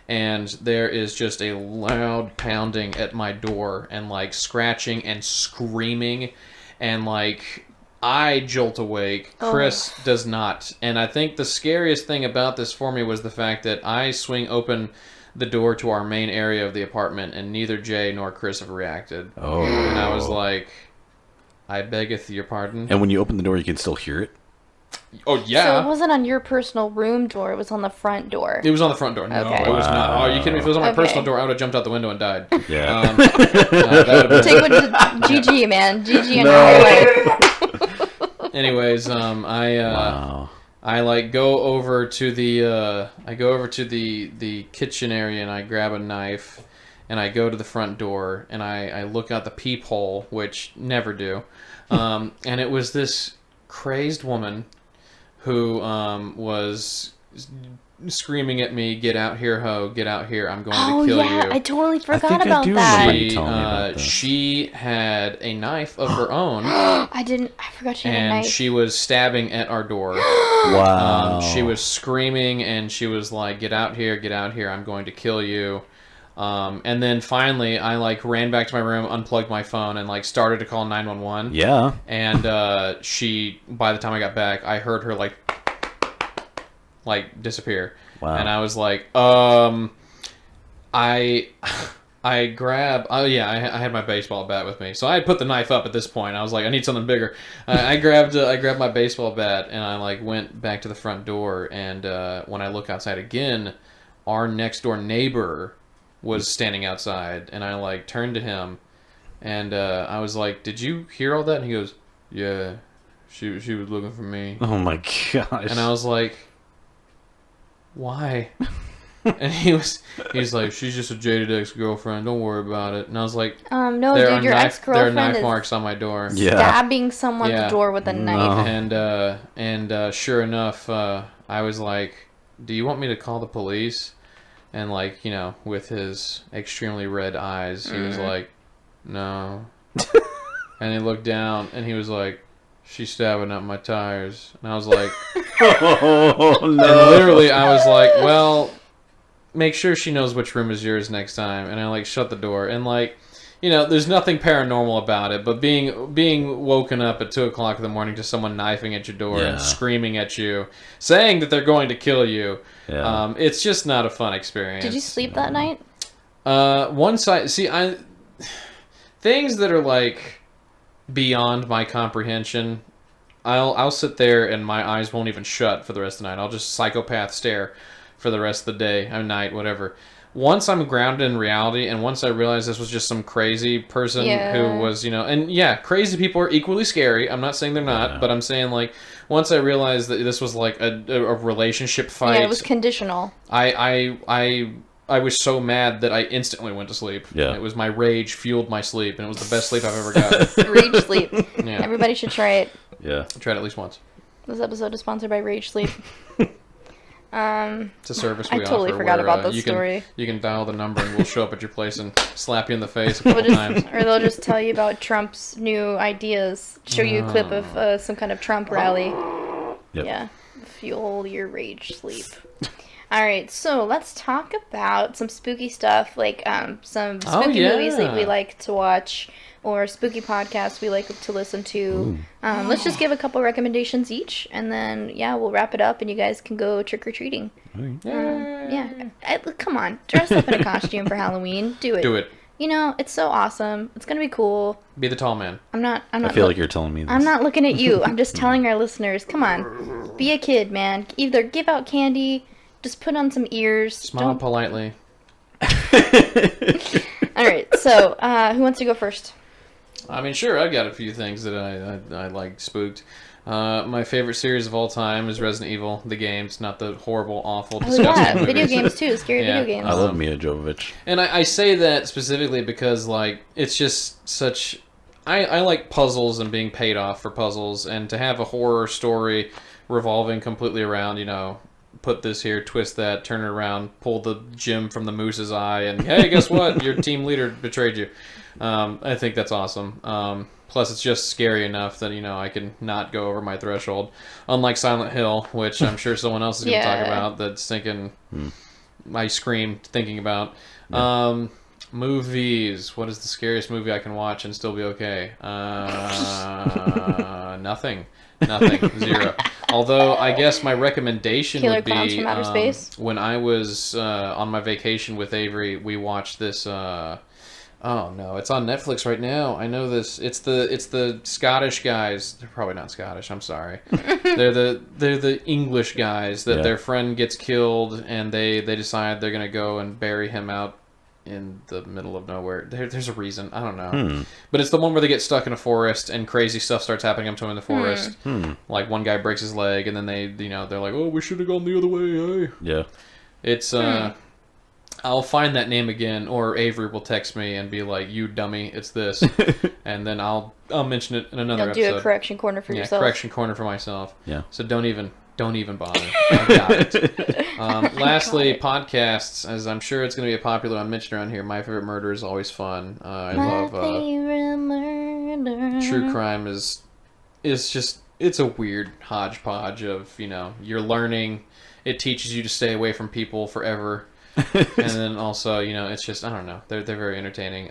C: And there is just a loud pounding at my door and like scratching and screaming, and like I jolt awake. Chris does not. And I think the scariest thing about this for me was the fact that I swing open the door to our main area of the apartment and neither Jay nor Chris have reacted.
A: Oh.
C: And I was like, I beggeth your pardon.
A: And when you open the door, you can still hear it?
C: Oh, yeah.
B: So it wasn't on your personal room door, it was on the front door.
C: It was on the front door. No,
B: Okay.
C: it was not. Oh, are you kidding me? If it was on my personal door, I would have jumped out the window and died.
A: Yeah.
C: That would've
B: Take one to GG, man. GG on your life.
C: Anyways,
A: Wow.
C: I like go over to the kitchen area and I grab a knife and I go to the front door and I look out the peephole, which never do. And it was this crazed woman who was screaming at me, "Get out here, ho! Get out here! I'm going to kill you!"
B: I totally forgot
A: think I
B: about
A: do
B: that.
A: remember you telling me about this.
C: She had a knife of her own.
B: I forgot she had a
C: And
B: knife.
C: she was stabbing at our door.
A: Wow.
C: She was screaming and she was like, get out here, I'm going to kill you. And then finally I like ran back to my room, unplugged my phone and like started to call 911.
A: Yeah.
C: And by the time I got back, I heard her like disappear.
A: Wow.
C: And I was like, I had my baseball bat with me, so I had put the knife up at this point. I was like, I need something bigger. I grabbed my baseball bat and I like went back to the front door. And when I look outside again, our next door neighbor was standing outside, and I like turned to him, and I was like, "Did you hear all that?" And he goes, "Yeah, she was looking for me."
A: Oh my gosh.
C: And I was like, "Why?" And he was like, "She's just a jaded ex-girlfriend. Don't worry about it." And I was like,
B: no,
C: there
B: dude,
C: are
B: your
C: there are
B: ex-girlfriend
C: knife
B: is
C: marks on my door."
A: Yeah.
B: stabbing someone's
C: Yeah.
B: door with a knife.
C: And sure enough, I was like, "Do you want me to call the police?" And like, with his extremely red eyes, he was like, "No." And he looked down and he was like, "She's stabbing up my tires." And I was like,
A: Oh no.
C: and literally I was like, "Well, make sure she knows which room is yours next time." And I like shut the door and like, there's nothing paranormal about it, but being woken up at 2 o'clock in the morning to someone knifing at your door and screaming at you, saying that they're going to kill you,
A: Yeah.
C: it's just not a fun experience.
B: Did you sleep that night?
C: Things that are like beyond my comprehension, I'll sit there and my eyes won't even shut for the rest of the night. I'll just psychopath stare for the rest of the day, or night, whatever. Once I'm grounded in reality, and once I realize this was just some crazy person who was, and crazy people are equally scary. I'm not saying they're not, but I'm saying, like, once I realized that this was like a relationship fight.
B: Yeah, it was conditional.
C: I was so mad that I instantly went to sleep.
A: Yeah.
C: It was my rage fueled my sleep, and it was the best sleep I've ever gotten.
B: Rage Sleep.
C: Yeah.
B: Everybody should try it.
A: Yeah.
C: I tried it at least once.
B: This episode is sponsored by Rage Sleep.
C: It's a service we
B: I totally
C: offer
B: forgot
C: where,
B: about this
C: you
B: story.
C: You can dial the number and we'll show up at your place and slap you in the face a couple times.
B: Or they'll just tell you about Trump's new ideas. Show you a clip of some kind of Trump rally.
A: Yep.
B: Yeah. Fuel your rage sleep. Alright, so let's talk about some spooky stuff, like some spooky movies that we like to watch, or spooky podcasts we like to listen to. Let's just give a couple recommendations each, and then, we'll wrap it up, and you guys can go trick-or-treating. Come on, dress up in a costume for Halloween. Do it.
C: Do it.
B: It's so awesome. It's gonna be cool.
C: Be the tall man.
B: I'm not
A: I feel like you're telling me this.
B: I'm not looking at you. I'm just telling our listeners. Come on, be a kid, man. Either give out candy, just put on some ears.
C: Smile politely.
B: All right. So, who wants to go first?
C: I mean, sure. I've got a few things that I like spooked. My favorite series of all time is Resident Evil, the games, not the horrible, awful, disgusting movies.
B: Video games too. Scary video games.
A: I love Mia Jovovich.
C: And I say that specifically because, like, it's just such... I like puzzles and being paid off for puzzles, and to have a horror story revolving completely around, put this here, twist that, turn it around, pull the gem from the moose's eye, and hey, guess what? Your team leader betrayed you. I think that's awesome. Plus, it's just scary enough that, I can not go over my threshold. Unlike Silent Hill, which I'm sure someone else is going to talk about, that's thinking... I screamed thinking about. Movies. What is the scariest movie I can watch and still be okay? Nothing. Zero. Although, I guess my recommendation
B: Killer
C: would
B: Clowns
C: be...
B: from Outer Space?
C: When I was on my vacation with Avery, we watched this... oh no, it's on Netflix right now. I know this. It's the Scottish guys. They're probably not Scottish. I'm sorry. They're the English guys that their friend gets killed, and they decide they're gonna go and bury him out in the middle of nowhere. There's a reason. I don't know. But it's the one where they get stuck in a forest and crazy stuff starts happening to them in the forest. Like one guy breaks his leg, and then they're like, oh, we should have gone the other way. Hey. Yeah. It's I'll find that name again, or Avery will text me and be like, "You dummy, it's this," and then I'll mention it in another episode.
B: Do a correction corner for yourself.
C: Correction corner for myself.
A: Yeah.
C: So don't even bother. I got it. Lastly, podcasts, as I'm sure it's going to be a popular one mentioned around here. My Favorite Murder is always fun. I love
B: favorite murder.
C: True crime is just, it's a weird hodgepodge of, you're learning. It teaches you to stay away from people forever. And then also, it's just, I don't know. They're very entertaining.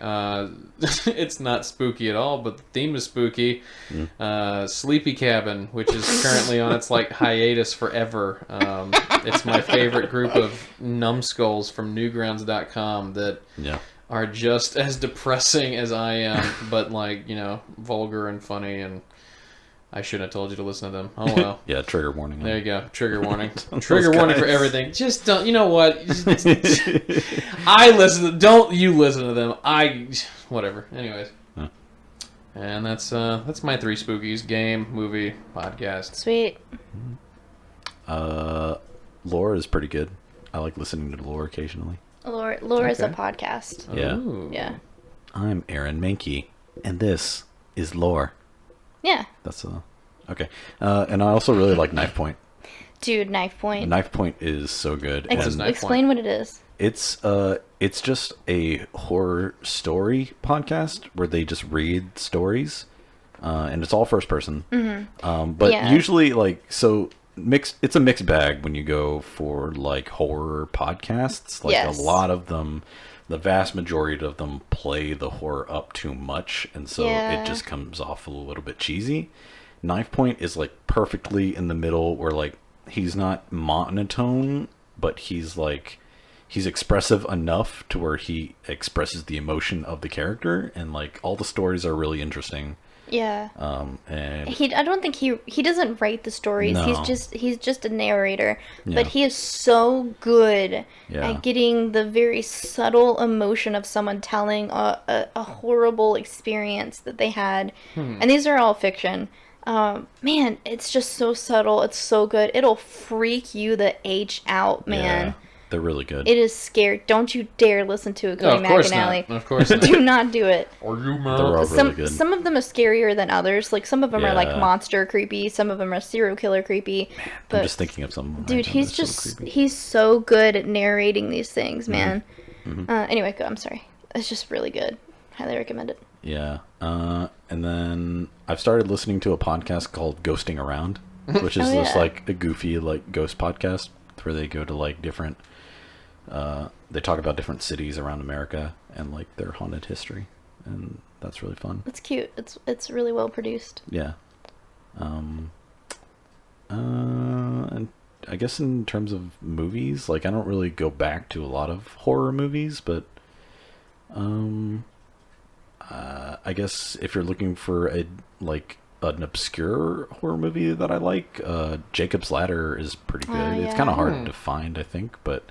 C: It's not spooky at all, but the theme is spooky. Sleepy Cabin, which is currently on its hiatus forever. It's my favorite group of numbskulls from Newgrounds.com that are just as depressing as I am, but vulgar and funny, and I shouldn't have told you to listen to them. Oh well.
A: Yeah, trigger warning.
C: There you go. Trigger warning. Trigger warning for everything. Just don't. You know what? Don't you listen to them? Whatever. Anyways. And that's my three spookies: game, movie, podcast.
B: Sweet.
A: Lore is pretty good. I like listening to lore occasionally.
B: Lore is a podcast.
A: Yeah.
C: Ooh.
B: Yeah.
A: I'm Aaron Mankey, and this is Lore.
B: Yeah.
A: That's okay. And I also really like Knife Point.
B: Dude, Knife Point.
A: Knife Point is so good.
B: Explain what it is.
A: It's just a horror story podcast where they just read stories, and it's all first person. But usually it's a mixed bag when you go for horror podcasts. A lot of them, the vast majority of them play the horror up too much, and so it just comes off a little bit cheesy. Knife Point is perfectly in the middle, where he's not monotone, but he's he's expressive enough to where he expresses the emotion of the character, and like all the stories are really interesting.
B: Yeah.
A: And
B: I don't think he doesn't write the stories.
A: No.
B: He's just a narrator.
A: Yeah.
B: But he is so good
A: Yeah.
B: at getting the very subtle emotion of someone telling a horrible experience that they had. And these are all fiction. Man, it's just so subtle. It's so good. It'll freak you the H out, man.
A: Yeah, they're really good.
B: It is scary. Don't you dare listen to a Cody
C: of course
B: McAnally.
C: not. Of course not.
B: Do not do it.
C: Are you
A: They're all really good.
B: Some of them are scarier than others. Like some of them are like
A: Yeah.
B: monster creepy. Some of them are serial killer creepy. But
A: I'm just thinking of some.
B: dude,
A: right now
B: he's
A: that's so
B: just
A: creepy.
B: he's so good at narrating these things, man. Anyway, go. I'm sorry. It's just really good. Highly recommend it.
A: Yeah. And then I've started listening to a podcast called Ghosting Around, which is
B: Oh,
A: just
B: yeah.
A: like a goofy like ghost podcast where they go to like different. They talk about different cities around America and like their haunted history, and that's really fun.
B: It's cute. It's really well produced.
A: Yeah. And I guess in terms of movies, like I don't really go back to a lot of horror movies, but I guess if you're looking for an obscure horror movie that I like, Jacob's Ladder is pretty good.
B: Oh,
A: It's
B: yeah.
A: kind of hard to find, I think, but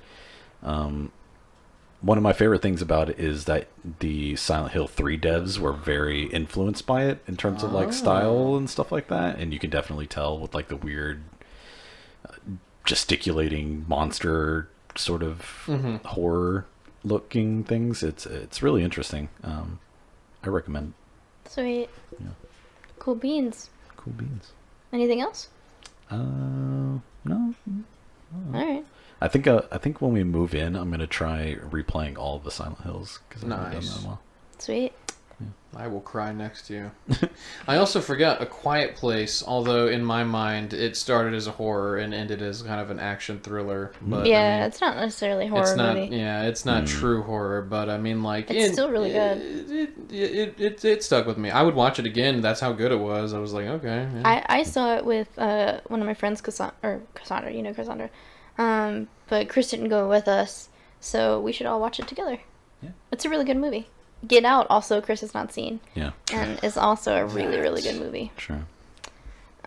A: one of my favorite things about it is that the Silent Hill 3 devs were very influenced by it in terms of like style and stuff like that, and you can definitely tell with like the weird gesticulating monster sort of horror looking things. It's really interesting. I recommend.
B: Sweet.
A: Yeah.
B: Cool beans.
A: Cool beans.
B: Anything else?
A: No.
B: All right.
A: I think when we move in, I'm gonna try replaying all of the Silent Hills because I've never done
C: Nice.
A: that in a while.
B: Sweet.
C: I will cry next to you. I also forgot A Quiet Place, although in my mind it started as a horror and ended as kind of an action thriller. But
B: Yeah,
C: I mean,
B: it's not necessarily a horror
C: it's not.
B: movie.
C: Yeah, it's not true horror, but I mean, like
B: It's still really good.
C: It stuck with me. I would watch it again. That's how good it was. I was like, okay. Yeah.
B: I saw it with one of my friends, Cassandra. You know Cassandra. But Chris didn't go with us, so we should all watch it together.
A: Yeah.
B: It's a really good movie. Get Out, also Chris has not seen,
A: Yeah,
B: and is also a really, really good movie.
A: sure.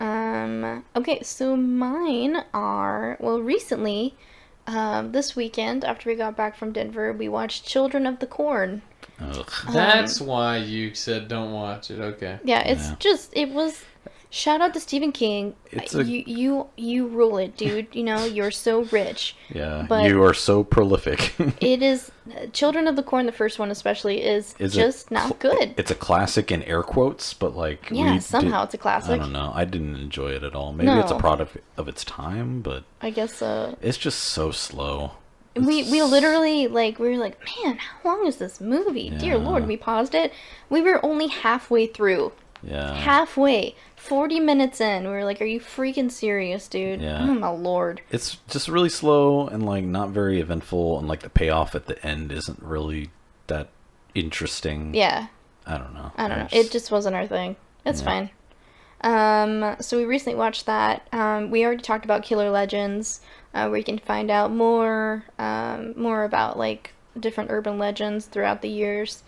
B: Okay, so mine are, well, recently, this weekend, after we got back from Denver, we watched Children of the Corn.
A: Ugh.
C: That's why you said don't watch it. Okay.
B: Yeah, it's
A: Yeah.
B: just, it was, shout out to Stephen King.
A: It's
B: You rule it, dude. You know, you're so rich.
A: Yeah,
B: But-
A: you are so prolific.
B: It is, Children of the Corn, the first one especially, is just not good.
A: It's a classic in air quotes, but like
B: Yeah, somehow it's a classic.
A: I don't know. I didn't enjoy it at all. Maybe it's a
B: No.
A: product of its time, but
B: I guess,
A: it's just so slow.
B: we literally, like, we were like, man, how long is this movie? Dear
A: Yeah.
B: Lord, we paused it. We were only halfway through.
A: Yeah.
B: Halfway. 40 minutes in. We were like, are you freaking serious, dude?
A: Yeah.
B: Oh, my Lord.
A: It's just really slow and like not very eventful, and like the payoff at the end isn't really that interesting.
B: Yeah.
A: I don't know.
B: I don't know. It just wasn't our thing. It's fine. So we recently watched that. We already talked about Killer Legends, where you can find out more about like different urban legends throughout the years.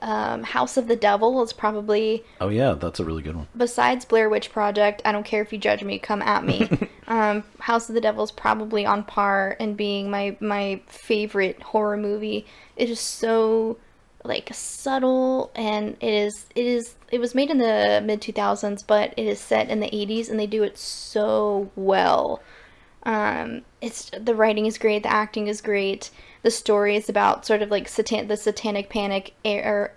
B: House of the Devil is probably,
A: Oh yeah, that's a really good one.
B: besides Blair Witch Project, I don't care if you judge me, come at me. House of the Devil is probably on par in being my favorite horror movie. It is so like subtle, and it was made in the mid 2000s, but it is set in the 80s, and they do it so well. It's, the writing is great, the acting is great. The story is about sort of like the Satanic Panic era.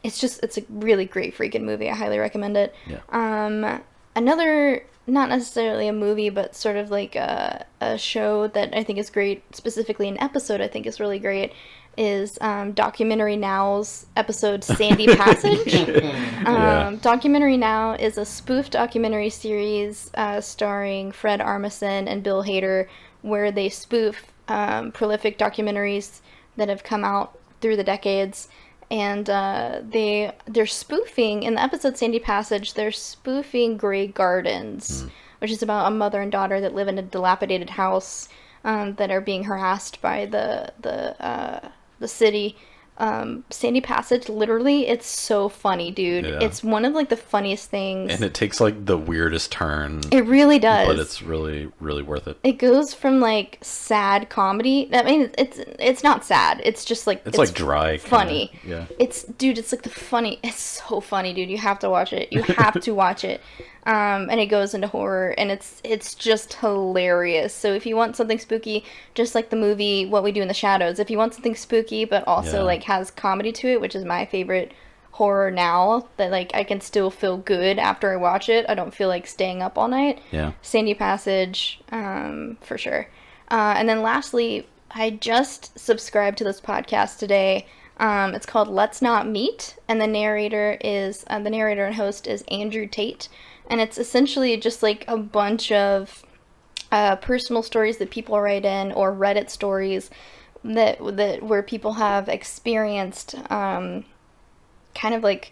B: It's a really great freaking movie. I highly recommend it.
A: Yeah.
B: Another, not necessarily a movie, but sort of like a show that I think is great, specifically an episode I think is really great, is Documentary Now's episode Sandy Passage.
A: Yeah.
B: Documentary Now is a spoof documentary series starring Fred Armisen and Bill Hader, where they spoof prolific documentaries that have come out through the decades. And they're spoofing, in the episode Sandy Passage, they're spoofing Grey Gardens, which is about a mother and daughter that live in a dilapidated house that are being harassed by the city. Sandy Passage, literally, it's so funny, dude.
A: Yeah.
B: It's one of like the funniest things.
A: And it takes like the weirdest turn.
B: It really does.
A: But it's really, really worth it.
B: It goes from like sad comedy. I mean, it's not sad. It's just like
A: it's like dry,
B: funny.
A: Yeah.
B: It's like it's so funny, dude. You have to watch it. You have to watch it. And it goes into horror, and it's just hilarious. So if you want something spooky, just like the movie What We Do in the Shadows, if you want something spooky but also like has comedy to it, which is my favorite horror now, that like I can still feel good after I watch it. I don't feel like staying up all night.
A: Yeah.
B: Sandy Passage, for sure. And then lastly, I just subscribed to this podcast today. It's called Let's Not Meet, and the narrator and host is Andrew Tate. And it's essentially just like a bunch of personal stories that people write in, or Reddit stories that where people have experienced kind of like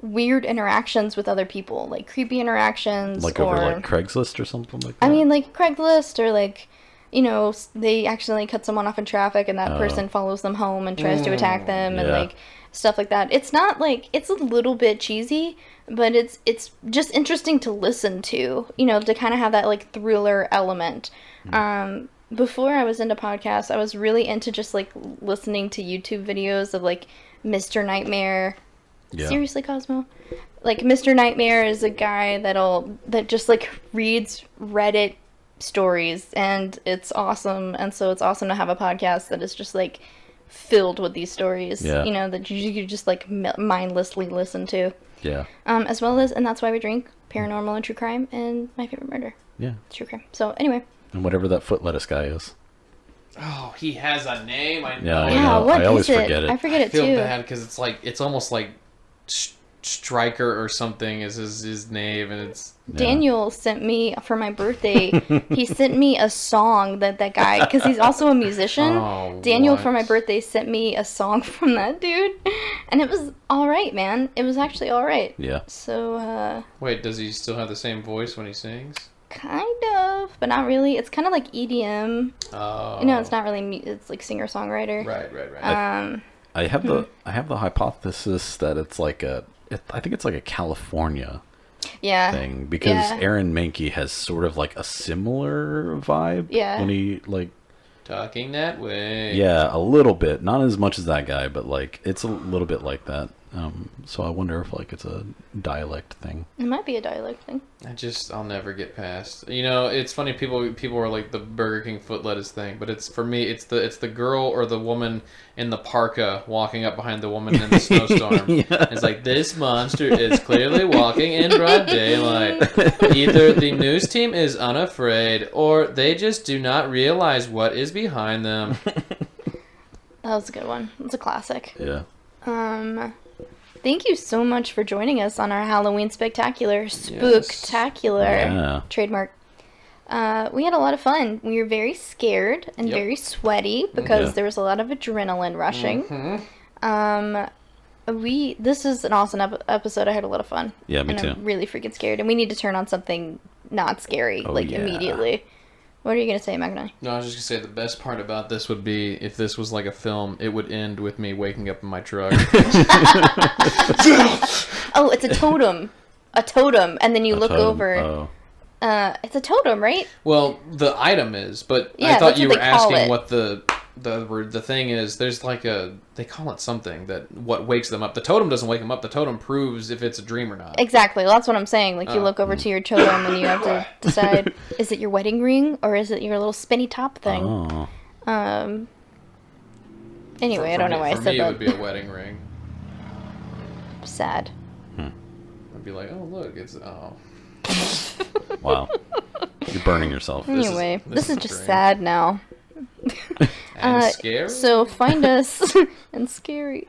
B: weird interactions with other people, like creepy interactions,
A: like over like Craigslist or something like that.
B: I mean, like Craigslist, or like, you know, they accidentally cut someone off in traffic and that person follows them home and tries to attack them, and like stuff like that. It's not like, it's a little bit cheesy, but it's just interesting to listen to, you know, to kind of have that like thriller element. Before I was into podcasts, I was really into just like listening to YouTube videos of like Mr. Nightmare.
A: Yeah.
B: Seriously, Cosmo? Like, Mr. Nightmare is a guy that just like reads Reddit stories, and it's awesome. And so it's awesome to have a podcast that is just like filled with these stories, you know, that you just like mindlessly listen to.
A: Yeah.
B: As well as, and that's why we drink, paranormal and true crime, and my favorite murder.
A: Yeah.
B: True crime. So anyway.
A: And whatever that foot lettuce guy is.
C: Oh, he has a name. I know.
A: Yeah, I
B: Yeah,
A: know.
B: what
A: I always
B: is it?
A: forget it.
B: I forget it
C: I feel
B: too.
C: bad because it's like, it's almost like Striker or something is his name, and it's
B: Daniel sent me for my birthday. He sent me a song that guy, because he's also a musician.
C: Oh,
B: Daniel
C: what?
B: for my birthday sent me a song from that dude, and it was all right, man. It was actually all right.
A: Yeah.
B: So
C: Wait, does he still have the same voice when he sings?
B: kind of, but not really. It's kind of like EDM.
C: Oh.
B: You know, it's not really. It's like singer songwriter.
C: Right.
A: I have the hypothesis that it's like I think it's like a California thing, because Aaron Mahnke has sort of like a similar vibe.
B: Yeah.
A: When he like
C: Talking that way.
A: Yeah, a little bit, not as much as that guy, but like it's a little bit like that. So I wonder if like it's a dialect thing.
B: It might be a dialect thing.
C: I'll never get past. You know, it's funny. People are like the Burger King foot lettuce thing, but it's, for me, it's the girl or the woman in the parka walking up behind the woman in the snowstorm. It's like, this monster is clearly walking in broad daylight. Either the news team is unafraid, or they just do not realize what is behind them.
B: That was a good one. It's a classic.
A: Yeah.
B: Thank you so much for joining us on our Halloween spectacular. Spooktacular.
A: Yeah.
B: Trademark. We had a lot of fun. We were very scared and very sweaty because there was a lot of adrenaline rushing. This is an awesome episode. I had a lot of fun.
A: Yeah, me too.
B: I'm really freaking scared, and we need to turn on something not scary, immediately. What are you going to say, Magni?
C: No, I was just going to say the best part about this would be if this was like a film, it would end with me waking up in my truck.
B: Oh, it's a totem. A totem. And then you look
A: totem.
B: over.
A: Oh.
B: It's a totem, right?
C: Well, the item is, but
B: Yeah,
C: I thought
B: that's
C: you
B: what
C: were
B: they call
C: asking
B: it.
C: what the thing is. There's like they call it something that what wakes them up. The totem doesn't wake them up. The totem proves if it's a dream or not.
B: Exactly. Well, that's what I'm saying. Like, you look over to your totem and you have to decide, is it your wedding ring or is it your little spinny top thing?
A: Oh.
B: Anyway, I don't know why I said
C: For me, it
B: that.
C: would be a wedding ring.
B: Sad.
C: I'd be like, oh, look, it's, oh.
A: Wow. You're burning yourself.
B: Anyway, this is
C: a
B: just
C: dream.
B: sad now.
C: And scary?
B: So find us and scary.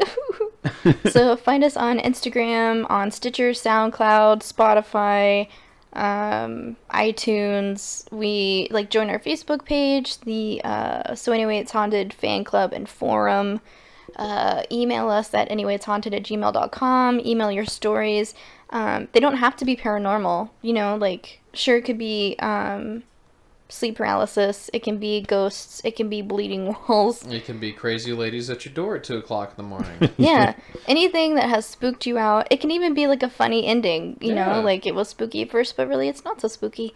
B: So find us on Instagram, on Stitcher, SoundCloud, Spotify, iTunes. We join our Facebook page, the So Anyway It's Haunted fan club and forum. Email us at anywayitshaunted@gmail.com. Email your stories. They don't have to be paranormal, sure, it could be sleep paralysis. It can be ghosts. It can be bleeding walls.
C: It can be crazy ladies at your door at 2 o'clock in the morning.
B: Yeah, anything that has spooked you out. It can even be like a funny ending, you know, like it was spooky at first, but really it's not so spooky.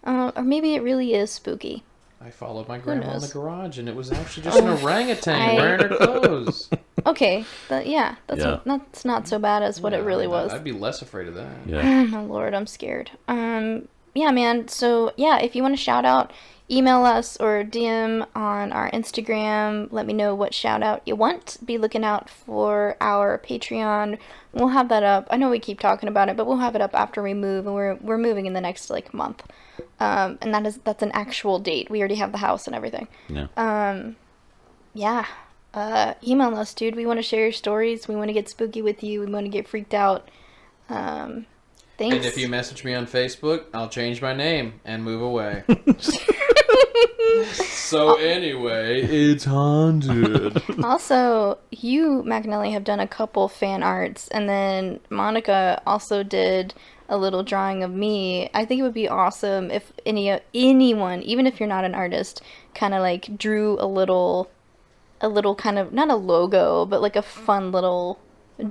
B: Or maybe it really is spooky.
C: I followed my grandma in the garage, and it was actually just an orangutan wearing her clothes.
B: Okay, that's not so bad as what it really was.
C: I'd be less afraid of that.
A: Yeah.
B: Oh Lord, I'm scared. Yeah, man. So yeah, if you want to shout out, email us or DM on our Instagram. Let me know what shout out you want. Be looking out for our Patreon. We'll have that up. I know we keep talking about it, but we'll have it up after we move, and we're moving in the next like month. And that's an actual date. We already have the house and everything.
A: Yeah.
B: Yeah. Email us, dude. We want to share your stories. We want to get spooky with you. We want to get freaked out. Thanks.
C: And if you message me on Facebook, I'll change my name and move away. So anyway, it's haunted.
B: Also, you, McNally, have done a couple fan arts, and then Monica also did a little drawing of me. I think it would be awesome if anyone, even if you're not an artist, kind of like drew a little kind of, not a logo, but like a fun little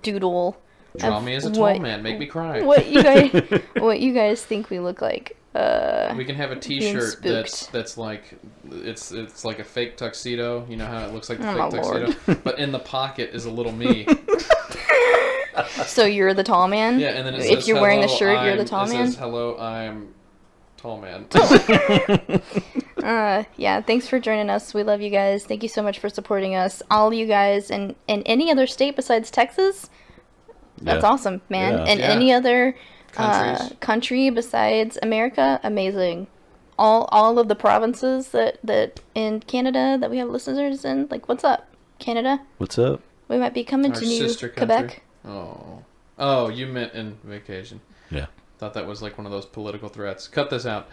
B: doodle.
C: Draw me as a tall man, make me cry.
B: What you guys think we look like?
C: We can have a T-shirt that's like it's like a fake tuxedo. You know how it looks like the fake tuxedo, but in the pocket is a little me.
B: So you're the tall man.
C: Yeah, and then
B: if you're wearing the shirt, you're the tall man.
C: It says, "Hello, I'm tall man."
B: Yeah. Thanks for joining us. We love you guys. Thank you so much for supporting us. All you guys in any other state besides Texas. That's awesome, man.
A: Yeah.
B: And any other
C: country
B: besides America, amazing. All of the provinces that in Canada that we have listeners in, like, what's up, Canada?
A: What's up?
B: We might be coming
C: Our
B: to New
C: sister
B: Quebec.
C: Country. Oh, you meant in vacation.
A: Yeah.
C: Thought that was like one of those political threats. Cut this out.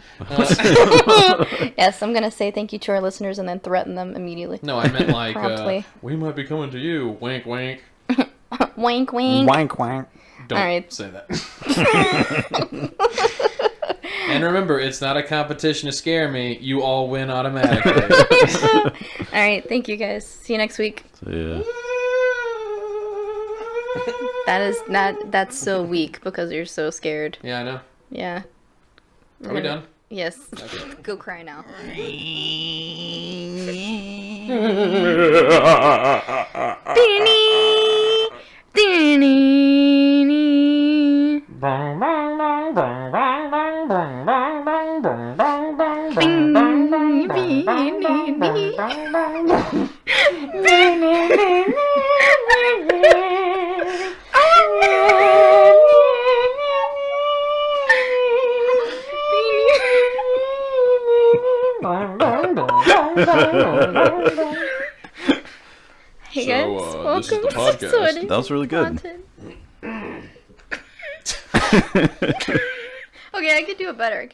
B: Yes, I'm gonna say thank you to our listeners and then threaten them immediately.
C: No, I meant like
B: Promptly.
C: we might be coming to you. Wink, wink.
B: Wink, wink.
A: Wank, wank.
C: Don't
B: All right.
C: say that. And remember, it's not a competition to scare me. You all win automatically.
B: All right, thank you guys. See you next week.
A: Yeah.
B: That's so weak because you're so scared.
C: Yeah, I know.
B: Yeah.
C: Are we done?
B: Yes.
C: Okay.
B: Go cry now. Hey guys, welcome
C: this is the
B: to
C: podcast.
B: Sorting
A: That was really good.
B: Okay, I could do it better.